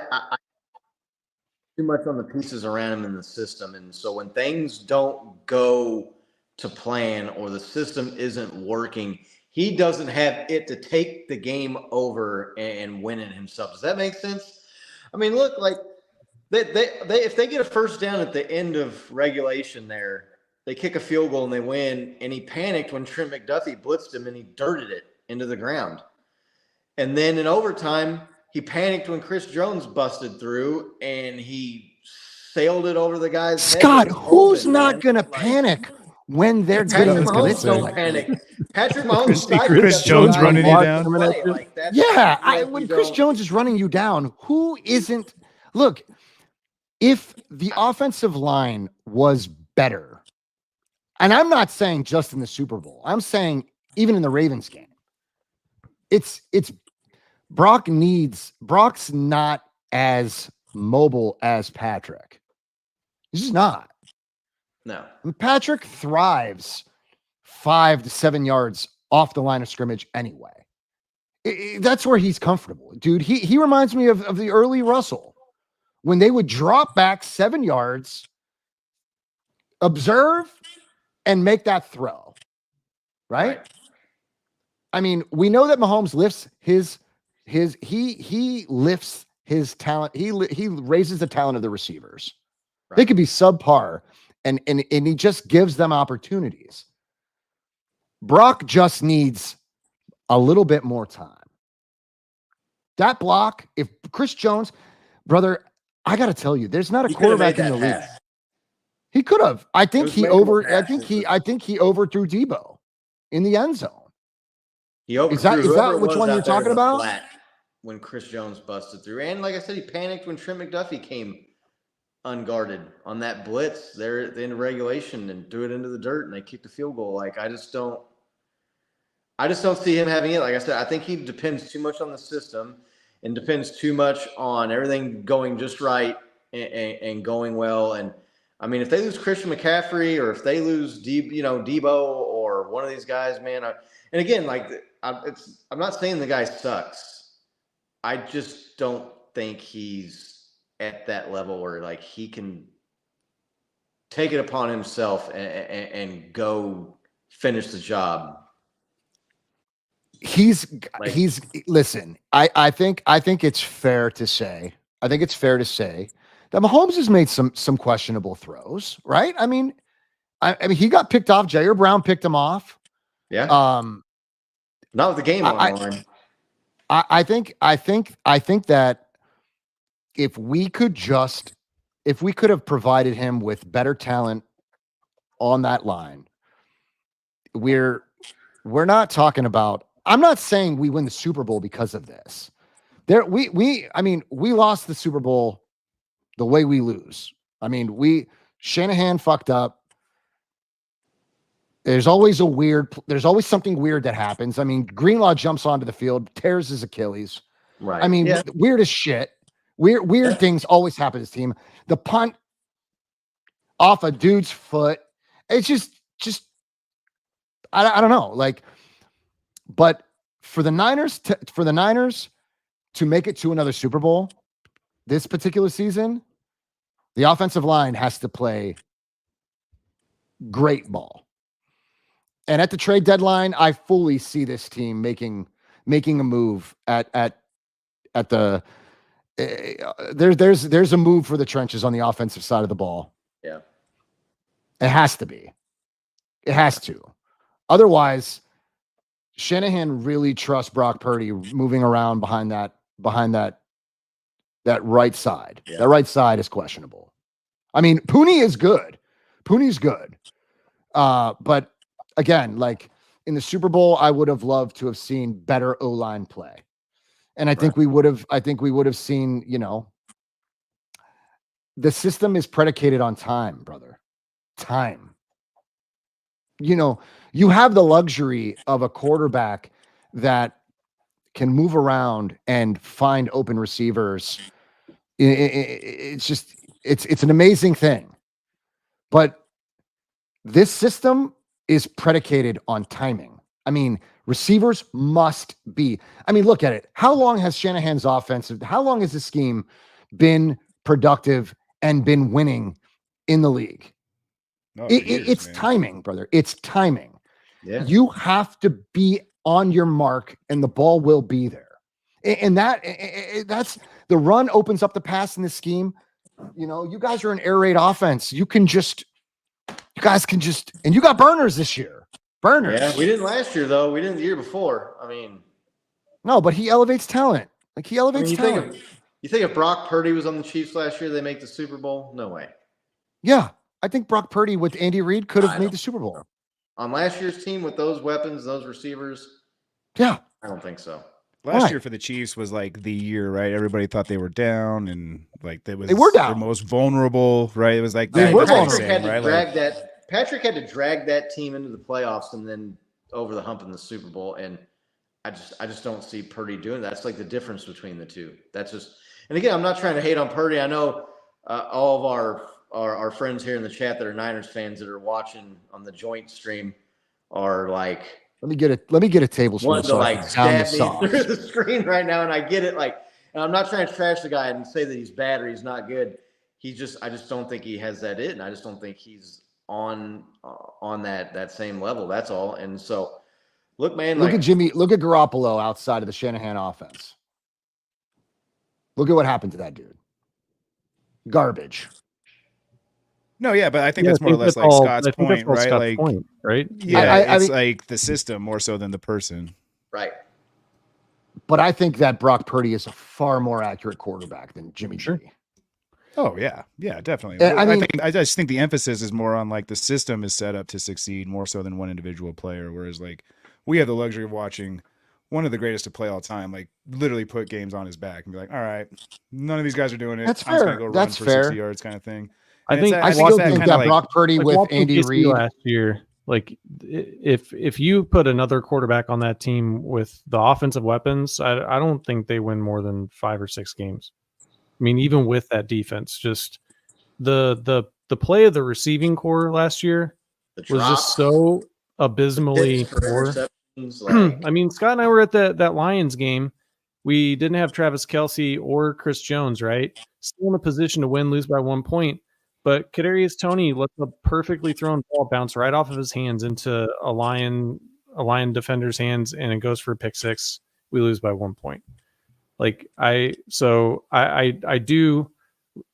too much on the pieces around him in the system. And so when things don't go to plan or the system isn't working, he doesn't have it to take the game over and win it himself. Does that make sense? I mean, look, like they if they get a first down at the end of regulation there, they kick a field goal and they win, and he panicked when Trent McDuffie blitzed him and he dirted it into the ground. And then in overtime, he panicked when Chris Jones busted through and he sailed it over the guy's Scott, head. who's not going to panic when they're getting Mahomes blitzed? don't panic. Patrick Mahomes, Chris Jones running you down. When Chris Jones is running you down, who isn't? Look, if the offensive line was better, and I'm not saying just in the Super Bowl, I'm saying even in the Ravens game, it's Brock's not as mobile as Patrick. He's just not. No. And Patrick thrives 5 to 7 yards off the line of scrimmage anyway. That's where he's comfortable. Dude, he reminds me of the early Russell when they would drop back 7 yards, observe, and make that throw. Right? I mean, we know that Mahomes lifts he lifts his talent. He raises the talent of the receivers. Right. They could be subpar, and he just gives them opportunities. Brock just needs a little bit more time. That block, if Chris Jones, brother, I got to tell you, there's not a quarterback in the league. He could have. I think he overthrew Debo in the end zone. He overthrew. Is that which one you're talking about? When Chris Jones busted through. And like I said, he panicked when Trent McDuffie came unguarded on that blitz there at the end of regulation and threw it into the dirt and they kicked a field goal. Like I just don't see him having it. Like I said, I think he depends too much on the system and depends too much on everything going just right and going well. And I mean, if they lose Christian McCaffrey or if they lose Debo or one of these guys, man, and again, like I'm not saying the guy sucks. I just don't think he's at that level where like he can take it upon himself and go finish the job. Listen, I think it's fair to say that Mahomes has made some questionable throws, right? I mean, he got picked off. Jair Brown picked him off. Yeah. Not with the game on the line. I think that if we could have provided him with better talent on that line, we're not talking about. I'm not saying we win the Super Bowl because of this. We lost the Super Bowl the way we lose. I mean, Shanahan fucked up. There's always something weird that happens. I mean, Greenlaw jumps onto the field, tears his Achilles. Right. I mean, weird as shit. Weird things always happen to this team. The punt off a dude's foot. It's just I don't know. Like, but for the Niners to make it to another Super Bowl this particular season, the offensive line has to play great ball. And at the trade deadline, I fully see this team making a move at the there's a move for the trenches on the offensive side of the ball. Yeah. It has to be. It has to. Otherwise, Shanahan really trusts Brock Purdy moving around behind that right side. Yeah. That right side is questionable. I mean, Pooney is good. Pooney's good. But again, like in the Super Bowl, I would have loved to have seen better O-line play. And I think we would have seen, the system is predicated on time, brother. Time. You have the luxury of a quarterback that can move around and find open receivers. It's an amazing thing. But this system is predicated on timing. I mean, receivers must be. I mean, look at it. How long has Shanahan's how long has this scheme been productive and been winning in the league? It's timing, brother. It's timing. Yeah. You have to be on your mark and the ball will be there. And that's the run opens up the pass in this scheme. You guys are an air raid offense. You guys can just, and you got burners this year. Burners. Yeah, we didn't last year though. We didn't the year before. I mean, no, but he elevates talent. Like he elevates talent. You think if Brock Purdy was on the Chiefs last year, they make the Super Bowl? No way. Yeah, I think Brock Purdy with Andy Reid could have made the Super Bowl. On last year's team with those weapons, those receivers? Yeah. I don't think so. Last year for the Chiefs was like the year, right? Everybody thought they were down and like they were down. The most vulnerable, right? It was like they were vulnerable. Patrick had to drag that team into the playoffs and then over the hump in the Super Bowl. And I just don't see Purdy doing that. That's like the difference between the two. That's just, and again, I'm not trying to hate on Purdy. I know all of our friends here in the chat that are Niners fans that are watching on the joint stream are like, let me get a tablespoon want to like stab me through the screen right now, and I get it. Like, and I'm not trying to trash the guy and say that he's bad or he's not good. I just don't think he has that it, and I just don't think he's on that same level. That's all. And so, look, man, look at Garoppolo outside of the Shanahan offense. Look at what happened to that dude. Garbage. No, yeah, but I think that's more or less like Scott's point, right? Scott's point, right? Yeah, it's like the system more so than the person. Right. But I think that Brock Purdy is a far more accurate quarterback than Jimmy G. Oh, yeah. Yeah, definitely. I just think the emphasis is more on like the system is set up to succeed more so than one individual player. Whereas like we have the luxury of watching one of the greatest to play all time, like literally put games on his back and be like, all right, none of these guys are doing it. That's I'm just fair. gonna go That's run for fair. 60 yards kind of thing. I think that Brock Purdy with Andy Reid last year, like if you put another quarterback on that team with the offensive weapons, I don't think they win more than 5 or 6 games. I mean, even with that defense, just the play of the receiving core last year was just so abysmally poor. I mean, Scott and I were at that Lions game. We didn't have Travis Kelce or Chris Jones, right? Still in a position to win, lose by 1 point. But Kadarius Toney lets a perfectly thrown ball bounce right off of his hands into a Lion defender's hands, and it goes for a pick 6. We lose by 1 point. Like I do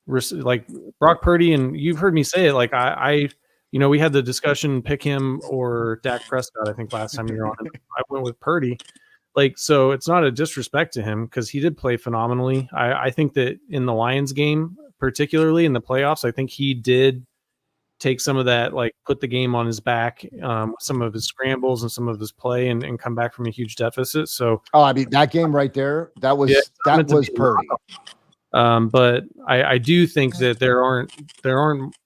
like Brock Purdy, and you've heard me say it. Like we had the discussion, pick him or Dak Prescott. I think last time you were on, I went with Purdy. Like, so it's not a disrespect to him because he did play phenomenally. I think that in the Lions game, particularly in the playoffs, I think he did take some of that, like put the game on his back, some of his scrambles and some of his play and come back from a huge deficit. So, I mean, that game right there, that was Purdy. But I do think that there aren't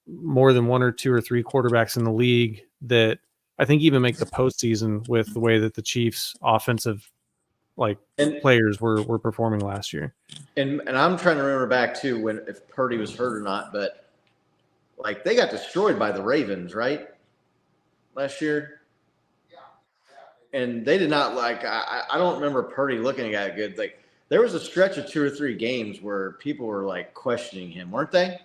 more than 1 or 2 or 3 quarterbacks in the league that I think even make the postseason with the way that the Chiefs' offensive players were performing last year. And I'm trying to remember back too if Purdy was hurt or not, but like they got destroyed by the Ravens, right? Last year. And they did not I don't remember Purdy looking at it good. Like there was a stretch of 2 or 3 games where people were like questioning him, weren't they?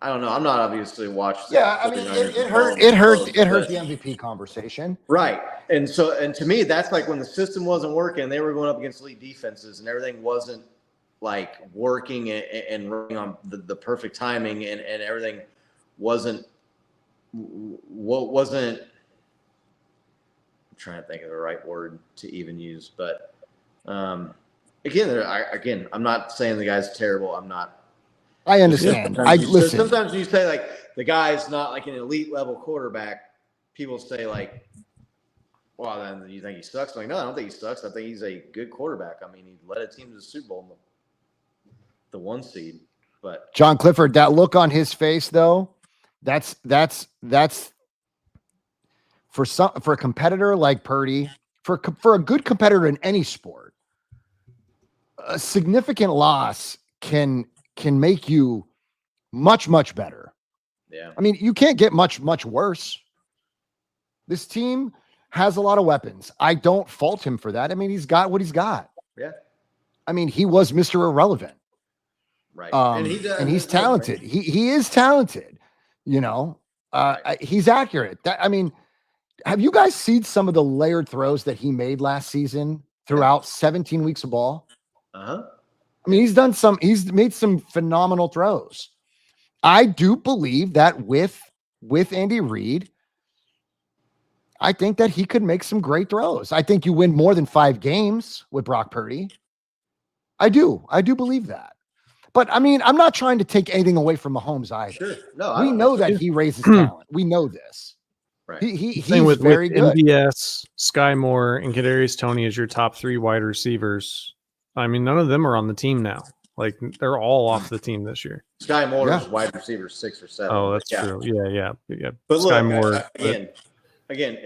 I don't know. I'm not obviously watched. Yeah, I mean, it hurt the MVP conversation. Right. And to me, that's like when the system wasn't working, they were going up against elite defenses and everything wasn't like working and running on the perfect timing and everything wasn't I'm trying to think of the right word to even use, but again, I'm not saying the guy's terrible. I understand. Listen. Sometimes when you say like the guy's not like an elite level quarterback, people say like, well, then you think he sucks? I'm like, no, I don't think he sucks. I think he's a good quarterback. I mean, he led a team to the Super Bowl, the 1 seed. But John Clifford, that look on his face, though, that's for a competitor like Purdy, for a good competitor in any sport, a significant loss can make you much, much better. Yeah. I mean, you can't get much, much worse. This team has a lot of weapons. I don't fault him for that. I mean, he's got what he's got. Yeah. I mean, he was Mr. Irrelevant. Right. And he's talented. He is talented. You know, he's accurate. I mean, have you guys seen some of the layered throws that he made last season throughout 17 weeks of ball? Uh-huh. I mean, he's made some phenomenal throws. I do believe that with Andy Reid, I think that he could make some great throws. I think you win more than 5 games with Brock Purdy. I do believe that. But I mean, I'm not trying to take anything away from Mahomes either. Sure. No, we know that he raises talent. We know this. Right. He's very good. MVS, Sky Moore, and Kadarius Toney as your top 3 wide receivers. I mean, none of them are on the team now. Like they're all off the team this year. Sky Moore is wide receiver 6 or 7. Oh, that's true. Yeah. But Sky look, Moore. Again,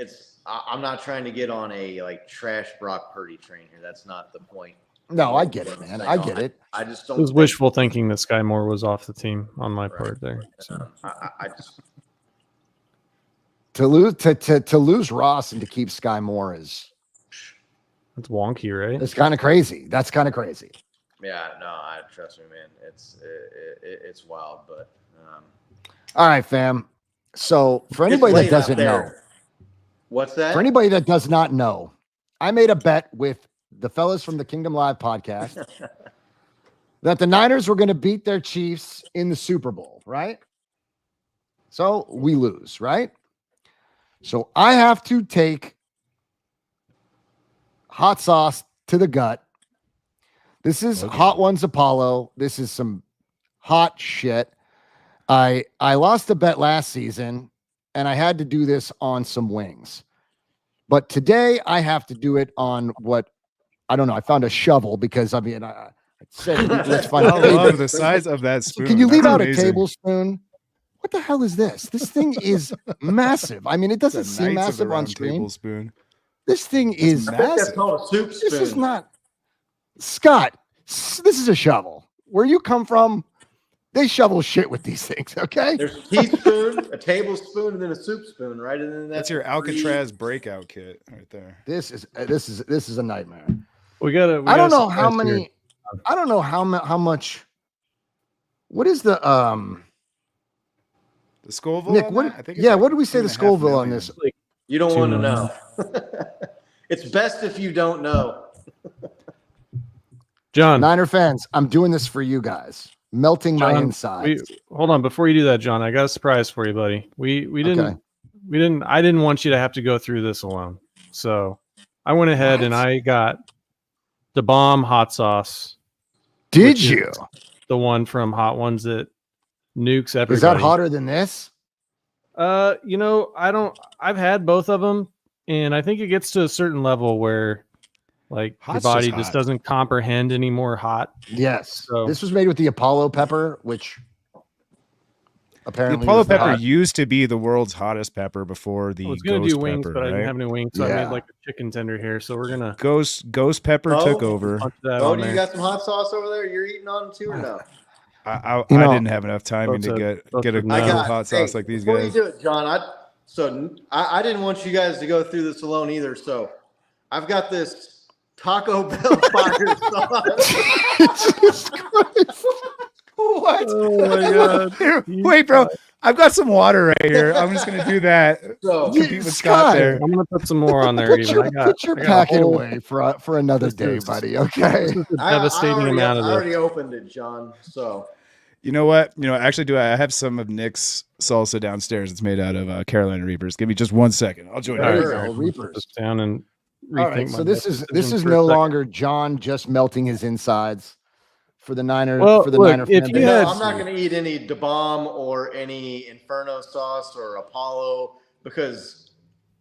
I'm not trying to get on a like trash Brock Purdy train here. That's not the point. No, I get it, man. I get it. I just don't. It was wishful thinking that Sky Moore was off the team on my part there. So. I just to lose Ross and to keep Sky Moore is that's wonky, right? It's kind of crazy. That's kind of crazy. Yeah, no, trust me, man. It's wild, but all right, fam. So for anybody that doesn't know, what's that? For anybody that does not know, I made a bet with the fellas from the Kingdom Live podcast that the Niners were going to beat their Chiefs in the Super Bowl, right? So we lose, right? So I have to take hot sauce to the gut. This is Hot Ones Apollo. This is some hot shit. I lost a bet last season, and I had to do this on some wings. But today I have to do it on what, I don't know. I found a shovel because, I mean, I said, let's find I love the size of that spoon. Can you leave That's out amazing. a tablespoon? What the hell is this? This thing is massive. I mean, it doesn't seem massive on screen. Tablespoon. This thing is That's massive. called a soup spoon. This is not, Scott, this is a shovel. Where you come from, they shovel shit with these things, okay? There's a teaspoon, a tablespoon, and then a soup spoon, right? And then That's your Alcatraz breakout kit right there. This is a nightmare. We gotta. I don't know how many. I don't know how much. What is the Scoville? Nick? on What? that? I think it's Yeah. like What do we say the 2.5 Scoville on million. this? You don't want to 2 million. know. It's best if you don't know. John. Niner fans, I'm doing this for you guys. Melting my John, insides. Hold on, before you do that, John, I got a surprise for you, buddy. I didn't want you to have to go through this alone. So I went ahead and I got the bomb hot sauce. Did you? The one from Hot Ones that nukes everybody. Is that hotter than this? I've had both of them, and I think it gets to a certain level where like Hot's your body just just hot. doesn't comprehend any more hot. Yes. So- This was made with the Apollo pepper, which apparently. The Apollo is the pepper hot- used to be the world's hottest pepper before the I was gonna ghost do wings, pepper, but I didn't right? have any wings, so I Yeah. made like a chicken tender here. So we're gonna Ghost pepper took Oh. over. punch that Oh, on do you there. got some hot sauce over there? You're eating on too or no? I You know- didn't have enough timing to get a no. I good got hot sauce hey, like these before guys. you do it, John. I didn't want you guys to go through this alone either. So I've got this Taco Bell fire sauce. What? Oh my god! Here, wait, bro. I've got some water right here. I'm just gonna do that. So Compete with Scott, Scott there. I'm gonna put some more on there. Put Even your, I got put your I got a packet whole- away for another This day, is- buddy. Okay. This is a I devastating already, amount of I this. already opened it, John. So You know what? Actually, I have some of Nick's salsa downstairs. It's made out of Carolina Reapers. Give me just 1 second. I'll join All you. right, go, I'll put Reapers. this down and rethink All right. my So this decision is for a no second. longer John just melting his insides for the Niner. Well, for the look, Niner if fan you base. no, had- I'm not going to eat any Da Bomb or any Inferno sauce or Apollo because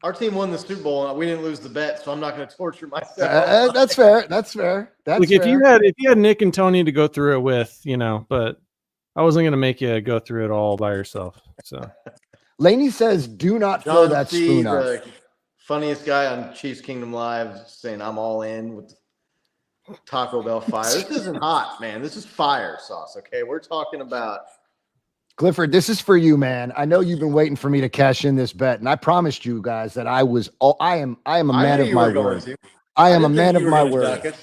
our team won the Super Bowl and we didn't lose the bet. So I'm not going to torture myself. That's fair. That's fair. That's Like if fair. you had Nick and Tony to go through it with, but I wasn't gonna make you go through it all by yourself. So Laney says, "Do not throw John that C, spoon up." the funniest guy on Chiefs Kingdom Live, saying I'm all in with Taco Bell fire. This isn't hot, man. This is fire sauce. Okay, we're talking about. Clifford, this is for you, man. I know you've been waiting for me to cash in this bet, and I promised you guys that I am a man knew of you my were going word. to. I am a didn't think man you of were my gonna word. duck it.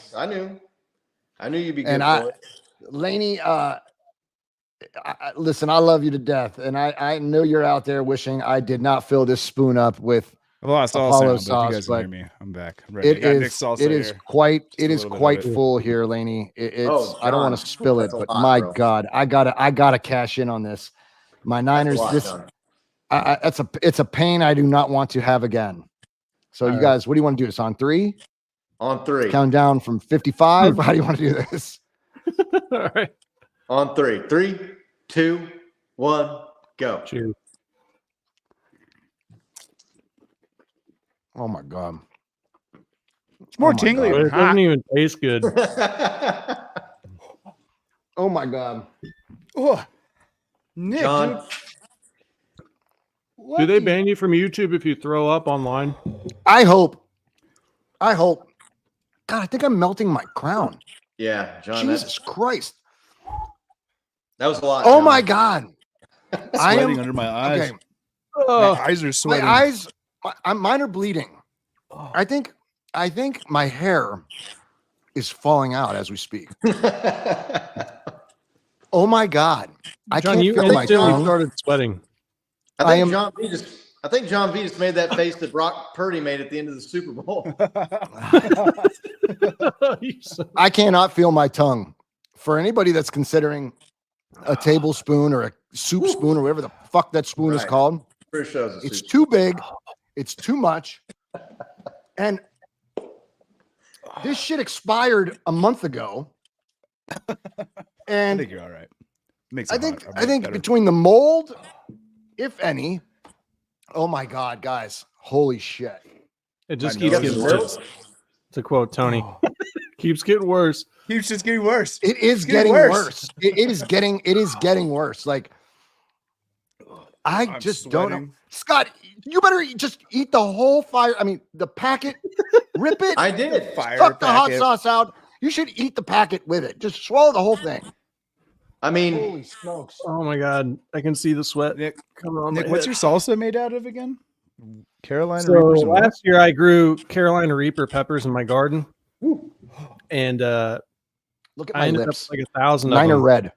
I knew you'd be good And for it. Laney, listen, I love you to death, and I know you're out there wishing I did not fill this spoon up with I've lost all Apollo sound, but if you sauce, guys can hear but me, I'm back. I'm ready. I it got Nick's is salsa it is here. quite Just it a is little bit quite of it. full here, Laney. It's Oh, I don't want John, to spill it, that's a but lot, my bro. God, I gotta cash in on this. My Niners, That's a lot, John. it's a pain I do not want to have again. So you right. guys, what do you want to do? It's on 3. On 3. Count down from 55. How do you want to do this? all right. On 3. 3, 2, 1, go. Cheers. Oh my God. It's more Oh my tingly God. But than it hot. doesn't even taste good. Oh my God. Oh, Nick, John, dude. Do they ban you from YouTube if you throw up online? I hope. God, I think I'm melting my crown. yeah, John, Jesus Christ. that was a lot. Oh John. my God. I Sweating am under my eyes. okay. My eyes are My sweating. eyes, mine are bleeding. I think my hair is falling out as we speak. Oh my God. I John, can't you feel my instantly tongue. started sweating. I am- I think John V just made that face that Brock Purdy made at the end of the Super Bowl. I cannot feel my tongue. For anybody that's considering a tablespoon or a soup spoon or whatever the fuck that spoon is Right. called, Pretty sure it was a it's soup. too big. It's too much. And this shit expired a month ago. I And think you're all right. Makes I it think hot. I think between the mold, if any, oh my God, guys, holy shit. It just My keeps nose getting is worse. To quote Tony, keeps getting worse. keeps just getting worse. It is It's getting getting worse. worse. It is getting worse. Like I I'm just don't know. sweating. Scott, you better just eat the whole fire. I mean, the packet, rip it, I did. Fire suck the hot packet. sauce out. You should eat the packet with it. Just swallow the whole thing. I mean, Holy smokes. Oh my God, I can see the sweat Nick, coming on. Nick, my what's head. your salsa made out of again? Carolina So Reapers. and what? last year I grew Carolina Reaper peppers in my garden, and Look at I my ended lips. up with like 1,000 of Niner them. red.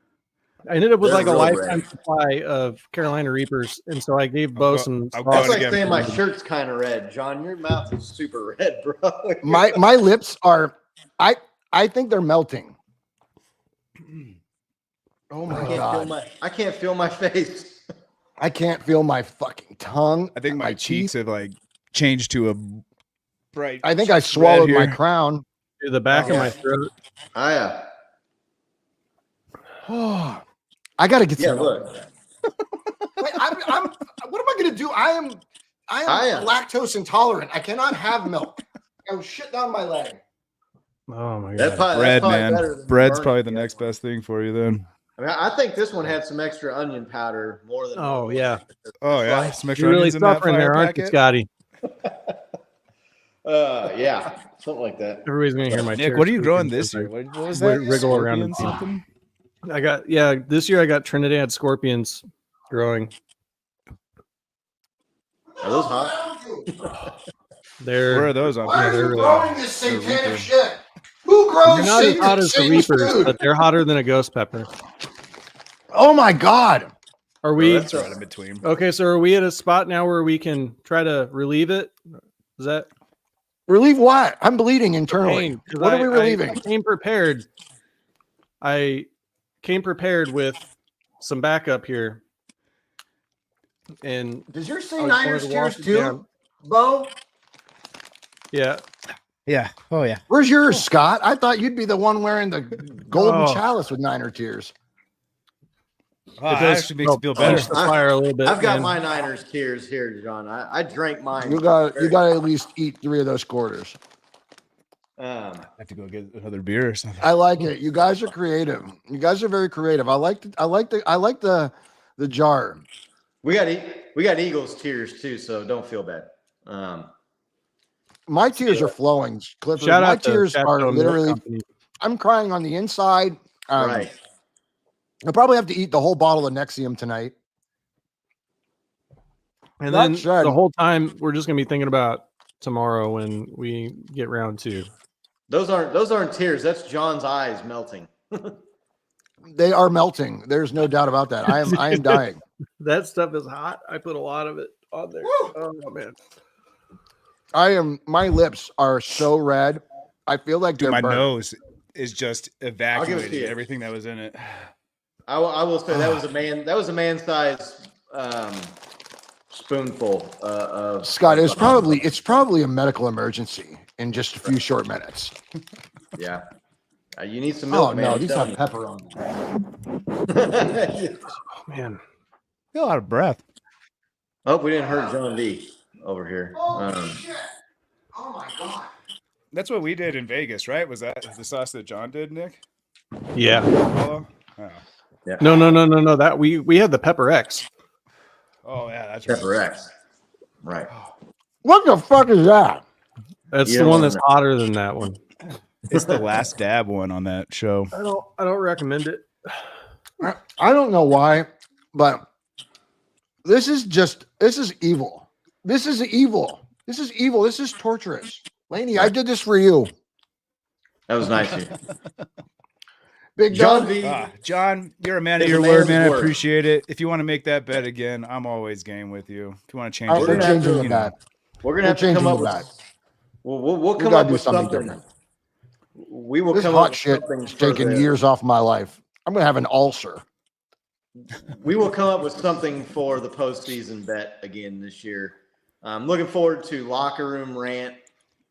I ended up with They're like a real lifetime red. supply of Carolina Reapers, and so I gave Bo go- some. I'll go that's on like again. saying my shirt's kind of red. John, your mouth is super red, bro. My lips are I think they're melting. Oh my God. I can't feel my face. I can't feel my fucking tongue. I think my teeth. cheeks have like changed to a bright. I think I swallowed my here. crown. To the back of Yeah. my throat. Oh, yeah. Oh, I gotta get Yeah, some. look. Wait, I'm what am I gonna do? I am lactose intolerant. I cannot have milk. I shit down my leg. Oh my That's God. probably, Bread, that's probably man. better than Bread's burning probably the it. next best thing for you then. I mean, I think this one had some extra onion powder more than. Oh yeah, Oh yeah, Like, some extra you're really onions in that suffering fire there, aren't you, packet. Scotty? Yeah, something like that. Everybody's gonna hear my Nick, chair what are you squeaking growing this as I year? What was that? wriggle around in Scorpion something? this year I got Trinidad scorpions growing. Are those hot? They're Where are those on? Why are they're you really- growing this satanic Reaper. shit? Who grows they're not as hot as the Satan's Reapers, food? but they're hotter than a ghost pepper. Oh my God. Are we that's Right in between. okay? So are we at a spot now where we can try to relieve it? Is that Relieve what? I'm bleeding internally. pain? 'Cause What are we I relieving? came prepared. I came prepared with some backup here. And Does your I just wanted to wash it down. Bo? Yeah. Yeah. Oh yeah. Where's yours, Scott? I thought you'd be the one wearing the golden Oh. chalice with Niner tears. Oh, that actually makes it feel Quench better. the fire a little bit. I've got man. my Niners tears here, John. I drank mine. You got to at least eat 3 of those quarters. I have to go get another beer or something. I like it. You guys are creative. You guys are very creative. I like the jar. We got Eagles tears too, so don't feel bad. My tears are flowing, Clifford. Shout My out to tears Chateau are Milk literally. Company. I'm crying on the inside. Right. I'll probably have to eat the whole bottle of Nexium tonight. And That then said- the whole time we're just gonna be thinking about tomorrow when we get round 2. Those aren't tears. That's John's eyes melting. They are melting. There's no doubt about that. I am dying. That stuff is hot. I put a lot of it on there. Oh man. My lips are so red. I feel like Dude, they're my burnt. nose is just to evacuating you. everything that was in it. I will say that was a man. That was a man-sized spoonful of Scott, it's probably a medical emergency in just a few short minutes. Yeah. You need some milk, Oh man. no, I'm these telling have pepper on them. you. Oh, man. Feel out of breath. Hope we didn't hurt John D over here. Shit. Oh my God. That's what we did in Vegas, right? Was that the sauce that John did, Nick? Yeah. Oh, No. That we had the Pepper X. oh yeah, that's right. Pepper X. Right. What the fuck is that? That's You the don't one wanna that's know. hotter than that one. It's the last dab one on that show. I don't recommend it. I don't know why, but this is evil. This is evil. This is evil. This is torturous. Laney, I did this for you. That was nice of you. Big John John. V. John, you're a man of He's your a man word, of man. his I word. appreciate it. If you want to make that bet again, I'm always game with you. If you want to change All right, it, we're gonna have changing to, the you bet. We're gonna We're have to come changing up the with. bet. We'll We come gotta up do with something something. different. We will This come hot up with shit something is for taking the- years off my life. I'm gonna have an ulcer. We will come up with something for the postseason bet again this year. I'm looking forward to Locker Room Rant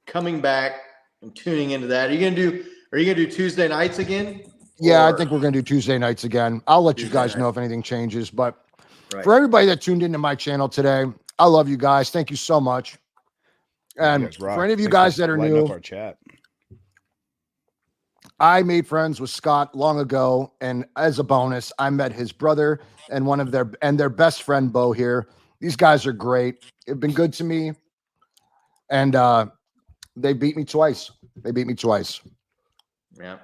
coming back and tuning into that. Are you gonna do Tuesday nights again? Yeah, Or- I think we're gonna do Tuesday nights again. I'll let you Tuesday guys know night. if anything changes. But Right. for everybody that tuned into my channel today, I love you guys. Thank you so much. And You guys rock. for any of you Thanks guys for that are lighting new, up our chat. I made friends with Scott long ago, and as a bonus, I met his brother and one of their best friend Bo here. These guys are great. They've been good to me, and they beat me twice. Yeah.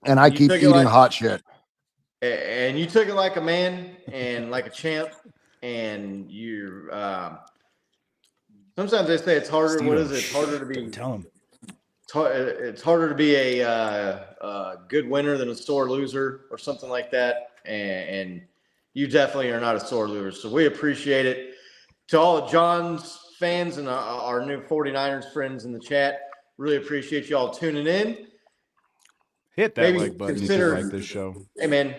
And I You keep took it eating like- hot shit. And you took it like a man and like a champ. And you sometimes they say it's harder. Steve, what is it? It's harder to be. Tell him. It's harder to be a good winner than a sore loser or something like that. And you definitely are not a sore loser. So we appreciate it. To all of John's fans and our new 49ers friends in the chat, really appreciate you all tuning in. Hit that Maybe like button if you consider- like this show. Hey, man.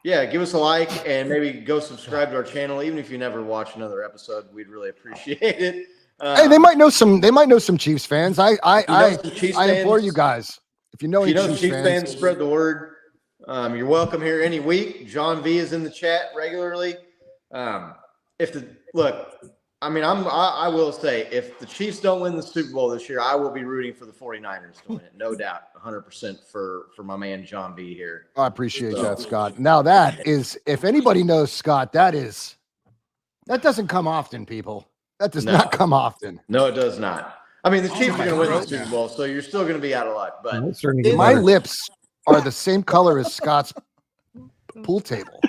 Yeah, give us a like and maybe go subscribe to our channel. Even if you never watch another episode, we'd really appreciate it. Hey, they might know some Chiefs fans. I some Chiefs implore fans? you guys. If you know If you any know Chiefs fans, spread the word. You're welcome here any week. John V is in the chat regularly. I mean, I will say, if the Chiefs don't win the Super Bowl this year, I will be rooting for the 49ers to win it. No doubt, 100% for my man John B here. I appreciate that, Scott. Now that is, if anybody knows Scott, that doesn't come often, people. That does not come often. No, it does not. I mean, the Chiefs are going to win the Super Bowl, so you're still going to be out of luck. But my lips are the same color as Scott's pool table.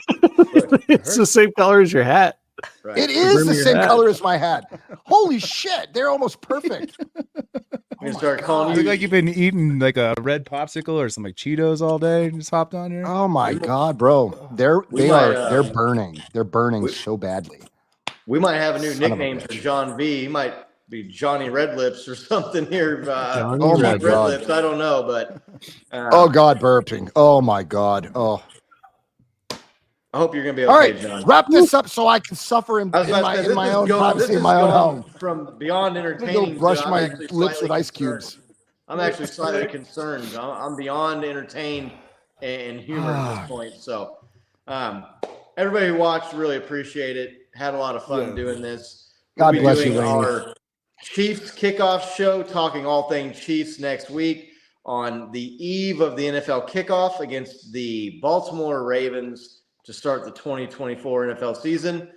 It's the same color as your hat. Right. It is the same color as my hat. Holy shit, they're almost perfect. I'm start calling You you look like you've been eating like a red popsicle or some like Cheetos all day and just hopped on here. Oh my god, bro. They're burning. They're burning so badly. We might have a new Son of a nickname for bitch. John V. He might be Johnny Red Lips or something here. Oh my Red God. Lips. I don't know, but Oh god, burping. Oh my god. Oh. I hope you're going to be All okay, right, John. wrap this up so I can suffer in I was about to say, my this is own going- privacy this in is my own going home. From beyond I'm gonna entertaining. go brush to I'm my actually lips with slightly ice concerned. cubes. I'm actually slightly concerned. I'm beyond entertained and humor at this point. So, everybody who watched, really appreciate it. Had a lot of fun doing this. God We'll be bless you, doing Rainey. our Chiefs kickoff show, talking all things Chiefs next week on the eve of the NFL kickoff against the Baltimore Ravens to start the 2024 NFL season.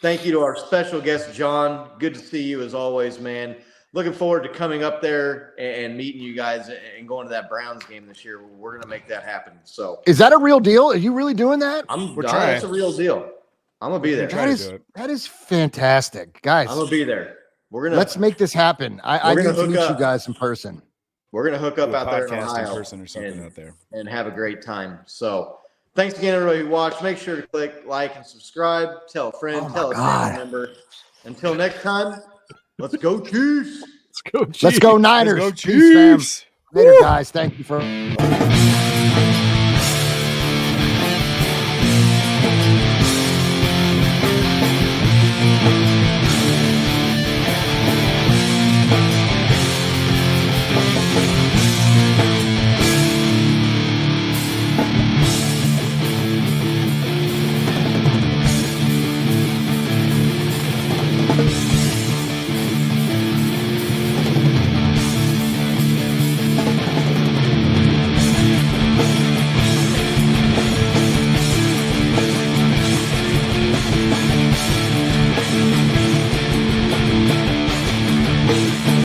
Thank you to our special guest, John. Good to see you as always, man. Looking forward to coming up there and meeting you guys and going to that Browns game this year. We're going to make that happen. So Is that a real deal? Are you really doing that? We're trying. It's a real deal. I'm going to be there. That is fantastic. Guys, I'm going to be there. let's make this happen. I We're need gonna to meet hook you up. guys in person. We're going to hook up Do a out there in podcast in Ohio person or something out there. and have a great time. So thanks again, everybody who watched. Make sure to click like and subscribe. Tell a friend. Tell a family member. Until next time, let's go Chiefs. Let's go Niners. Let's go Peace, fam. Chiefs. Later, guys. Thank you for.